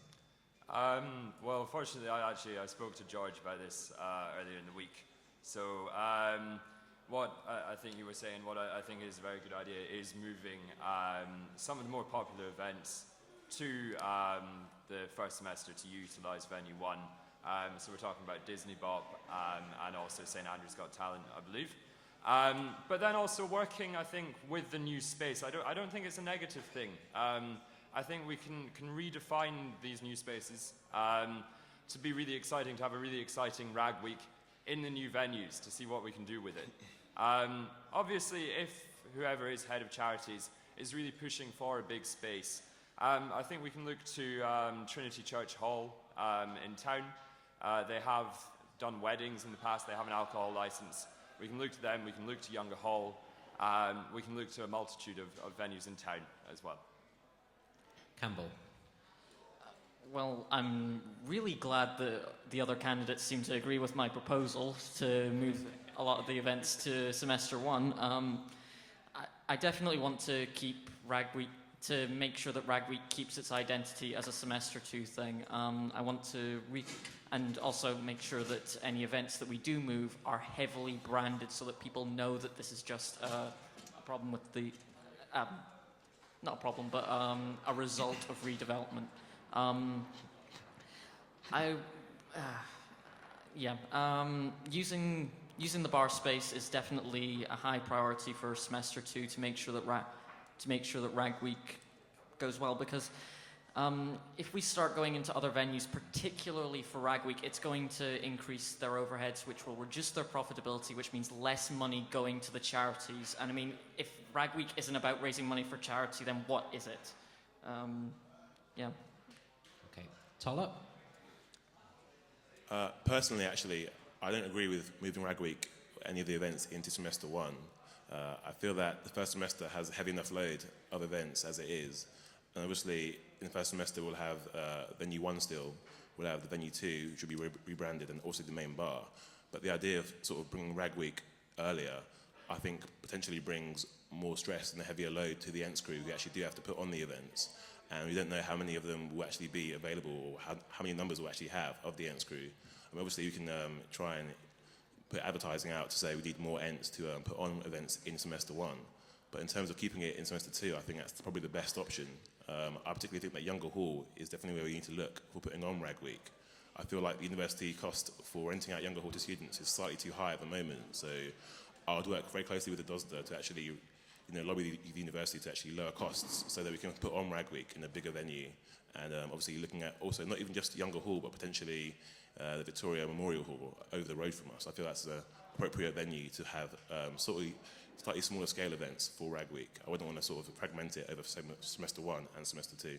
Well, fortunately, I spoke to George about this earlier in the week. So what I think you were saying, what I think is a very good idea is moving some of the more popular events to the first semester to utilise Venue 1. So we're talking about Disney Bop and also St Andrew's Got Talent, I believe. But then also working, I think, with the new space. I don't think it's a negative thing. I think we can redefine these new spaces to be really exciting, to have a really exciting Rag Week in the new venues, to see what we can do with it. Obviously, if whoever is head of charities is really pushing for a big space, I think we can look to Trinity Church Hall in town. They have done weddings in the past, they have an alcohol license. We can look to them, we can look to Younger Hall, we can look to a multitude of venues in town as well. Campbell. Well, I'm really glad that the other candidates seem to agree with my proposal to move a lot of the events to semester one. I definitely want to keep Rag Week, to make sure that Rag Week keeps its identity as a semester two thing. I want to and also make sure that any events that we do move are heavily branded so that people know that this is just a problem with the, not a problem, but a result of redevelopment. Using the bar space is definitely a high priority for semester two to make sure that Rag Week goes well, because if we start going into other venues, particularly for Rag Week, it's going to increase their overheads, which will reduce their profitability, which means less money going to the charities. And I mean, if Rag Week isn't about raising money for charity, then what is it? Yeah. Okay. Tola? Personally, actually, I don't agree with moving Rag Week or any of the events into semester one. I feel that the first semester has a heavy enough load of events as it is. And obviously, in the first semester, we'll have venue one still, we'll have the venue two, which will be rebranded, and also the main bar. But the idea of sort of bringing Rag Week earlier, I think potentially brings more stress and a heavier load to the ENTS crew who actually do have to put on the events. And we don't know how many of them will actually be available, or how many numbers we'll actually have of the ENTS crew. I mean, obviously, we can try and put advertising out to say we need more ENTS to put on events in semester one. But in terms of keeping it in semester two, I think that's probably the best option. I particularly think that Younger Hall is definitely where we need to look for putting on Rag Week. I feel like the university cost for renting out Younger Hall to students is slightly too high at the moment. So I would work very closely with the DoSDA to actually lobby the university to actually lower costs so that we can put on Rag Week in a bigger venue. And obviously looking at also not even just Younger Hall, but potentially the Victoria Memorial Hall over the road from us. I feel that's an appropriate venue to have slightly smaller scale events for Rag Week. I wouldn't want to sort of fragment it over semester one and semester two.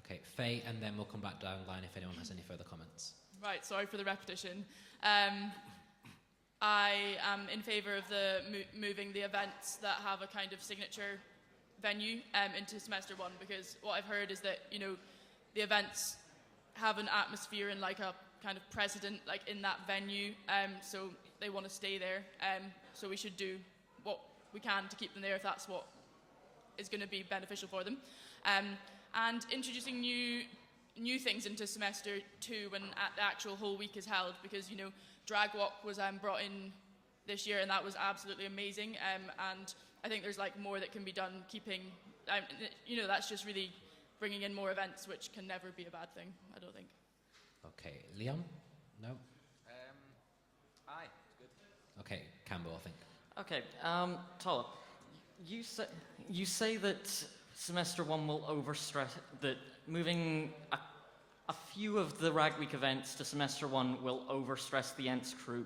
Okay, Faye, and then we'll come back down the line if anyone has any further comments. Right, sorry for the repetition. I am in favour of the moving the events that have a kind of signature venue into semester one, because what I've heard is that, the events have an atmosphere and like a kind of precedent like in that venue, so they want to stay there. So we should do what we can to keep them there if that's what is going to be beneficial for them. And introducing new things into semester two when the actual whole week is held, because Drag Walk was brought in this year and that was absolutely amazing, and I think there's like more that can be done keeping that's just really bringing in more events, which can never be a bad thing, I don't think. Okay, Liam? No? Aye, it's good. Okay, Campbell, I think. Okay, Tola, you say that semester one will overstress, that moving a few of the Rag Week events to semester one will overstress the ENTS crew.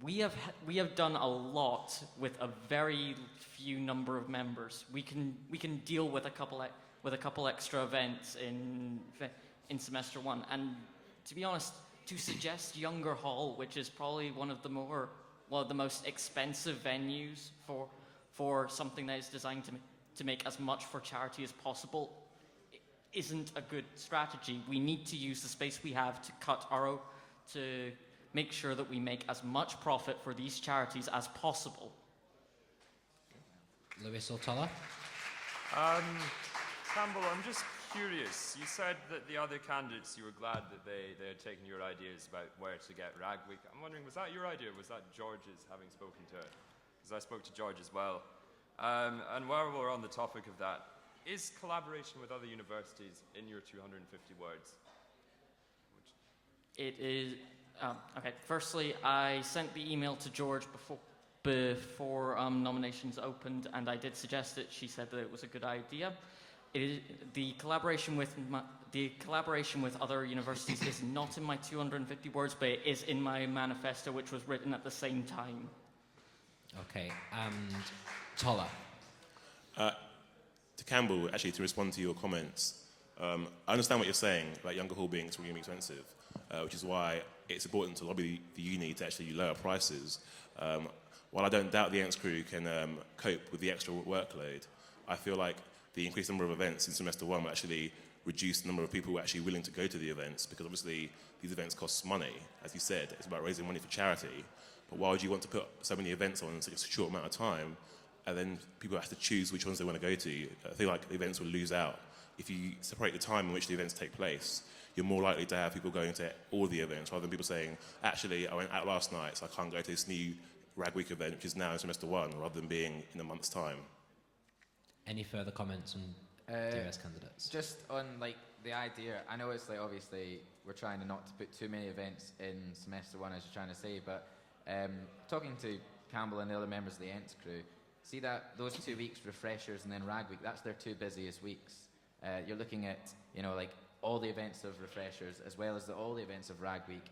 We have done a lot with a very few number of members. We can deal with a couple extra events in semester one. And to be honest, to suggest Younger Hall, which is probably one of the most expensive venues for something that is designed to make as much for charity as possible, isn't a good strategy. We need to use the space we have to make sure that we make as much profit for these charities as possible. Lewis or Tola? Campbell, I'm just curious. You said that the other candidates, you were glad that they had taken your ideas about where to get Rag Week. I'm wondering, was that your idea, or was that George's, having spoken to it? Because I spoke to George as well. And while we're on the topic of that, is collaboration with other universities in your 250 words? It is. Okay, firstly, I sent the email to George before nominations opened, and I did suggest it. She said that it was a good idea. The collaboration with other universities is not in my 250 words, but it is in my manifesto, which was written at the same time. Okay, and Tola. To Campbell, actually, to respond to your comments, I understand what you're saying about Younger Hall being extremely expensive. which is why it's important to lobby the uni to actually lower prices. While I don't doubt the ENTS crew can cope with the extra workload, I feel like the increased number of events in semester one will actually reduce the number of people who are actually willing to go to the events, because obviously these events cost money. As you said, it's about raising money for charity. But why would you want to put so many events on in such a short amount of time, and then people have to choose which ones they want to go to? I feel like the events will lose out. If you separate the time in which the events take place, you're more likely to have people going to all the events, rather than people saying, actually, I went out last night, so I can't go to this new Rag Week event, which is now in semester one, rather than being in a month's time. Any further comments on DRS candidates? Just on like the idea, I know it's like obviously we're trying not to put too many events in semester one, as you're trying to say, but talking to Campbell and the other members of the ENTS crew, see that those 2 weeks, refreshers and then Rag Week, that's their 2 busiest weeks. You're looking at, you know, like all the events of refreshers as well as all the events of Rag Week,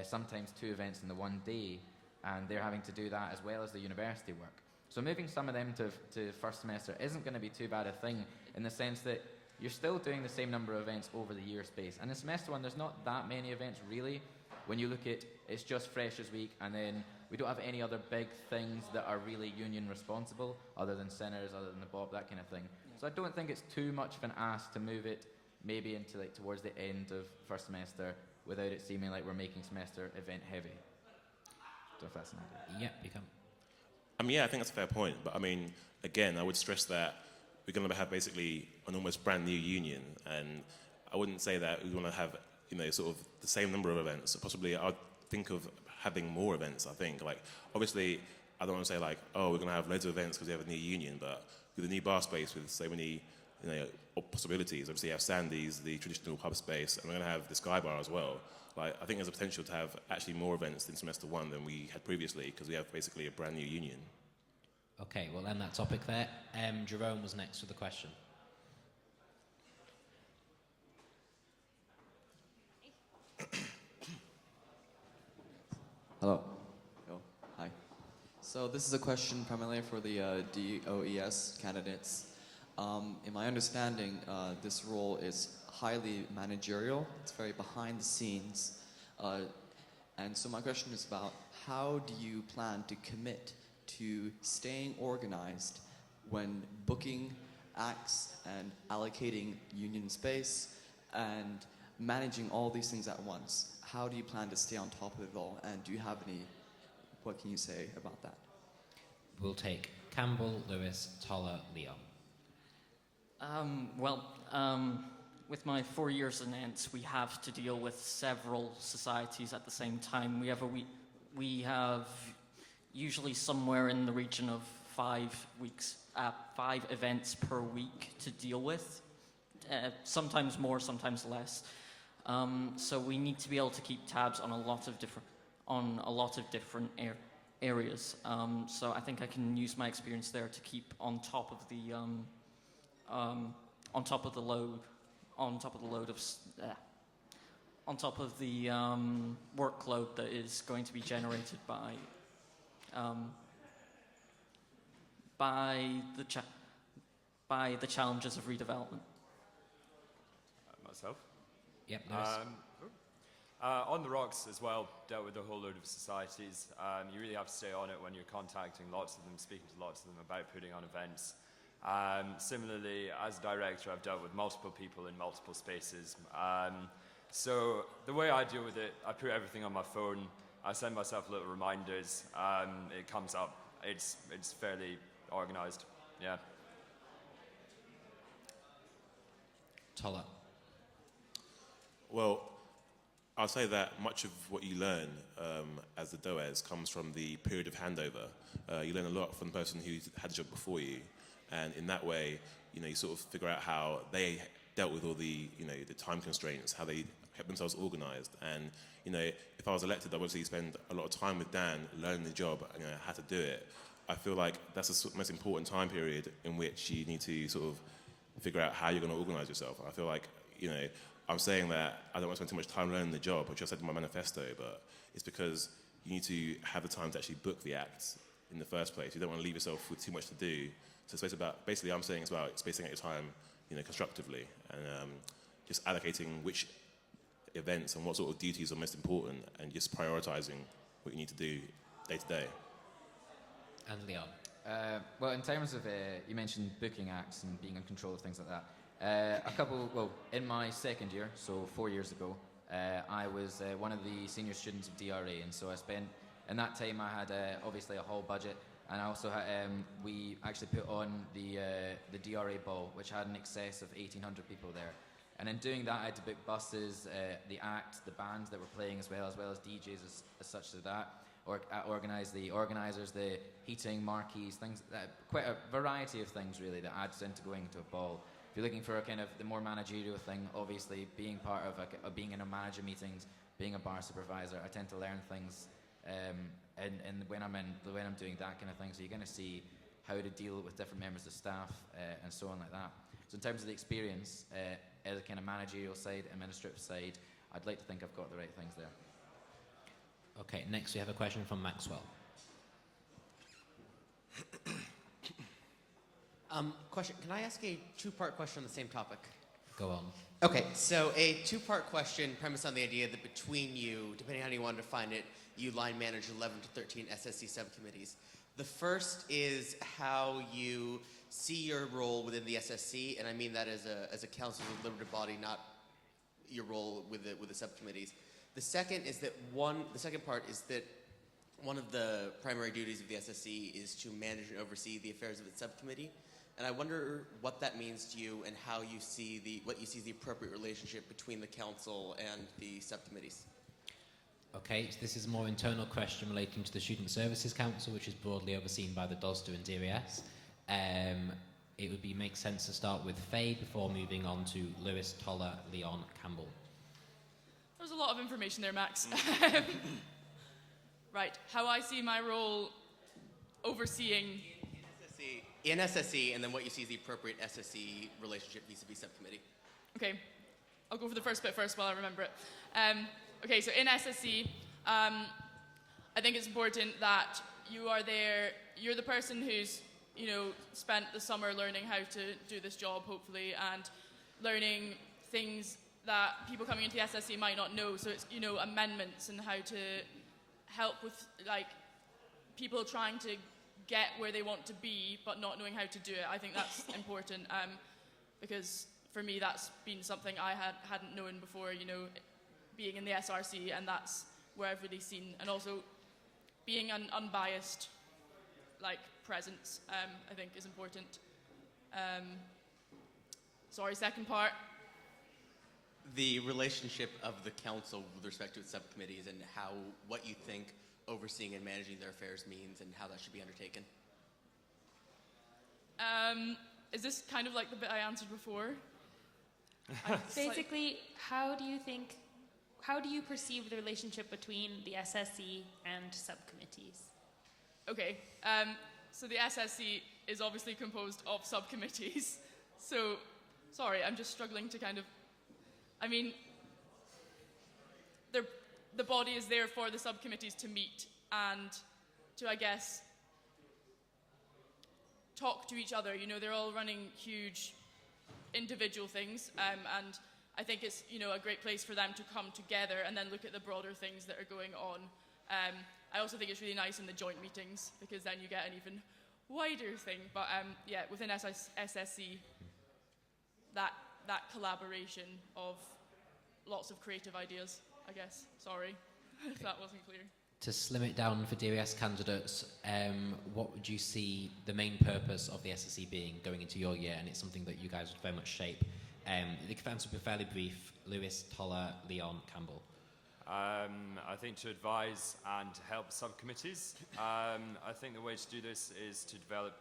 sometimes 2 events in the one day, and they're having to do that as well as the university work. So moving some of them to first semester isn't going to be too bad a thing, in the sense that you're still doing the same number of events over the year space. And in semester one, there's not that many events really. When you look at, it's just Freshers Week, and then we don't have any other big things that are really union responsible, other than Sinners, other than the Bob, that kind of thing. So I don't think it's too much of an ask to move it maybe into like towards the end of first semester, without it seeming like we're making semester event heavy. Don't know if that's an idea. Yep, you can. I mean, yeah, I think that's a fair point. But I mean, again, I would stress that we're going to have basically an almost brand new union, and I wouldn't say that we want to have, you know, sort of the same number of events. Possibly, I'd think of having more events. I think, like, obviously, I don't want to say like, oh, we're going to have loads of events because we have a new union, but with a new bar space with so many, you know, possibilities. Obviously, you have Sandy's, the traditional pub space, and we're going to have the Sky Bar as well. Like, I think there's a potential to have actually more events in semester one than we had previously, because we have basically a brand new union. Okay, we'll end that topic there. Jerome was next with the question. Hello. Hi. So this is a question primarily for the DOES candidates. In my understanding, this role is highly managerial. It's very behind the scenes. And so my question is about, how do you plan to commit to staying organized when booking acts and allocating union space and managing all these things at once? How do you plan to stay on top of it all? And do you have any, what can you say about that? We'll take Campbell, Lewis, Toller, Leon. With my 4 years in ENTS, we have to deal with several societies at the same time. We have usually somewhere in the region of 5 events per week to deal with. Sometimes more, sometimes less. So we need to be able to keep tabs on a lot of different areas. So I think I can use my experience there to keep on top of the workload that is going to be generated by the challenges of redevelopment. Myself? Yep. On the rocks as well, dealt with a whole load of societies. You really have to stay on it when you're contacting lots of them, speaking to lots of them about putting on events. Similarly, as a director, I've dealt with multiple people in multiple spaces. So the way I deal with it, I put everything on my phone. I send myself little reminders. It comes up. It's fairly organized. Yeah. Toller. Well, I'll say that much of what you learn as the DOES comes from the period of handover. You learn a lot from the person who had the job before you, and in that way, you know, you sort of figure out how they dealt with all the, you know, the time constraints, how they kept themselves organized. And, you know, if I was elected, I'd obviously spend a lot of time with Dan learning the job and, you know, how to do it. I feel like that's the most important time period in which you need to sort of figure out how you're going to organize yourself. I feel like, you know, I'm saying that I don't want to spend too much time learning the job, which I said in my manifesto, but it's because you need to have the time to actually book the acts in the first place. You don't want to leave yourself with too much to do. So it's about, basically I'm saying it's about spacing out your time, you know, constructively, and just allocating which events and what sort of duties are most important, and just prioritizing what you need to do day to day. And Leon. Well, in terms of, you mentioned booking acts and being in control of things like that. In my second year, so 4 years ago, I was one of the senior students of DRA, and so I spent, in that time I had obviously a hall budget, and I also had, we actually put on the DRA ball, which had in excess of 1,800 people there. And in doing that, I had to book buses, the act, the bands that were playing as well as DJs as such as that. Organise the organisers, the heating, marquees, things, quite a variety of things really that adds into going to a ball. If you're looking for a kind of the more managerial thing, obviously being part of being in a manager meetings, being a bar supervisor, I tend to learn things, and when I'm doing that kind of thing. So you're going to see how to deal with different members of staff and so on like that. So in terms of the experience, as a kind of managerial side, administrative side, I'd like to think I've got the right things there. Okay, next we have a question from Maxwell. Question, can I ask a two-part question on the same topic? Go on. Okay, so a two-part question premised on the idea that between you, depending on how you want to define it, you line manage 11 to 13 SSC subcommittees. The first is how you see your role within the SSC, and I mean that as a council of deliberative body, not your role with the subcommittees. The second part is that one of the primary duties of the SSC is to manage and oversee the affairs of its subcommittee. And I wonder what that means to you and how you see the appropriate relationship between the council and the subcommittees. Okay, so this is a more internal question relating to the Student Services Council, which is broadly overseen by the DoSDA and DRES. It would make sense to start with Faye before moving on to Lewis, Toller, Leon, Campbell. There's a lot of information there, Max. Right, how I see my role overseeing... In SSC, and then what you see is the appropriate SSC relationship vis-a-vis subcommittee. Okay, I'll go for the first bit first while I remember it. Okay, so in SSC, I think it's important that you are there, you're the person who's, spent the summer learning how to do this job, hopefully, and learning things that people coming into the SSC might not know. So it's, amendments and how to help with, people trying to get where they want to be, but not knowing how to do it. I think that's important, because for me, that's been something I hadn't known before, being in the SRC, and that's where I've really seen, and also being an unbiased, presence, I think is important. Sorry, second part. The relationship of the council with respect to its subcommittees and what you think overseeing and managing their affairs means and how that should be undertaken. Is this kind of like the bit I answered before? Basically, how do you perceive the relationship between the SSC and subcommittees? Okay, so the SSC is obviously composed of subcommittees. So, sorry, I'm just struggling to the body is there for the subcommittees to meet and to, I guess, talk to each other. They're all running huge individual things, and I think it's, a great place for them to come together and then look at the broader things that are going on. I also think it's really nice in the joint meetings, because then you get an even wider thing. But yeah, within SSC, that collaboration of lots of creative ideas, I guess. Sorry if that wasn't clear. To slim it down for DRS candidates, what would you see the main purpose of the SSC being going into your year? And it's something that you guys would very much shape. The answer would be fairly brief. Lewis, Toller, Leon, Campbell. I think to advise and to help subcommittees. I think the way to do this is to develop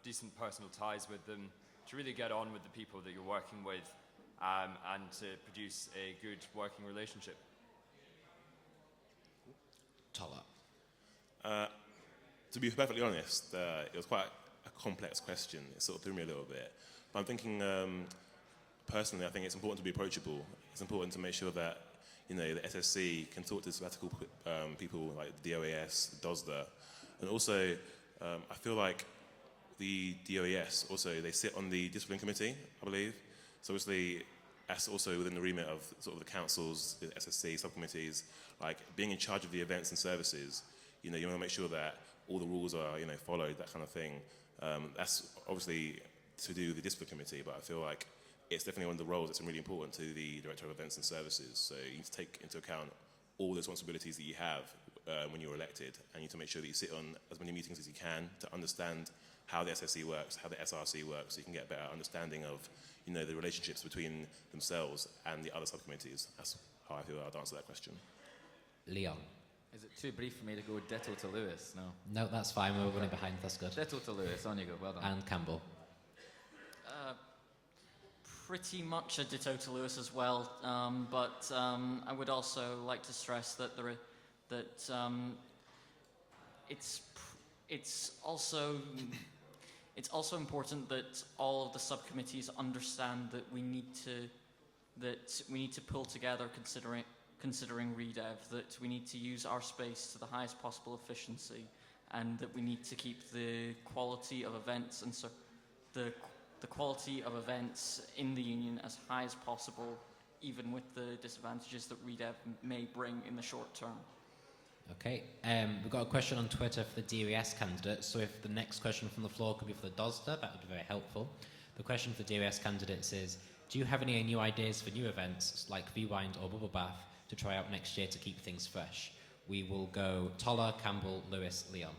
decent personal ties with them, to really get on with the people that you're working with, and to produce a good working relationship. Toller. To be perfectly honest, it was quite a complex question. It sort of threw me a little bit. But I'm thinking, personally, I think it's important to be approachable. It's important to make sure that, the SSC can talk to sabbatical people like the DOAS, the DoSDA. And also, I feel like the DOAS, also, they sit on the discipline committee, I believe. So obviously, that's also within the remit of sort of the councils, the SSC, subcommittees, like being in charge of the events and services. You know, you want to make sure that all the rules are, you know, followed, that kind of thing. That's obviously to do with the discipline committee, but I feel like it's definitely one of the roles that's really important to the Director of Events and Services. So you need to take into account all the responsibilities that you have when you're elected, and you need to make sure that you sit on as many meetings as you can to understand how the SSC works, how the SRC works, so you can get a better understanding of, you know, the relationships between themselves and the other subcommittees. That's how I feel I'd answer that question. Leon. Is it too brief for me to go ditto to Lewis? No. No, that's fine. We're running behind. That's good. Ditto to Lewis. On you go. Well done. And Campbell. Pretty much a ditto to Lewis as well, but I would also like to stress that it's also important that all of the subcommittees understand that we need to pull together considering redev, that we need to use our space to the highest possible efficiency, and that we need to keep the quality of events and so the quality of events in the union as high as possible, even with the disadvantages that redev may bring in the short term. Okay, we've got a question on Twitter for the DOES candidate, so if the next question from the floor could be for the DoSDA, that would be very helpful. The question for the DOES candidates is, do you have any new ideas for new events like Rewind or Bubble Bath to try out next year to keep things fresh? We will go Toller, Campbell, Lewis, Leon.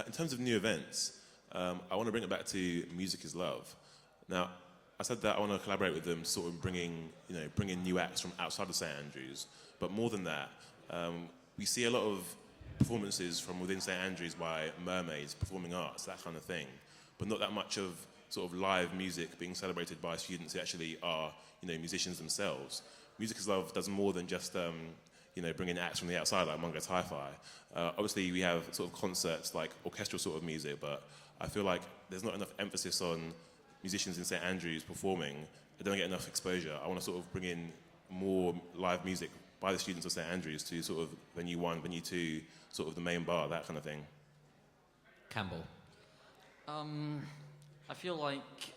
In terms of new events, I want to bring it back to Music is Love. Now, I said that I want to collaborate with them, sort of bringing new acts from outside of St Andrews. But more than that, we see a lot of performances from within St Andrews by mermaids, performing arts, that kind of thing. But not that much of sort of live music being celebrated by students who actually are, you know, musicians themselves. Music is Love does more than just bringing acts from the outside like Mungo's Hi-Fi. Obviously, we have sort of concerts like orchestral sort of music, but I feel like there's not enough emphasis on musicians in St Andrews performing. They don't get enough exposure. I want to sort of bring in more live music by the students of St Andrews to sort of venue 1, venue 2, sort of the main bar, that kind of thing. Campbell. I feel like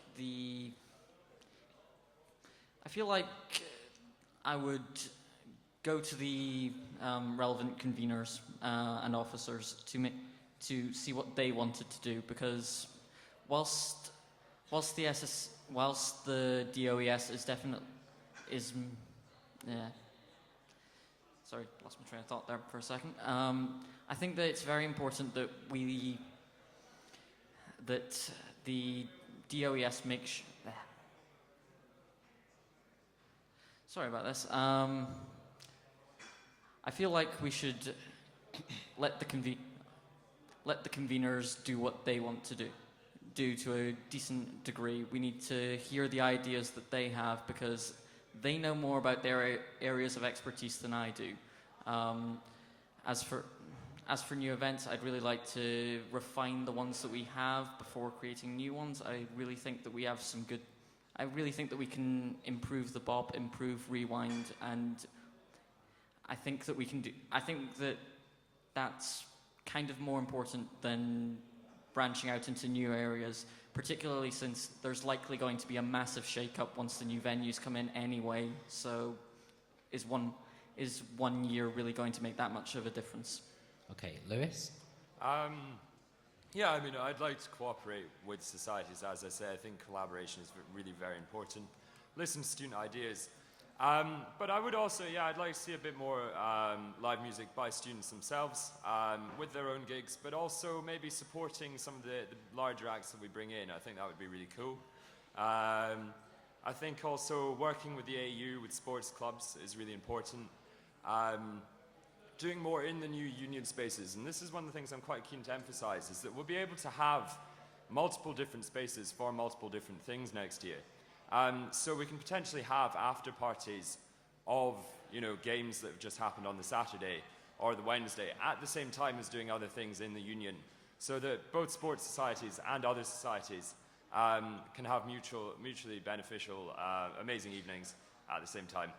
I would go to the relevant conveners and officers to see what they wanted to do, because whilst the DOES is sorry, lost my train of thought there for a second. I think that it's very important that the DOES makes. Sorry about this. I feel like we should let the conveners do what they want to do to a decent degree. We need to hear the ideas that they have, because they know more about their areas of expertise than I do. As for new events, I'd really like to refine the ones that we have before creating new ones. I really think that we have some good. I really think that we can improve the bop, improve Rewind, and I think that we can do. I think that that's kind of more important than branching out into new areas, particularly since there's likely going to be a massive shake-up once the new venues come in anyway. So, is one year really going to make that much of a difference? Okay, Lewis? Yeah, I mean, I'd like to cooperate with societies. As I say, I think collaboration is really very important. Listen to student ideas. But I would also, I'd like to see a bit more live music by students themselves with their own gigs, but also maybe supporting some of the larger acts that we bring in. I think that would be really cool. I think also working with the AU, with sports clubs, is really important. Doing more in the new union spaces, and this is one of the things I'm quite keen to emphasize, is that we'll be able to have multiple different spaces for multiple different things next year. So we can potentially have after parties of, games that have just happened on the Saturday or the Wednesday at the same time as doing other things in the union, so that both sports societies and other societies can have mutually beneficial, amazing evenings at the same time.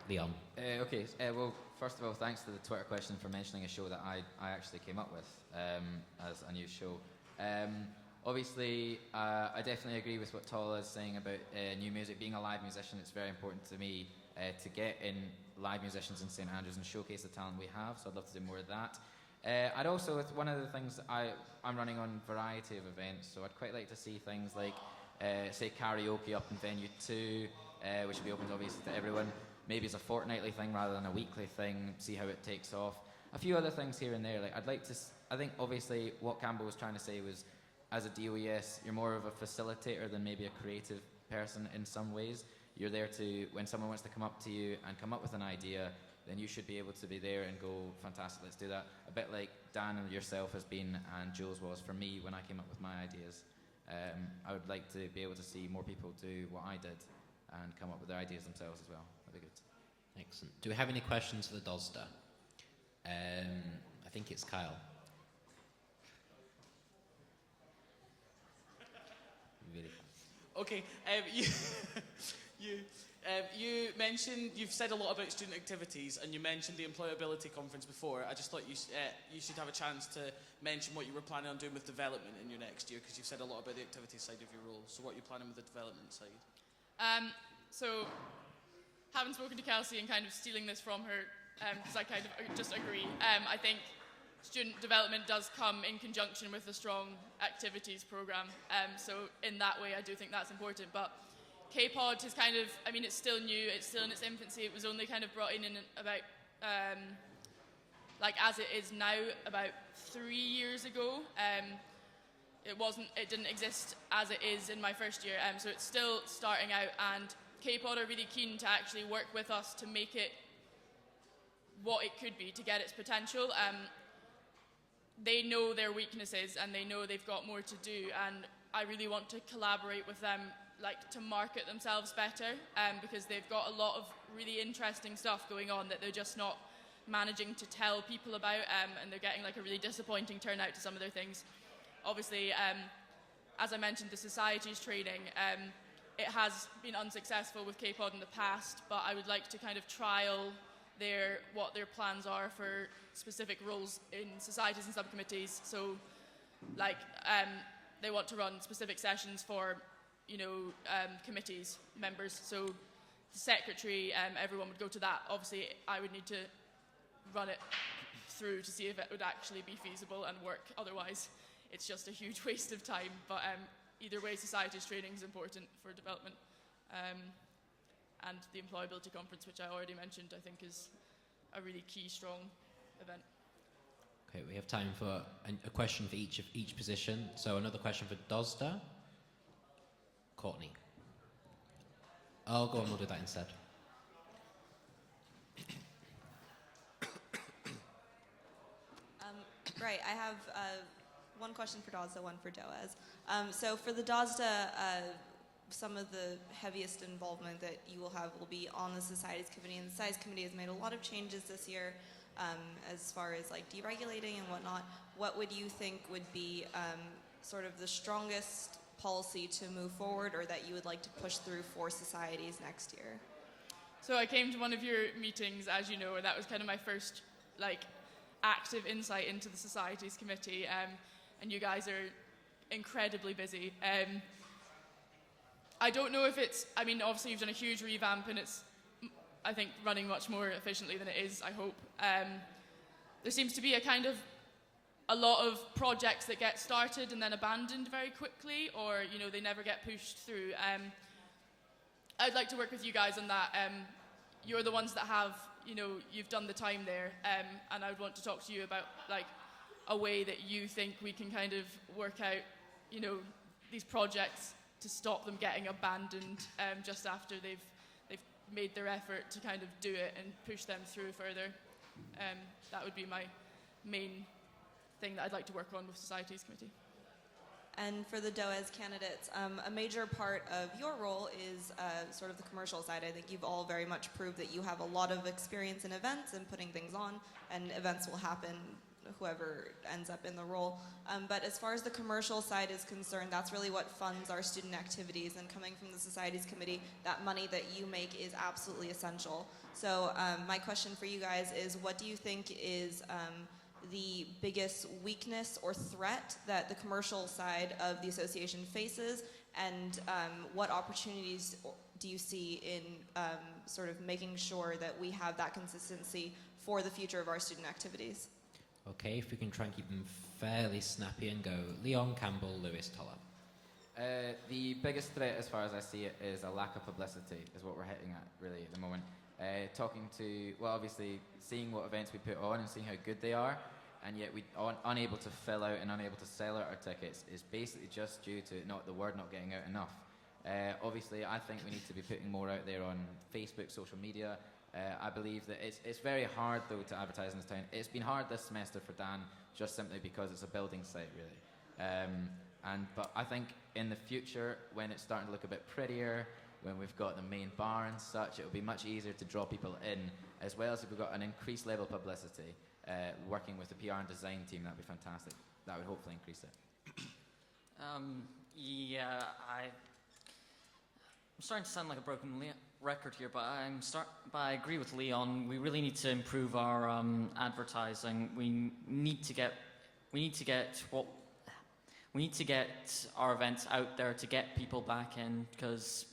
Leon. Okay, well, first of all, thanks to the Twitter question for mentioning a show that I actually came up with as a new show. Obviously, I definitely agree with what Tola is saying about new music. Being a live musician, it's very important to me to get in live musicians in St Andrews and showcase the talent we have, so I'd love to do more of that. I'd also, with one of the things, I'm running on variety of events, so I'd quite like to see things like, say, karaoke up in Venue 2, which will be open obviously to everyone. Maybe it's a fortnightly thing rather than a weekly thing, see how it takes off. A few other things here and there, like I think obviously what Campbell was trying to say was, as a DOES, you're more of a facilitator than maybe a creative person in some ways. You're there to, when someone wants to come up to you and come up with an idea, then you should be able to be there and go, fantastic, let's do that. A bit like Dan and yourself has been, and Jules was for me when I came up with my ideas. I would like to be able to see more people do what I did and come up with their ideas themselves as well. That'd be good. Excellent. Do we have any questions for the DoSDA? I think it's Kyle. Really fast. Okay, you mentioned, you've said a lot about student activities, and you mentioned the employability conference before. I just thought you should have a chance to mention what you were planning on doing with development in your next year, because you've said a lot about the activity side of your role. So what are you planning with the development side? So, having spoken to Kelsey and kind of stealing this from her, because I kind of just agree, I think student development does come in conjunction with a strong activities program. So in that way, I do think that's important. But K-Pod is kind of, I mean, it's still new, it's still in its infancy. It was only kind of brought in about, like as it is now, about 3 years ago. It didn't exist as it is in my first year. So it's still starting out, and K-Pod are really keen to actually work with us to make it what it could be, to get its potential. They know their weaknesses and they know they've got more to do, and I really want to collaborate with them, like to market themselves better, because they've got a lot of really interesting stuff going on that they're just not managing to tell people about, and they're getting like a really disappointing turnout to some of their things. Obviously, as I mentioned, the societies training, it has been unsuccessful with K-Pod in the past, but I would like to kind of trial what their plans are for specific roles in societies and subcommittees. So, like, they want to run specific sessions for, committees members. So, the secretary, everyone would go to that. Obviously, I would need to run it through to see if it would actually be feasible and work. Otherwise, it's just a huge waste of time. But either way, societies training is important for development. And the employability conference, which I already mentioned, I think is a really key, strong event. Okay, we have time for a question for each position. So another question for DoSDA. Courtney. Oh, go on, we'll do that instead. Right, I have one question for DoSDA, one for DOES. So for the DoSDA, some of the heaviest involvement that you will have will be on the Societies Committee, and the Societies Committee has made a lot of changes this year as far as like deregulating and whatnot. What would you think would be sort of the strongest policy to move forward, or that you would like to push through for societies next year? So I came to one of your meetings, as you know, and that was kind of my first active insight into the Societies Committee, and you guys are incredibly busy. I don't know if it's, I mean, obviously you've done a huge revamp and it's, I think, running much more efficiently than it is, I hope. There seems to be a lot of projects that get started and then abandoned very quickly, or, they never get pushed through. I'd like to work with you guys on that. You're the ones that have, you've done the time there, and I would want to talk to you about, a way that you think we can kind of work out, these projects to stop them getting abandoned just after they've made their effort to kind of do it and push them through further. That would be my main thing that I'd like to work on with Societies Committee. And for the DOES candidates, a major part of your role is sort of the commercial side. I think you've all very much proved that you have a lot of experience in events and putting things on, and events will happen whoever ends up in the role. But as far as the commercial side is concerned, that's really what funds our student activities, and coming from the Societies Committee, that money that you make is absolutely essential. So my question for you guys is, what do you think is the biggest weakness or threat that the commercial side of the association faces, and what opportunities do you see in sort of making sure that we have that consistency for the future of our student activities? Okay, if we can try and keep them fairly snappy and go. Leon, Campbell, Lewis, Toller. The biggest threat, as far as I see it, is a lack of publicity, is what we're hitting at, really, at the moment. Talking to, well, obviously, seeing what events we put on and seeing how good they are, and yet we are unable to fill out and unable to sell out our tickets is basically just due to the word not getting out enough. Obviously, I think we need to be putting more out there on Facebook, social media. I believe that it's very hard, though, to advertise in this town. It's been hard this semester for Dan, just simply because it's a building site, really. But I think in the future, when it's starting to look a bit prettier, when we've got the main bar and such, it'll be much easier to draw people in, as well as if we've got an increased level of publicity. Working with the PR and design team, that'd be fantastic. That would hopefully increase it. Yeah, I'm starting to sound like a broken record here, but I agree with Leon. We really need to improve our advertising. We need to get our events out there to get people back in, because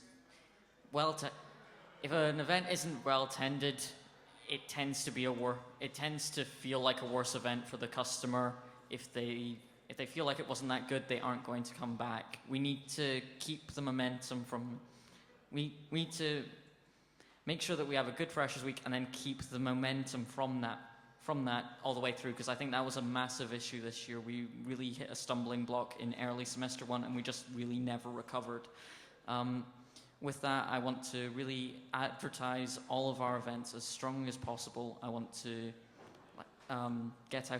if an event isn't well attended, it tends to feel like a worse event for the customer. If they feel like it wasn't that good, they aren't going to come back. We need to keep the momentum we need to make sure that we have a good Freshers Week and then keep the momentum from that all the way through, because I think that was a massive issue this year. We really hit a stumbling block in early semester 1 and we just really never recovered. With that, I want to really advertise all of our events as strong as possible. I want to get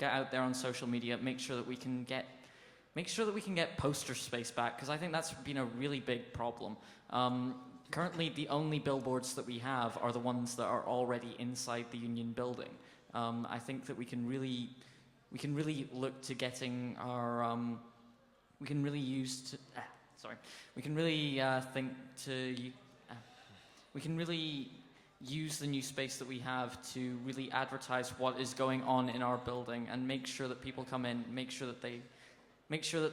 out there on social media, make sure that we can get poster space back, because I think that's been a really big problem. Currently, the only billboards that we have are the ones that are already inside the Union building. I think that we can really look to getting our we can really use the new space that we have to really advertise what is going on in our building and make sure that people come in, make sure that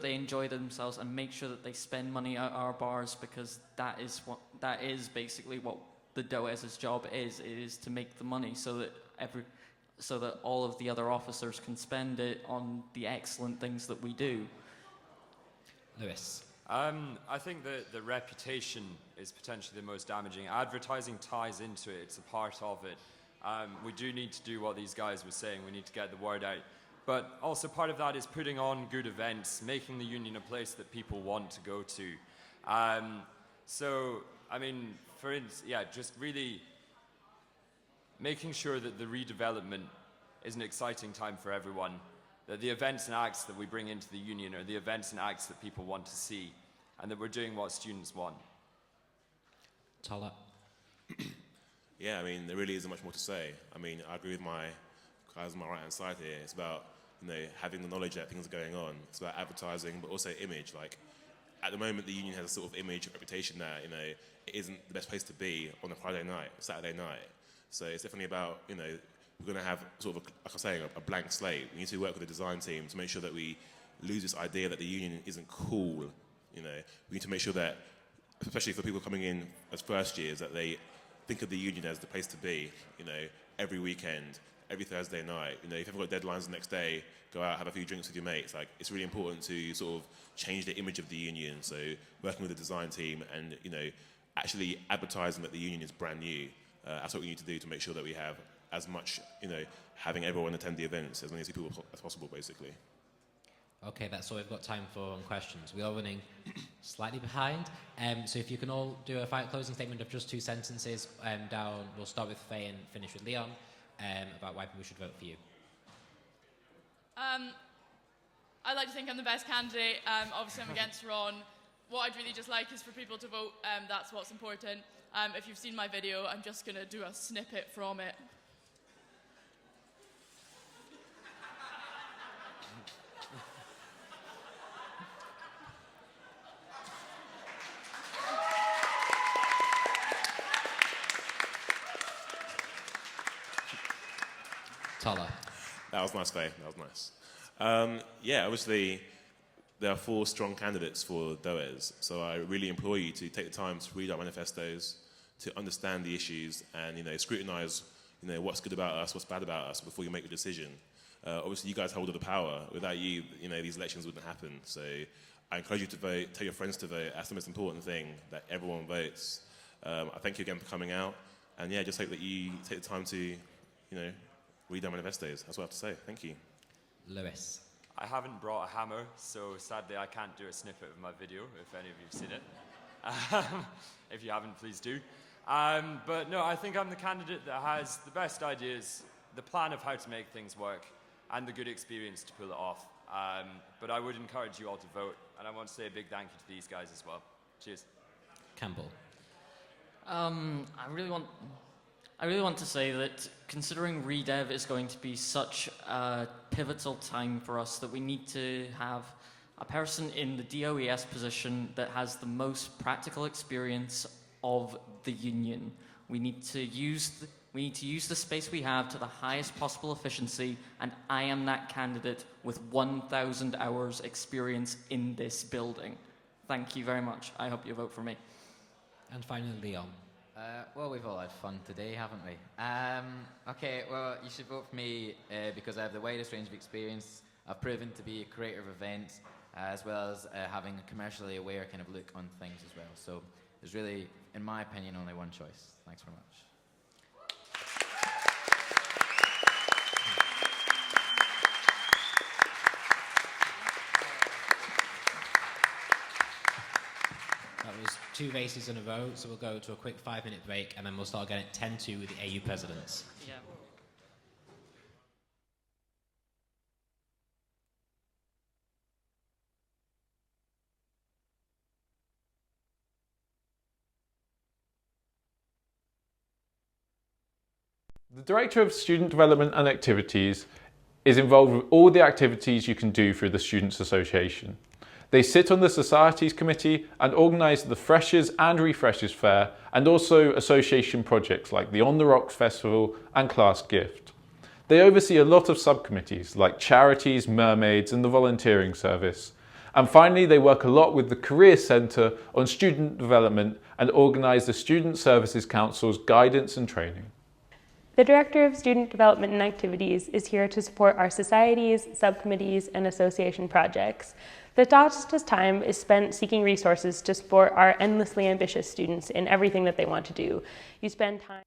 they enjoy themselves, and make sure that they spend money at our bars, because that is basically what the DOS's job is. It is to make the money so that all of the other officers can spend it on the excellent things that we do. Lewis. I think that the reputation is potentially the most damaging. Advertising ties into it, it's a part of it. We do need to do what these guys were saying, we need to get the word out. But also part of that is putting on good events, making the Union a place that people want to go to. So, I mean, for instance, just really making sure that the redevelopment is an exciting time for everyone, that the events and acts that we bring into the Union are the events and acts that people want to see, and that we're doing what students want. Toller. Yeah, I mean, there really isn't much more to say. I mean, I agree with my guys on my right-hand side here. It's about, having the knowledge that things are going on. It's about advertising, but also image. Like, at the moment, the Union has a sort of image, reputation that, it isn't the best place to be on a Friday night, Saturday night. So it's definitely about, we're going to have sort of, like I was saying, a blank slate. We need to work with the design team to make sure that we lose this idea that the Union isn't cool. We need to make sure that, especially for people coming in as first years, that they think of the Union as the place to be, every weekend, every Thursday night. If you've got deadlines the next day, go out, have a few drinks with your mates. Like, it's really important to sort of change the image of the Union. So working with the design team and, actually advertising that the Union is brand new. That's what we need to do to make sure that we have as much, having everyone attend the events, as many people as possible, basically. Okay, that's all we've got time for on questions. We are running slightly behind, so if you can all do a closing statement of just 2 sentences down. We'll start with Faye and finish with Leon about why people should vote for you. I'd like to think I'm the best candidate. Obviously, I'm against Ron. What I'd really just like is for people to vote. That's what's important. If you've seen my video, I'm just going to do a snippet from it. Toller. That was nice, Faye. That was nice. Yeah, obviously, there are 4 strong candidates for DOES, so I really implore you to take the time to read our manifestos, to understand the issues, and scrutinise what's good about us, what's bad about us before you make a decision. Obviously, you guys hold all the power. Without you, these elections wouldn't happen. So I encourage you to vote. Tell your friends to vote. That's the most important thing, that everyone votes. I thank you again for coming out, and yeah, just hope that you take the time to, read our manifestos. That's what I have to say. Thank you. Lewis. I haven't brought a hammer, so sadly I can't do a snippet of my video, if any of you've seen it. If you haven't, please do. But no, I think I'm the candidate that has the best ideas, the plan of how to make things work, and the good experience to pull it off. But I would encourage you all to vote, and I want to say a big thank you to these guys as well. Cheers. Campbell. I really want to say that considering redev is going to be such a pivotal time for us, that we need to have a person in the DOES position that has the most practical experience of the union. We need to use the space we have to the highest possible efficiency, and I am that candidate with 1,000 hours experience in this building. Thank you very much. I hope you vote for me. And finally, Leon. Well, we've all had fun today, haven't we? Okay, well, you should vote for me because I have the widest range of experience. I've proven to be a creator of events, as well as having a commercially aware kind of look on things as well. So there's really, in my opinion, only one choice. Thanks very much. That was 2 races in a row, so we'll go to a quick 5-minute break, and then we'll start again at 10:02 with the AU presidents. Yeah. The Director of Student Development and Activities is involved with all the activities you can do through the Students' Association. They sit on the Societies Committee and organise the Freshers and Refreshers Fair, and also association projects like the On the Rocks Festival and Class Gift. They oversee a lot of subcommittees like Charities, Mermaids and the Volunteering Service. And finally, they work a lot with the Career Centre on student development and organise the Student Services Council's guidance and training. The Director of Student Development and Activities is here to support our societies, subcommittees, and association projects. The fastest time is spent seeking resources to support our endlessly ambitious students in everything that they want to do. You spend time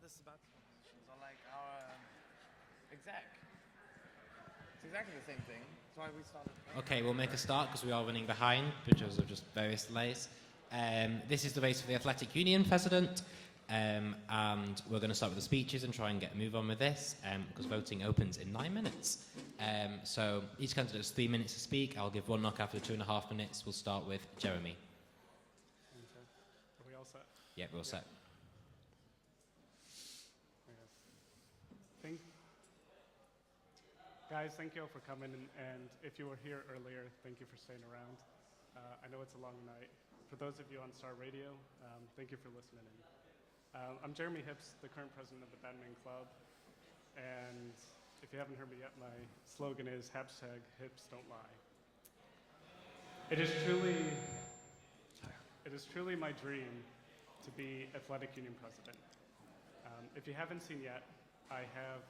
the sabbatical positions are like our exec. It's exactly the same thing. That's why we started. Okay, we'll make a start because we are running behind because of just various delays. This is the race for the Athletic Union president, and we're going to start with the speeches and try and get a move on with this because voting opens in 9 minutes. So each candidate has 3 minutes to speak. I'll give one knock after 2.5 minutes. We'll start with Jeremy. Are we all set? Yeah, we're all set. Guys, thank you all for coming, and if you were here earlier, thank you for staying around. I know it's a long night. For those of you on Star Radio, thank you for listening in. I'm Jeremy Hips, the current president of the Badminton Club, and if you haven't heard me yet, my slogan is #HipsDon'tLie. It is truly my dream to be Athletic Union president. If you haven't seen yet, I have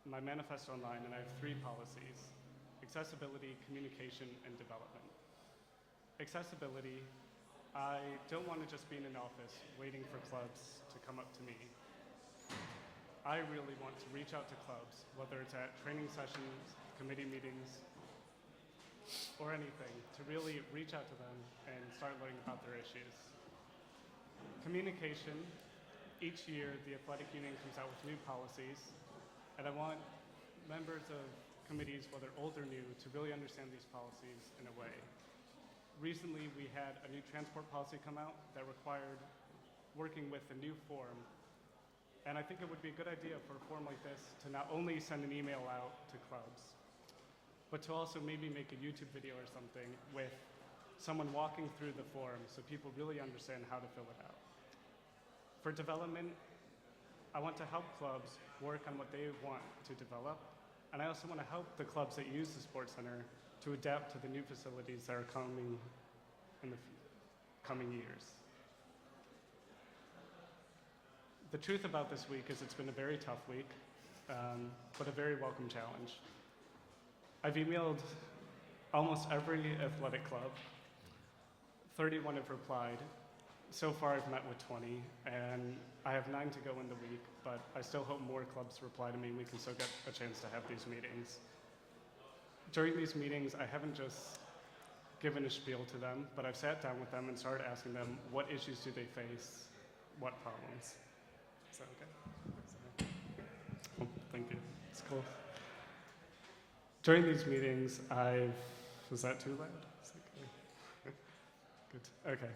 my manifesto online, and I have 3 policies: accessibility, communication, and development. Accessibility, I don't want to just be in an office waiting for clubs to come up to me. I really want to reach out to clubs, whether it's at training sessions, committee meetings, or anything, to really reach out to them and start learning about their issues. Communication, each year the Athletic Union comes out with new policies, and I want members of committees, whether old or new, to really understand these policies in a way. Recently, we had a new transport policy come out that required working with a new form. And I think it would be a good idea for a forum like this to not only send an email out to clubs, but to also maybe make a YouTube video or something with someone walking through the form so people really understand how to fill it out. For development, I want to help clubs work on what they want to develop, and I also want to help the clubs that use the Sports Center to adapt to the new facilities that are coming in the coming years. The truth about this week is it's been a very tough week, but a very welcome challenge. I've emailed almost every athletic club. 31 have replied. So far, I've met with 20, and I have 9 to go in the week, but I still hope more clubs reply to me and we can still get a chance to have these meetings. During these meetings, I haven't just given a spiel to them, but I've sat down with them and started asking them what issues do they face, what problems. Is that okay? Oh, thank you. It's cool. During these meetings, was that too loud? Is that good? Good, okay.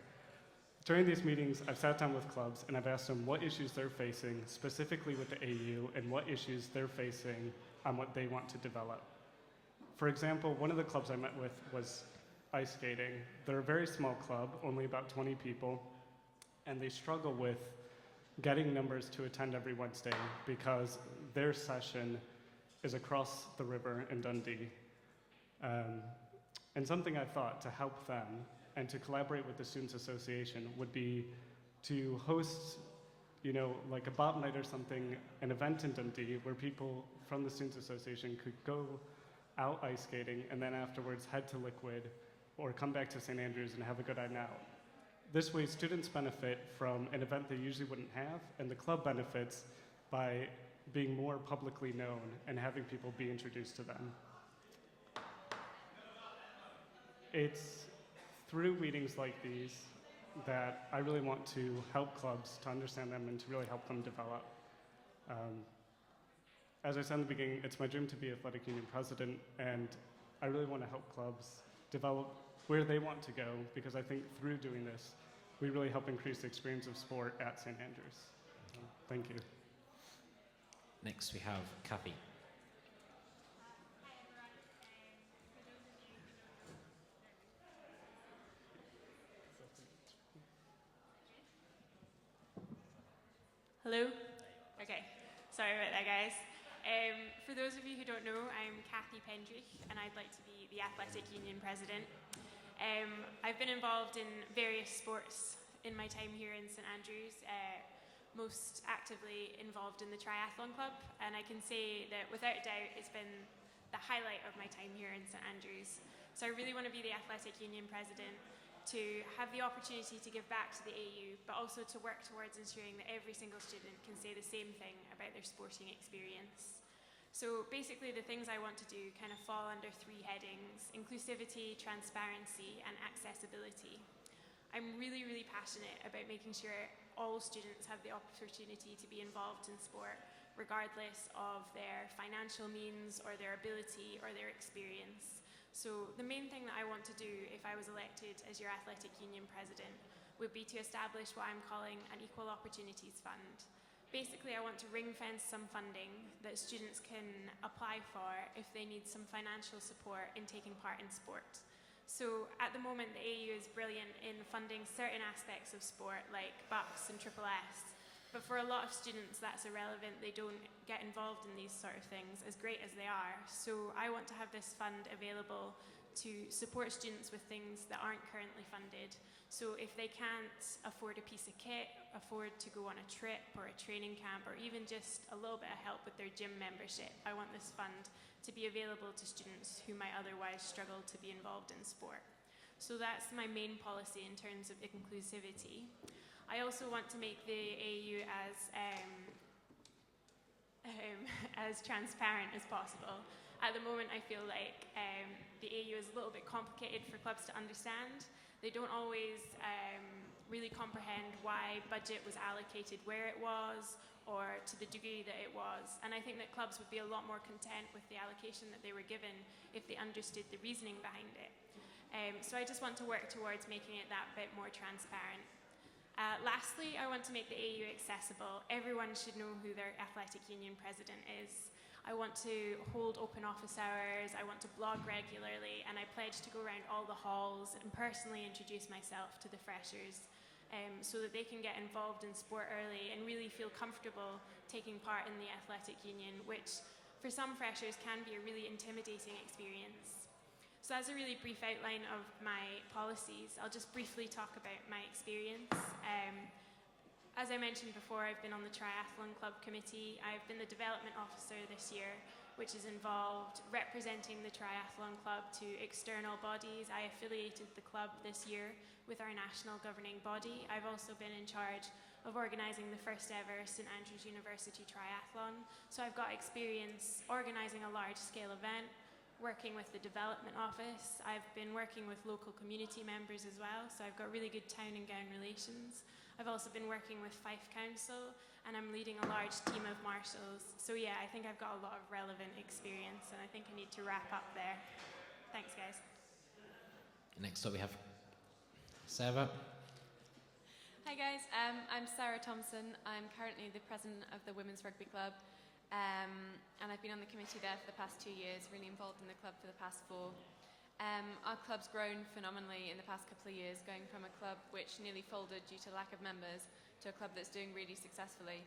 During these meetings, I've sat down with clubs and I've asked them what issues they're facing, specifically with the AU, and what issues they're facing on what they want to develop. For example, one of the clubs I met with was ice skating. They're a very small club, only about 20 people, and they struggle with getting numbers to attend every Wednesday because their session is across the river in Dundee. And something I thought to help them and to collaborate with the Students Association would be to host, like a bot night or something, an event in Dundee where people from the Students Association could go out ice skating and then afterwards head to Liquid or come back to St. Andrews and have a good night out. This way, students benefit from an event they usually wouldn't have, and the club benefits by being more publicly known and having people be introduced to them. It's through meetings like these that I really want to help clubs to understand them and to really help them develop. As I said in the beginning, it's my dream to be Athletic Union president, and I really want to help clubs develop where they want to go, because I think through doing this, we really help increase the experience of sport at St. Andrews. Thank you. Next we have Kathy. Hello? Okay, sorry about that, guys. For those of you who don't know, I'm Kathy Pendrich, and I'd like to be the Athletic Union president. I've been involved in various sports in my time here in St. Andrews, most actively involved in the triathlon club, and I can say that without doubt it's been the highlight of my time here in St. Andrews. So I really want to be the Athletic Union president to have the opportunity to give back to the AU, but also to work towards ensuring that every single student can say the same thing about their sporting experience. So basically the things I want to do kind of fall under 3 headings: inclusivity, transparency, and accessibility. I'm really, really passionate about making sure all students have the opportunity to be involved in sport, regardless of their financial means or their ability or their experience. So the main thing that I want to do if I was elected as your athletic union president would be to establish what I'm calling an Equal Opportunities Fund. Basically, I want to ring fence some funding that students can apply for if they need some financial support in taking part in sport. So at the moment, the AU is brilliant in funding certain aspects of sport like BUCS and SSS. But for a lot of students, that's irrelevant. They don't get involved in these sort of things, as great as they are. So I want to have this fund available to support students with things that aren't currently funded. So if they can't afford a piece of kit, afford to go on a trip or a training camp, or even just a little bit of help with their gym membership, I want this fund to be available to students who might otherwise struggle to be involved in sport. So that's my main policy in terms of inclusivity. I also want to make the AU as transparent as possible. At the moment, I feel like the AU is a little bit complicated for clubs to understand. They don't always really comprehend why budget was allocated where it was or to the degree that it was. And I think that clubs would be a lot more content with the allocation that they were given if they understood the reasoning behind it. So I just want to work towards making it that bit more transparent. Lastly, I want to make the AU accessible. Everyone should know who their athletic union president is. I want to hold open office hours, I want to blog regularly, and I pledge to go around all the halls and personally introduce myself to the freshers so that they can get involved in sport early and really feel comfortable taking part in the athletic union, which for some freshers can be a really intimidating experience. So that's a really brief outline of my policies. I'll just briefly talk about my experience. As I mentioned before, I've been on the Triathlon Club Committee. I've been the development officer this year, which has involved representing the Triathlon Club to external bodies. I affiliated the club this year with our national governing body. I've also been in charge of organising the first ever St Andrews University Triathlon. So I've got experience organising a large scale event, working with the development office. I've been working with local community members as well, so I've got really good town and gown relations. I've also been working with Fife Council, and I'm leading a large team of marshals. So yeah, I think I've got a lot of relevant experience, and I think I need to wrap up there. Thanks, guys. Next up we have Sarah. Hi guys, I'm Sarah Thompson. I'm currently the president of the Women's Rugby Club. And I've been on the committee there for the past 2 years, really involved in the club for the past 4. Our club's grown phenomenally in the past couple of years, going from a club which nearly folded due to lack of members to a club that's doing really successfully.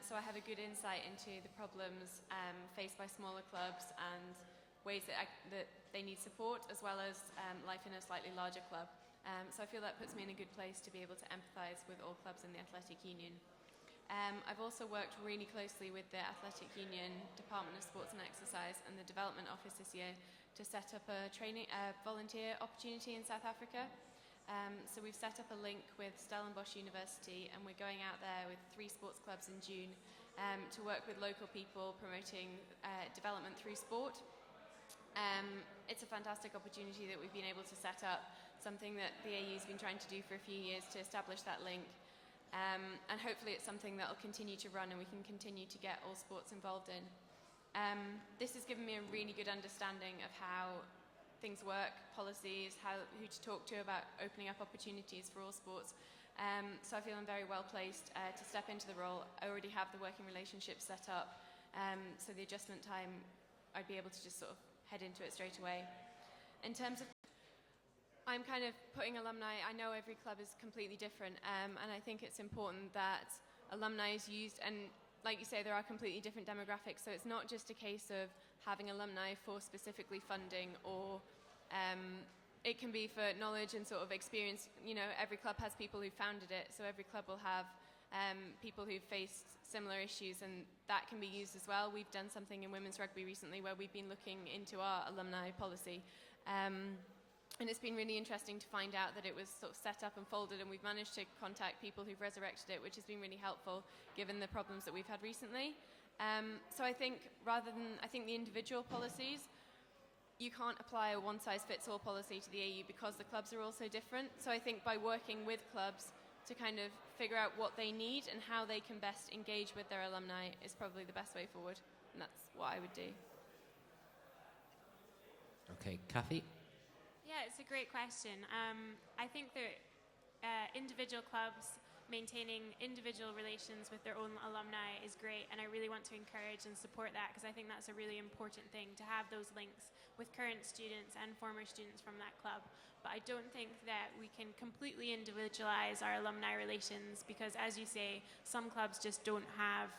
So I have a good insight into the problems faced by smaller clubs and ways that they need support, as well as life in a slightly larger club. So I feel that puts me in a good place to be able to empathise with all clubs in the Athletic Union. I've also worked really closely with the Athletic Union Department of Sports and Exercise and the Development Office this year to set up a volunteer opportunity in South Africa. So we've set up a link with Stellenbosch University, and we're going out there with 3 sports clubs in June to work with local people promoting development through sport. It's a fantastic opportunity that we've been able to set up, something that the AU's been trying to do for a few years to establish that link. And hopefully it's something that will continue to run and we can continue to get all sports involved in. This has given me a really good understanding of how things work, policies, who to talk to about opening up opportunities for all sports. So I feel I'm very well placed to step into the role. I already have the working relationship set up, so the adjustment time, I'd be able to just sort of head into it straight away. In terms of I'm kind of putting alumni, I know every club is completely different, and I think it's important that alumni is used, and like you say, there are completely different demographics, so it's not just a case of having alumni for specifically funding, or it can be for knowledge and sort of experience. You know, every club has people who founded it, so every club will have people who've faced similar issues, and that can be used as well. We've done something in women's rugby recently where we've been looking into our alumni policy. And it's been really interesting to find out that it was sort of set up and folded, and we've managed to contact people who've resurrected it, which has been really helpful given the problems that we've had recently. So I think the individual policies, you can't apply a one-size-fits-all policy to the AU because the clubs are all so different. So I think by working with clubs to kind of figure out what they need and how they can best engage with their alumni is probably the best way forward, and that's what I would do. Okay, Kathy? Yeah, it's a great question. I think that individual clubs maintaining individual relations with their own alumni is great, and I really want to encourage and support that because I think that's a really important thing, to have those links with current students and former students from that club. But I don't think that we can completely individualize our alumni relations because, as you say, some clubs just don't have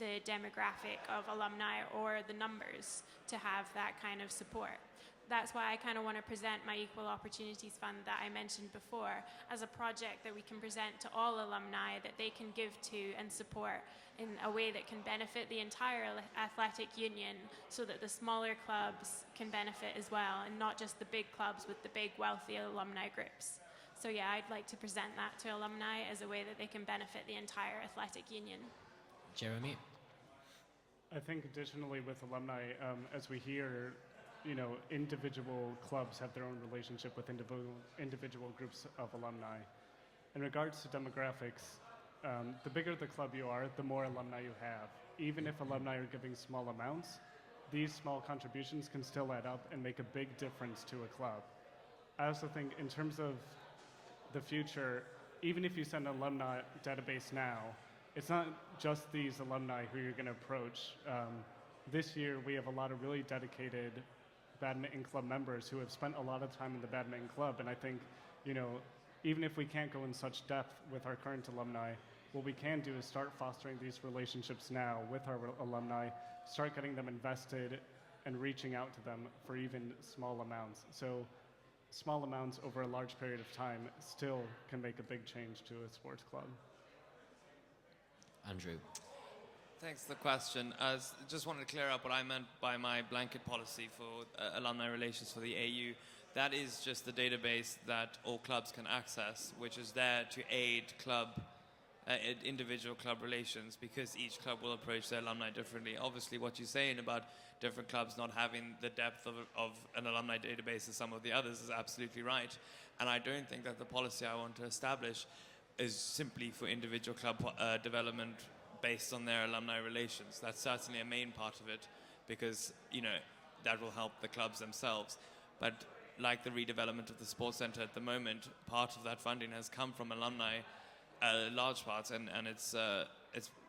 the demographic of alumni or the numbers to have that kind of support. That's why I kind of want to present my Equal Opportunities Fund that I mentioned before as a project that we can present to all alumni that they can give to and support in a way that can benefit the entire athletic union so that the smaller clubs can benefit as well and not just the big clubs with the big wealthy alumni groups. So yeah, I'd like to present that to alumni as a way that they can benefit the entire athletic union. Jeremy? I think additionally with alumni, as we hear, individual clubs have their own relationship with individual groups of alumni. In regards to demographics, the bigger the club you are, the more alumni you have. Even if alumni are giving small amounts, these small contributions can still add up and make a big difference to a club. I also think in terms of the future, even if you send an alumni database now, it's not just these alumni who you're going to approach. This year, we have a lot of really dedicated badminton club members who have spent a lot of time in the badminton club, and I think, even if we can't go in such depth with our current alumni, what we can do is start fostering these relationships now with our alumni, start getting them invested and reaching out to them for even small amounts. So small amounts over a large period of time still can make a big change to a sports club. Andrew? Thanks for the question. Just wanted to clear up what I meant by my blanket policy for alumni relations for the AU. That is just the database that all clubs can access, which is there to aid individual club relations, because each club will approach their alumni differently. Obviously, what you're saying about different clubs not having the depth of an alumni database as some of the others is absolutely right. And I don't think that the policy I want to establish is simply for individual club development based on their alumni relations. That's certainly a main part of it, because that will help the clubs themselves. But like the redevelopment of the sports centre at the moment, part of that funding has come from alumni, large parts, and it's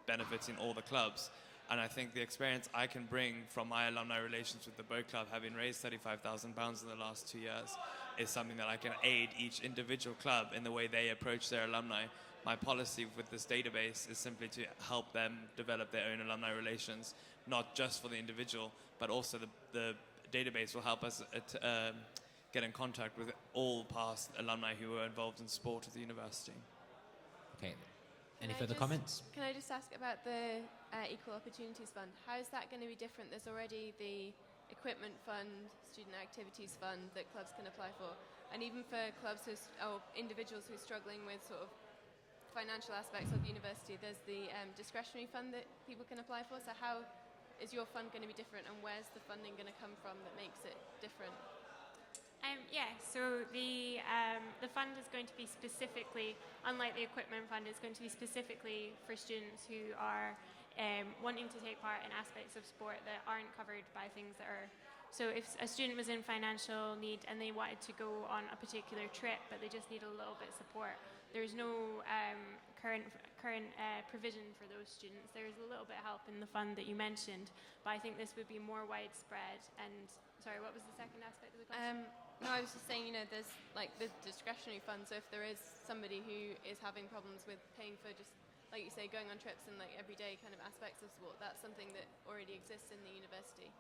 benefiting all the clubs. And I think the experience I can bring from my alumni relations with the boat club, having raised £35,000 in the last 2 years, is something that I can aid each individual club in the way they approach their alumni. My policy with this database is simply to help them develop their own alumni relations, not just for the individual, but also the database will help us get in contact with all past alumni who were involved in sport at the university. Okay. Any further comments? Can I just ask about the Equal Opportunities Fund? How is that going to be different? There's already the Equipment Fund, Student Activities Fund that clubs can apply for. And even for clubs or individuals who are struggling with sort of financial aspects of the university, there's the discretionary fund that people can apply for. So how is your fund going to be different, and where's the funding going to come from that makes it different? So the fund is going to be specifically, unlike the equipment fund, it's going to be specifically for students who are wanting to take part in aspects of sport that aren't covered by things that are. So if a student was in financial need and they wanted to go on a particular trip, but they just need a little bit of support, there's no current provision for those students. There's a little bit of help in the fund that you mentioned, but I think this would be more widespread. And sorry, what was the second aspect of the question? No, I was just saying, there's like the discretionary fund. So if there is somebody who is having problems with paying for just, like you say, going on trips and like everyday kind of aspects of sport, that's something that already exists in the university.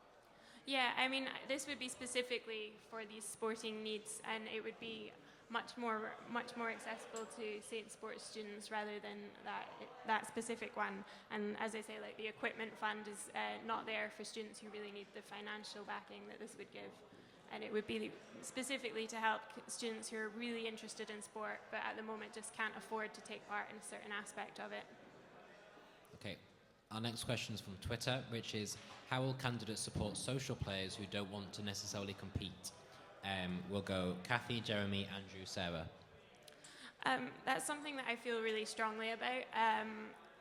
Yeah, I mean, this would be specifically for these sporting needs, and it would be much more accessible to St. Sports students rather than that specific one. And as I say, like the equipment fund is not there for students who really need the financial backing that this would give. and it would be specifically to help students who are really interested in sport, but at the moment just can't afford to take part in a certain aspect of it. Okay, our next question is from Twitter, which is, how will candidates support social players who don't want to necessarily compete? We'll go Kathy, Jeremy, Andrew, Sarah. That's something that I feel really strongly about.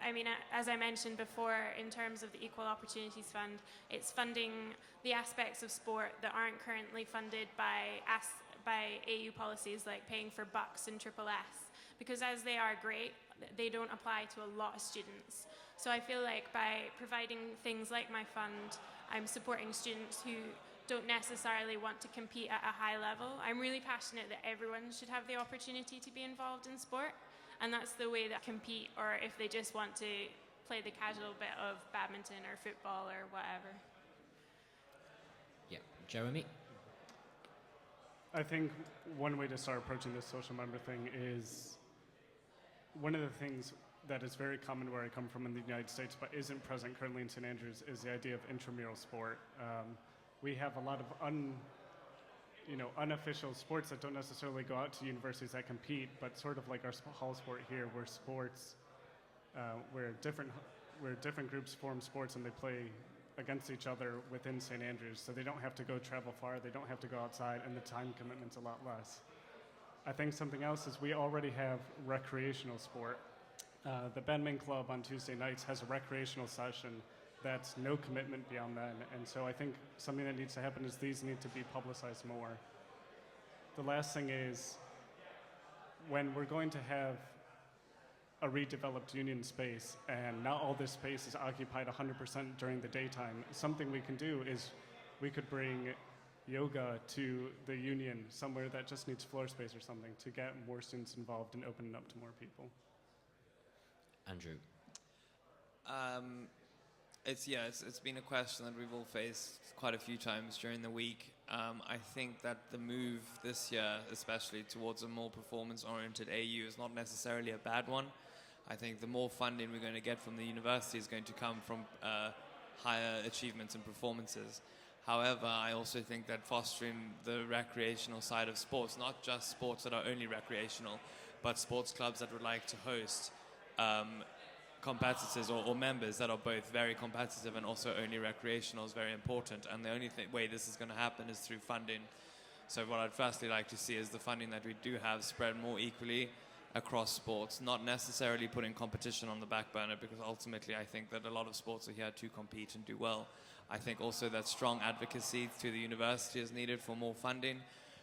I mean, as I mentioned before, in terms of the Equal Opportunities Fund, it's funding the aspects of sport that aren't currently funded by AU policies like paying for bucks and SSS, because as they are great, they don't apply to a lot of students. So I feel like by providing things like my fund, I'm supporting students who don't necessarily want to compete at a high level. I'm really passionate that everyone should have the opportunity to be involved in sport, and that's the way that compete, or if they just want to play the casual bit of badminton or football or whatever. Yeah, Jeremy? I think one way to start approaching this social member thing is, one of the things that is very common where I come from in the United States but isn't present currently in St. Andrews is the idea of intramural sport. We have a lot of unofficial sports that don't necessarily go out to universities that compete, but sort of like our hall sport here, where sports, where different groups form sports and they play against each other within St. Andrews, so they don't have to go travel far, they don't have to go outside, and the time commitment's a lot less. I think something else is we already have recreational sport. The Badminton Club on Tuesday nights has a recreational session that's no commitment beyond then. And so I think something that needs to happen is these need to be publicized more. The last thing is, when we're going to have a redeveloped union space and not all this space is occupied 100% during the daytime, something we can do is we could bring yoga to the union somewhere that just needs floor space or something to get more students involved and open it up to more people. Andrew. It's been a question that we've all faced quite a few times during the week. I think that the move this year, especially towards a more performance-oriented AU, is not necessarily a bad one. I think the more funding we're going to get from the university is going to come from higher achievements and performances. However, I also think that fostering the recreational side of sports, not just sports that are only recreational, but sports clubs that would like to host competitors or members that are both very competitive and also only recreational is very important. And the only way this is going to happen is through funding. So what I'd firstly like to see is the funding that we do have spread more equally across sports, not necessarily putting competition on the back burner, because ultimately I think that a lot of sports are here to compete and do well. I think also that strong advocacy to the university is needed for more funding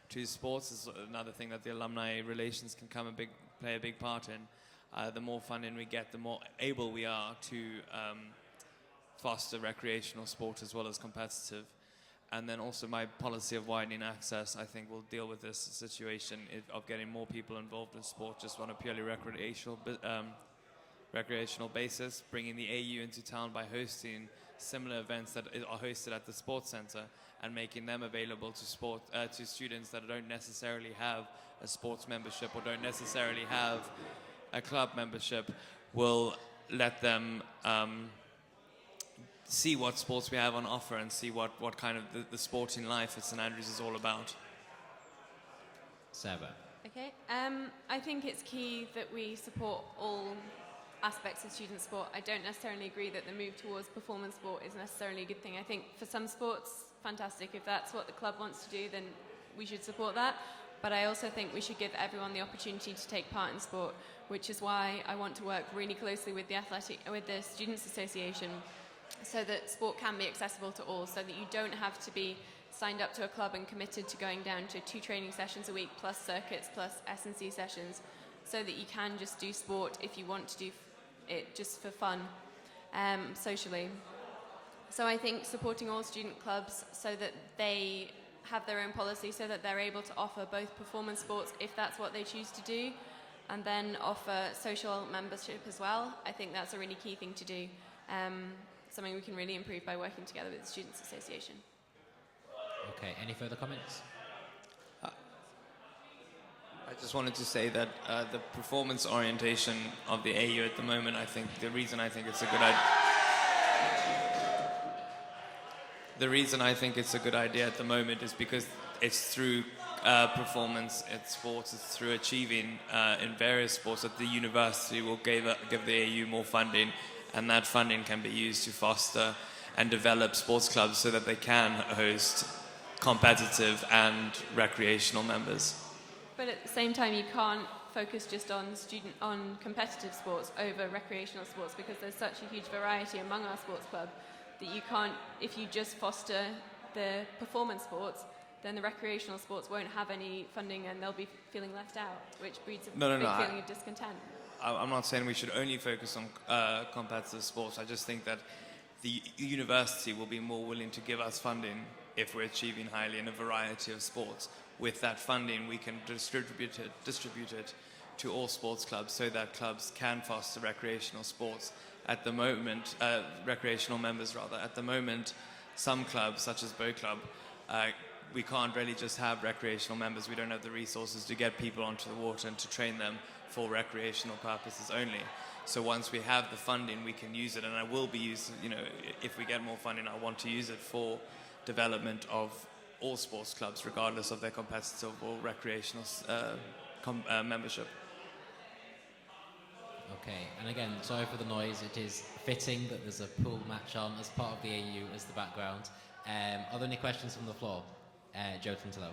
to sports. Is another thing that the alumni relations can play a big part in. The more funding we get, the more able we are to foster recreational sport as well as competitive. And then also my policy of widening access, I think, will deal with this situation of getting more people involved in sport just on a purely recreational basis, bringing the AU into town by hosting similar events that are hosted at the sports center and making them available to students that don't necessarily have a sports membership or don't necessarily have a club membership, will let them see what sports we have on offer and see what kind of the sporting life at St. Andrews is all about. Sarah. Okay, I think it's key that we support all aspects of student sport. I don't necessarily agree that the move towards performance sport is necessarily a good thing. I think for some sports, fantastic. If that's what the club wants to do, then we should support that. But I also think we should give everyone the opportunity to take part in sport, which is why I want to work really closely with the Students' Association, so that sport can be accessible to all, so that you don't have to be signed up to a club and committed to going down to 2 training sessions a week, plus circuits, plus S&C sessions, so that you can just do sport if you want to do it just for fun, socially. So I think supporting all student clubs so that they have their own policy, so that they're able to offer both performance sports if that's what they choose to do, and then offer social membership as well. I think that's a really key thing to do. Something we can really improve by working together with the Students' Association. Okay, any further comments? I just wanted to say that the performance orientation of the AU at the moment, I think the reason I think it's a good idea. The reason I think it's a good idea at the moment is because it's through performance in sports, it's through achieving in various sports that the university will give the AU more funding, and that funding can be used to foster and develop sports clubs so that they can host competitive and recreational members. But at the same time, you can't focus just on competitive sports over recreational sports, because there's such a huge variety among our sports club that you can't, if you just foster the performance sports, then the recreational sports won't have any funding and they'll be feeling left out, which breeds a big feeling of discontent. I'm not saying we should only focus on competitive sports. I just think that the university will be more willing to give us funding if we're achieving highly in a variety of sports. With that funding, we can distribute it to all sports clubs so that clubs can foster recreational sports. At the moment, recreational members rather. At the moment, some clubs, such as Boat Club, we can't really just have recreational members. We don't have the resources to get people onto the water and to train them for recreational purposes only. So once we have the funding, we can use it, and I will be using, if we get more funding, I want to use it for development of all sports clubs, regardless of their competitive or recreational membership. Okay, and again, sorry for the noise. It is fitting that there's a pool match on as part of the AU as the background. Are there any questions from the floor? Joe Tintello.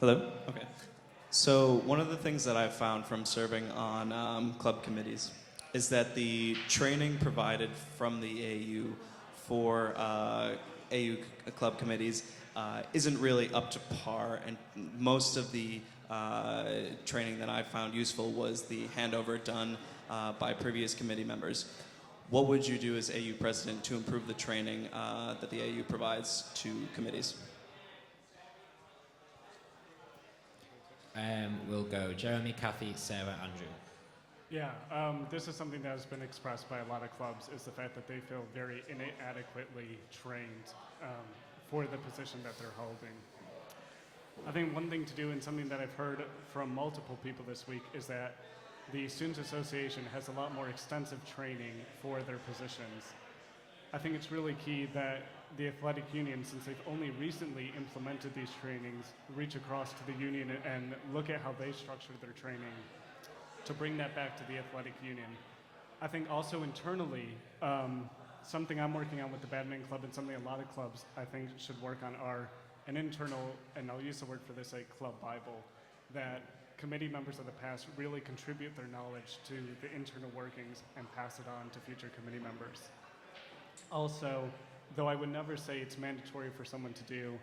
Hello? Okay. So one of the things that I've found from serving on club committees is that the training provided from the AU for AU club committees isn't really up to par, and most of the training that I found useful was the handover done by previous committee members. What would you do as AU president to improve the training that the AU provides to committees? We'll go Jeremy, Kathy, Sarah, Andrew. Yeah, this is something that has been expressed by a lot of clubs, is the fact that they feel very inadequately trained for the position that they're holding. I think one thing to do, and something that I've heard from multiple people this week, is that the Students Association has a lot more extensive training for their positions. I think it's really key that the athletic union, since they've only recently implemented these trainings, reach across to the union and look at how they structured their training to bring that back to the athletic union. I think also internally, something I'm working on with the badminton club and something a lot of clubs I think should work on are an internal, and I'll use the word for this, a club Bible, that committee members of the past really contribute their knowledge to the internal workings and pass it on to future committee members. Also, though I would never say it's mandatory for someone to do,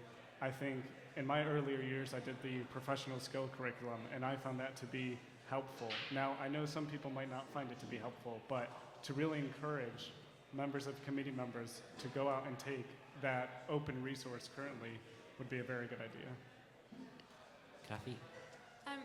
I think in my earlier years I did the professional skill curriculum, and I found that to be helpful. Now, I know some people might not find it to be helpful, but to really encourage members of committee members to go out and take that open resource currently would be a very good idea. Kathy?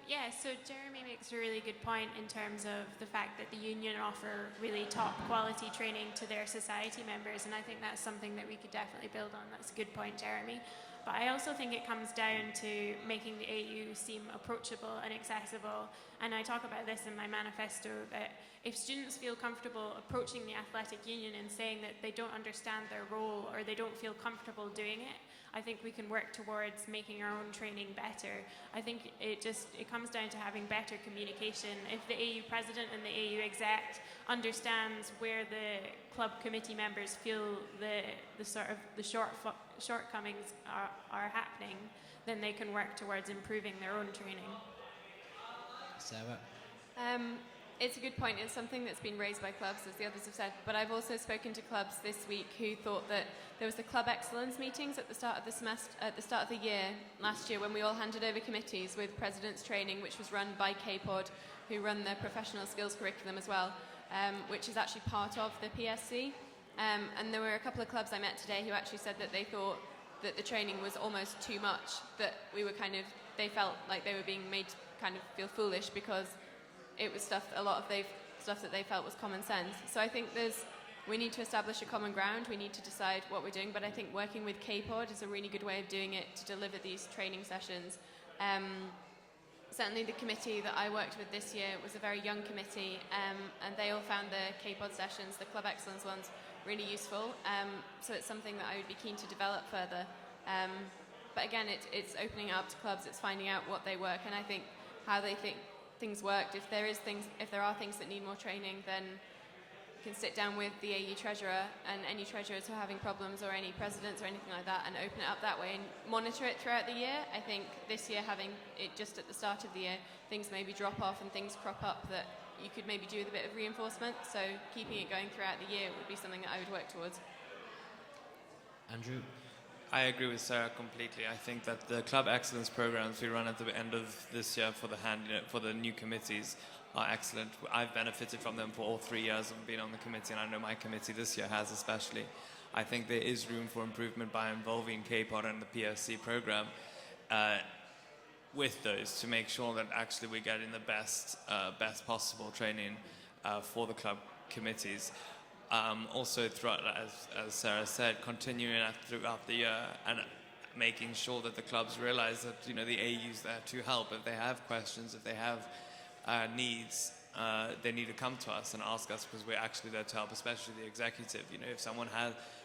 Yeah, so Jeremy makes a really good point in terms of the fact that the union offer really top quality training to their society members, and I think that's something that we could definitely build on. That's a good point, Jeremy. But I also think it comes down to making the AU seem approachable and accessible, and I talk about this in my manifesto, that if students feel comfortable approaching the athletic union and saying that they don't understand their role or they don't feel comfortable doing it, I think we can work towards making our own training better. I think it comes down to having better communication. If the AU president and the AU exec understands where the club committee members feel the shortcomings are happening, then they can work towards improving their own training. Sarah? It's a good point. It's something that's been raised by clubs, as the others have said. But I've also spoken to clubs this week who thought that there was the club excellence meetings at the start of the semester, at the start of the year last year, when we all handed over committees with president's training, which was run by KPOD, who run the professional skills curriculum as well, which is actually part of the PSC. And there were a couple of clubs I met today who actually said that they thought that the training was almost too much, that we were they felt like they were being made to kind of feel foolish because it was stuff that they felt was common sense. So I think we need to establish a common ground. We need to decide what we're doing. But I think working with KPOD is a really good way of doing it, to deliver these training sessions, certainly the committee that I worked with this year was a very young committee, and they all found the K-Pod sessions, the Club Excellence ones, really useful. So it's something that I would be keen to develop further. But again, it's opening it up to clubs, it's finding out what they work, and I think how they think things worked. If there are things that need more training, then you can sit down with the AU treasurer and any treasurers who are having problems, or any presidents or anything like that, and open it up that way and monitor it throughout the year. I think this year, having it just at the start of the year, things maybe drop off and things crop up that you could maybe do with a bit of reinforcement. So keeping it going throughout the year would be something that I would work towards. Andrew? I agree with Sarah completely. I think that the club excellence programs we run at the end of this year for the new committees are excellent. I've benefited from them for all 3 years of being on the committee, and I know my committee this year has especially. I think there is room for improvement by involving K-Pod and the PSC program with those, to make sure that actually we're getting the best possible training for the club committees. Also, throughout, as Sarah said, continuing throughout the year and making sure that the clubs realize that the AU is there to help. If they have questions, if they have needs, they need to come to us and ask us, because we're actually there to help, especially the executive. If someone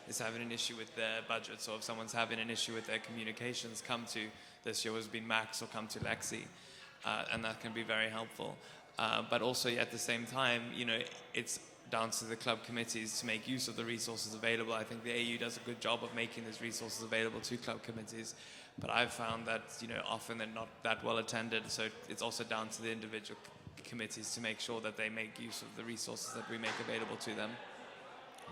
is having an issue with their budgets, or if someone's having an issue with their communications, come to, this year has been Max, or come to Lexi, and that can be very helpful. But also at the same time, it's down to the club committees to make use of the resources available. I think the AU does a good job of making these resources available to club committees, but I've found that often they're not that well attended, so it's also down to the individual committees to make sure that they make use of the resources that we make available to them.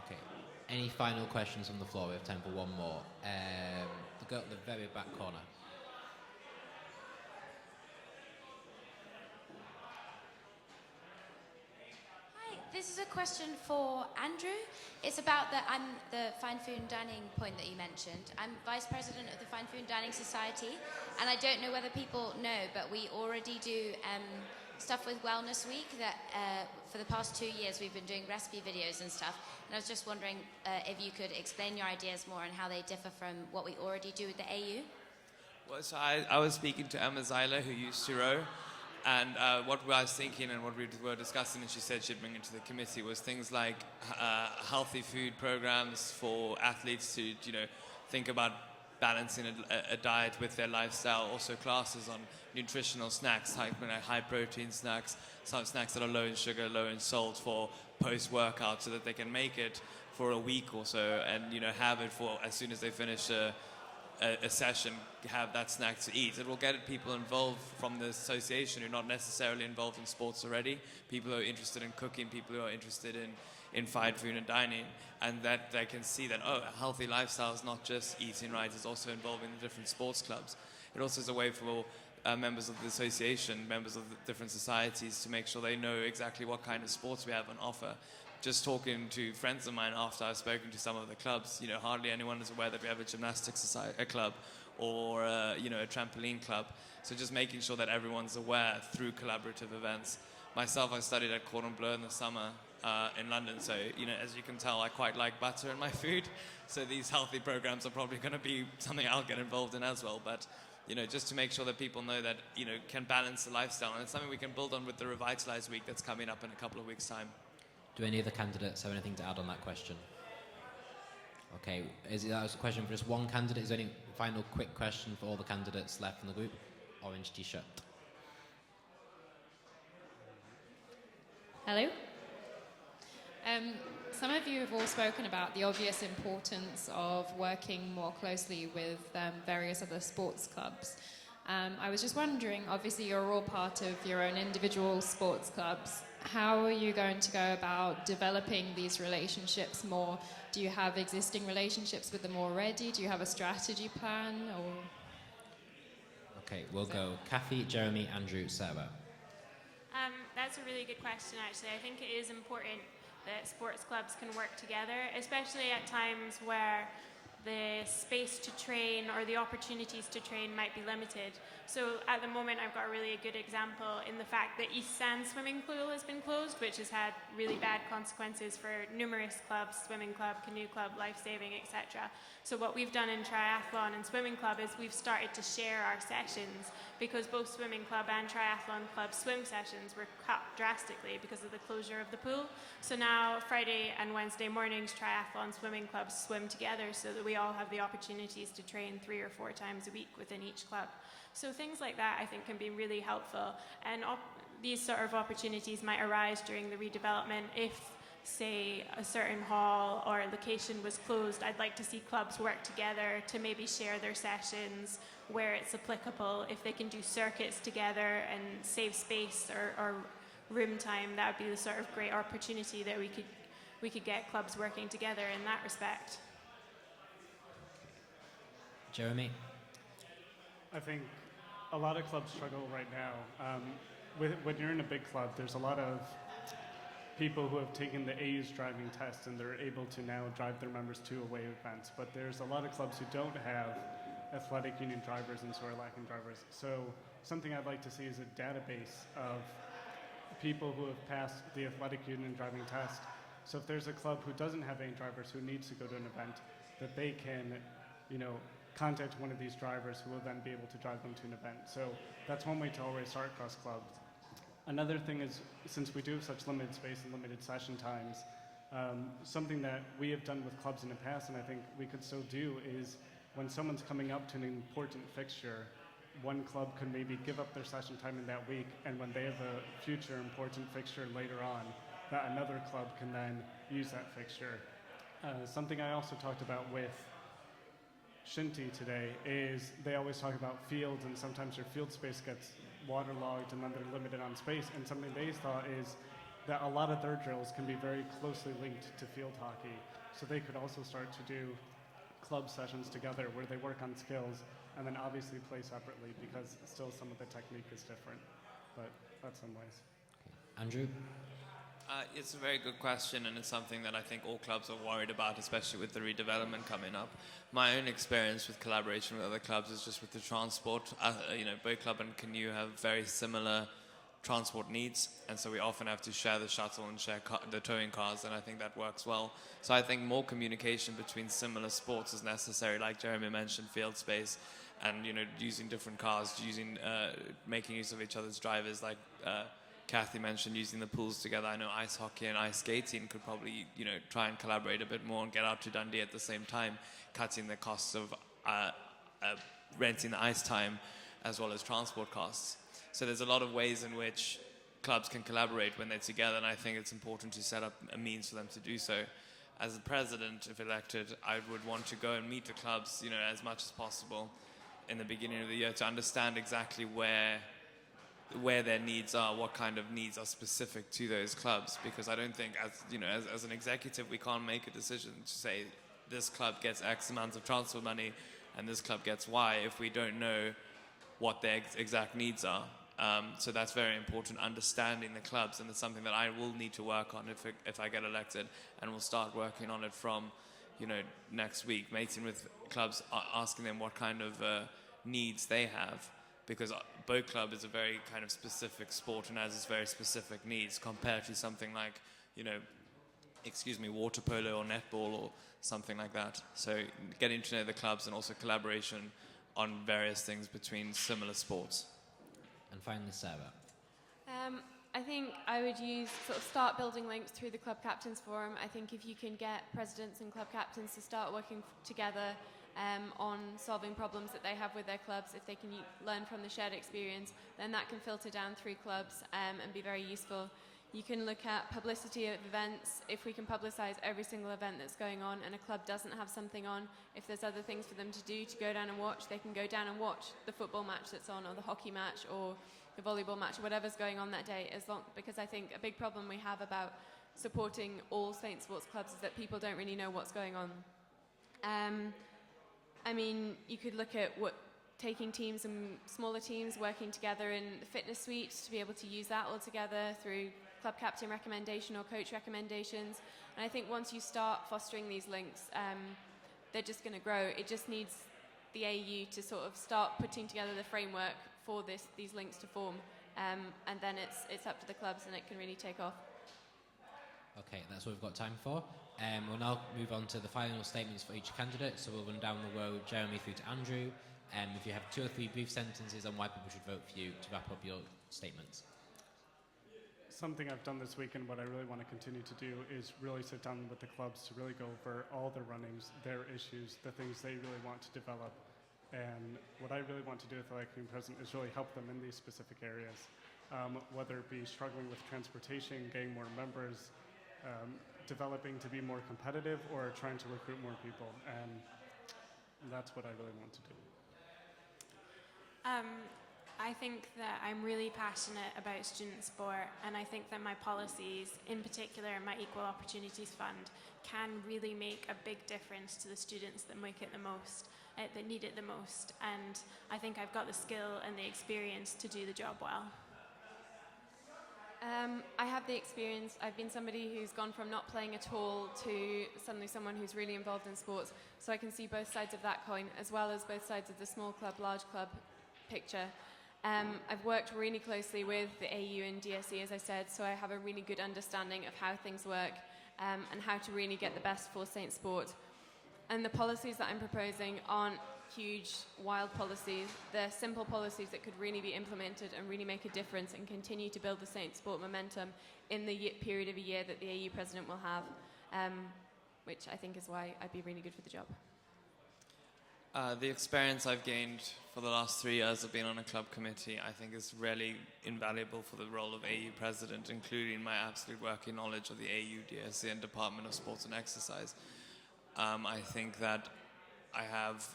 Okay. Any final questions from the floor? We have time for one more. The girl at the very back corner. This is a question for Andrew. It's about the Fine Food and Dining point that you mentioned. I'm Vice President of the Fine Food and Dining Society, and I don't know whether people know, but we already do stuff with Wellness Week that for the past 2 years we've been doing recipe videos and stuff, and I was just wondering if you could explain your ideas more and how they differ from what we already do with the AU. Well, so I was speaking to Emma Zeiler, who used to row, and what I was thinking and what we were discussing, and she said she'd bring it to the committee, was things like healthy food programs for athletes to, think about balancing a diet with their lifestyle. Also classes on nutritional snacks, like high protein snacks, some snacks that are low in sugar, low in salt for post-workout, so that they can make it for a week or so, and have it for as soon as they finish a session, have that snack to eat. It will get people involved from the association who are not necessarily involved in sports already, people who are interested in cooking, people who are interested in fine food and dining, and that they can see that, a healthy lifestyle is not just eating right, it's also involving the different sports clubs. It also is a way for members of the association, members of the different societies, to make sure they know exactly what kind of sports we have on offer. Just talking to friends of mine after I've spoken to some of the clubs, hardly anyone is aware that we have a gymnastics club or a trampoline club. So just making sure that everyone's aware through collaborative events. Myself, I studied at Cordon Bleu in the summer in London, so as you can tell, I quite like butter in my food. So these healthy programs are probably going to be something I'll get involved in as well. But just to make sure that people know that can balance the lifestyle, and it's something we can build on with the Revitalize Week that's coming up in a couple of weeks' time. Do any of the candidates have anything to add on that question? Okay, that was a question for just one candidate. Is there any final quick question for all the candidates left in the group? Orange t-shirt. Hello. Some of you have all spoken about the obvious importance of working more closely with various other sports clubs. I was just wondering, obviously you're all part of your own individual sports clubs. How are you going to go about developing these relationships more? Do you have existing relationships with them already? Do you have a strategy plan? Or? Okay, we'll go Kathy, Jeremy, Andrew, Sarah. That's a really good question, actually. I think it is important that sports clubs can work together, especially at times where the space to train or the opportunities to train might be limited. So at the moment I've got a really good example in the fact that East Sand swimming pool has been closed, which has had really bad consequences for numerous clubs, swimming club, canoe club, lifesaving, etc. So what we've done in triathlon and swimming club is we've started to share our sessions, because both swimming club and triathlon club swim sessions were cut drastically because of the closure of the pool. So now Friday and Wednesday mornings triathlon swimming clubs swim together so that we all have the opportunities to train 3 or 4 times a week within each club. So things like that I think can be really helpful, and these sort of opportunities might arise during the redevelopment. If, say, a certain hall or location was closed, I'd like to see clubs work together to maybe share their sessions where it's applicable. If they can do circuits together and save space or room time, that would be the sort of great opportunity that we could get clubs working together in that respect. Jeremy? I think a lot of clubs struggle right now. When you're in a big club, there's a lot of people who have taken the AU's driving test and they're able to now drive their members to away events. But there's a lot of clubs who don't have athletic union drivers and so are lacking drivers. So something I'd like to see is a database of people who have passed the athletic union driving test. So if there's a club who doesn't have any drivers who needs to go to an event, that they can, contact one of these drivers who will then be able to drive them to an event. So that's one way to always start cross clubs. Another thing is, since we do have such limited space and limited session times, something that we have done with clubs in the past, and I think we could still do, is when someone's coming up to an important fixture, one club can maybe give up their session time in that week, and when they have a future important fixture later on, that another club can then use that fixture. Something I also talked about with Shinty today is they always talk about fields, and sometimes your field space gets waterlogged and then they're limited on space, and something they thought is that a lot of their drills can be very closely linked to field hockey. So they could also start to do club sessions together where they work on skills and then obviously play separately, because still some of the technique is different, but that's some ways. Andrew? It's a very good question, and it's something that I think all clubs are worried about, especially with the redevelopment coming up. My own experience with collaboration with other clubs is just with the transport. Boat Club and Canoe have very similar transport needs, and so we often have to share the shuttle and share the towing cars, and I think that works well. So I think more communication between similar sports is necessary, like Jeremy mentioned, field space, and using different cars, making use of each other's drivers, like Kathy mentioned using the pools together. I know ice hockey and ice skating could probably, try and collaborate a bit more and get out to Dundee at the same time, cutting the costs of renting the ice time as well as transport costs. So there's a lot of ways in which clubs can collaborate when they're together, and I think it's important to set up a means for them to do so. As the president, if elected, I would want to go and meet the clubs, as much as possible in the beginning of the year to understand exactly where their needs are, what kind of needs are specific to those clubs, because I don't think, as an executive, we can't make a decision to say this club gets X amount of transfer money and this club gets Y if we don't know what their exact needs are. So that's very important, understanding the clubs, and it's something that I will need to work on if I get elected, and we'll start working on it from next week, meeting with clubs, asking them what kind of needs they have, because boat club is a very kind of specific sport and has its very specific needs compared to something like, water polo or netball or something like that. So getting to know the clubs and also collaboration on various things between similar sports. And finally, Sarah. I think I would start building links through the Club Captains Forum. I think if you can get presidents and club captains to start working together on solving problems that they have with their clubs, if they can learn from the shared experience, then that can filter down through clubs and be very useful. You can look at publicity of events. If we can publicise every single event that's going on and a club doesn't have something on, if there's other things for them to do to go down and watch, they can go down and watch the football match that's on, or the hockey match, or the volleyball match, or whatever's going on that day, because I think a big problem we have about supporting all Saint sports clubs is that people don't really know what's going on. You could look at taking teams and smaller teams working together in the fitness suite to be able to use that all together through club captain recommendation or coach recommendations. And I think once you start fostering these links, they're just going to grow. It just needs the AU to sort of start putting together the framework for these links to form, and then it's up to the clubs and it can really take off. Okay, that's what we've got time for. We'll now move on to the final statements for each candidate. So we'll run down the row, Jeremy through to Andrew. If you have 2 or 3 brief sentences on why people should vote for you to wrap up your statements. Something I've done this week and what I really want to continue to do is really sit down with the clubs to really go over all their runnings, their issues, the things they really want to develop. And what I really want to do with the elected president is really help them in these specific areas, whether it be struggling with transportation, getting more members, developing to be more competitive, or trying to recruit more people. And that's what I really want to do. I think that I'm really passionate about student sport, and I think that my policies, in particular my Equal Opportunities Fund, can really make a big difference to the students that make it the most, that need it the most. And I think I've got the skill and the experience to do the job well. I have the experience. I've been somebody who's gone from not playing at all to suddenly someone who's really involved in sports. So I can see both sides of that coin, as well as both sides of the small club, large club picture. I've worked really closely with the AU and DSE, as I said, so I have a really good understanding of how things work and how to really get the best for Saint Sport. And the policies that I'm proposing aren't huge, wild policies. They're simple policies that could really be implemented and really make a difference and continue to build the Saint Sport momentum in the period of a year that the AU president will have, which I think is why I'd be really good for the job. The experience I've gained for the last 3 years of being on a club committee, I think is really invaluable for the role of AU president, including my absolute working knowledge of the AU, DSA and Department of Sports and Exercise. I think that I have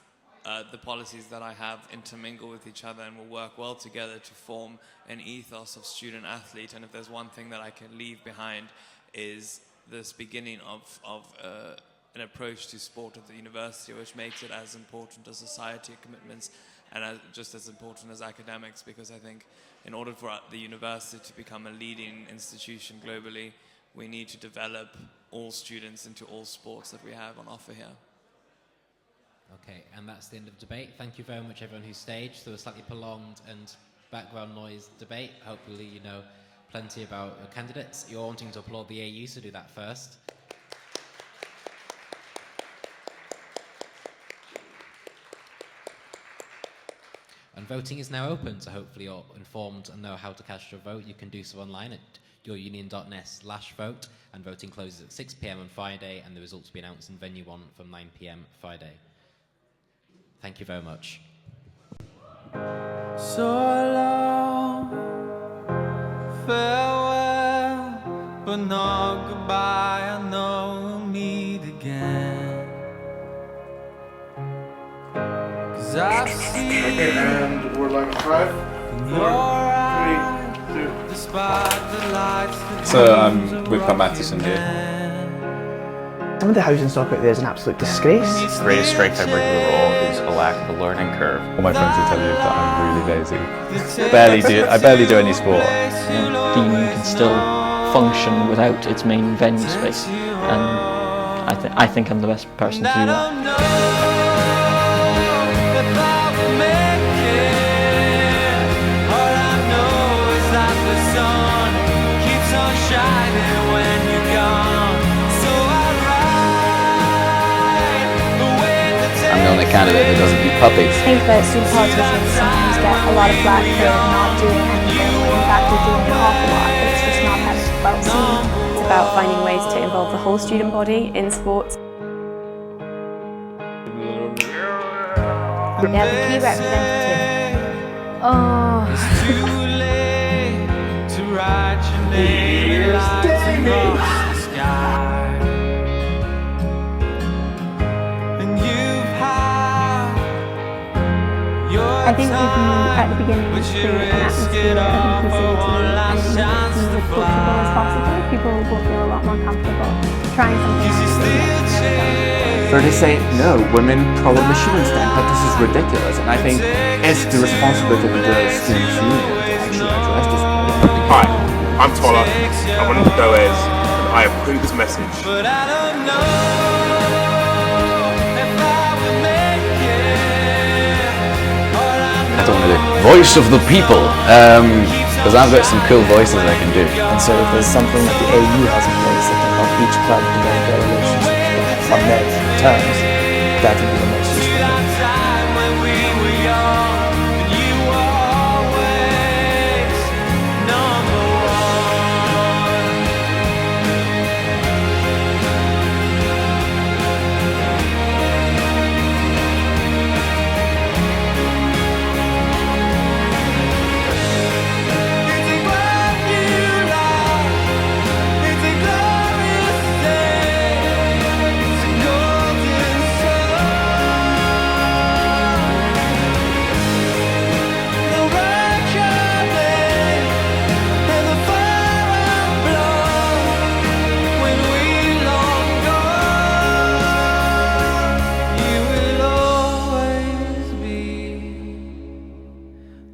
the policies that I have intermingle with each other and will work well together to form an ethos of student athlete. And if there's one thing that I can leave behind is this beginning of an approach to sport at the university, which makes it as important as society commitments and just as important as academics, because I think in order for the university to become a leading institution globally, we need to develop all students into all sports that we have on offer here. Okay, and that's the end of debate. Thank you very much, everyone who stayed through a slightly prolonged and background noise debate. Hopefully you know plenty about your candidates. You're wanting to applaud the AU, so do that first. And voting is now open, so hopefully you're informed and know how to cast your vote. You can do so online at yourunion.net/vote, and voting closes at 6 p.m. on Friday, and the results will be announced in Venue 1 from 9 p.m. Friday. Thank you very much. So long, farewell, but not goodbye. I know we'll meet again. 'Cause I've seen and we're live at 5, 4, 3, 2. despite the lights. So I'm with Pat Mattison here. Some of the housing stock out there is an absolute disgrace. The greatest strength I bring to the role is a lack of a learning curve. All my friends will tell you that I'm really lazy. I barely do any sport. The union can still function without its main venue space, and I think I'm the best person to do that. I'm the only candidate that doesn't eat puppies. I think that student politicians sometimes get a lot of flack for not doing anything, when in fact they're doing an awful lot. It's just not that well seen. It's about finding ways to involve the whole student body in sports. And they're the key representative. Oh. It's too late to write your name across the sky. I think we can, at the beginning, create an atmosphere of inclusivity and be as approachable as possible. People will feel a lot more comfortable trying something else. Or to say, no, women probably shouldn't stand, but this is ridiculous. And I think it's the responsibility of the students' union to actually address this problem. Hi, I'm Tola, I'm one of the DoEs, and I approve this message. But I don't know if I don't want to do voice of the people, because I've got some cool voices I can do. And so if there's something that the AU has in place that can help each club develop their relationship on their terms, that would be the most useful thing.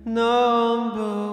Number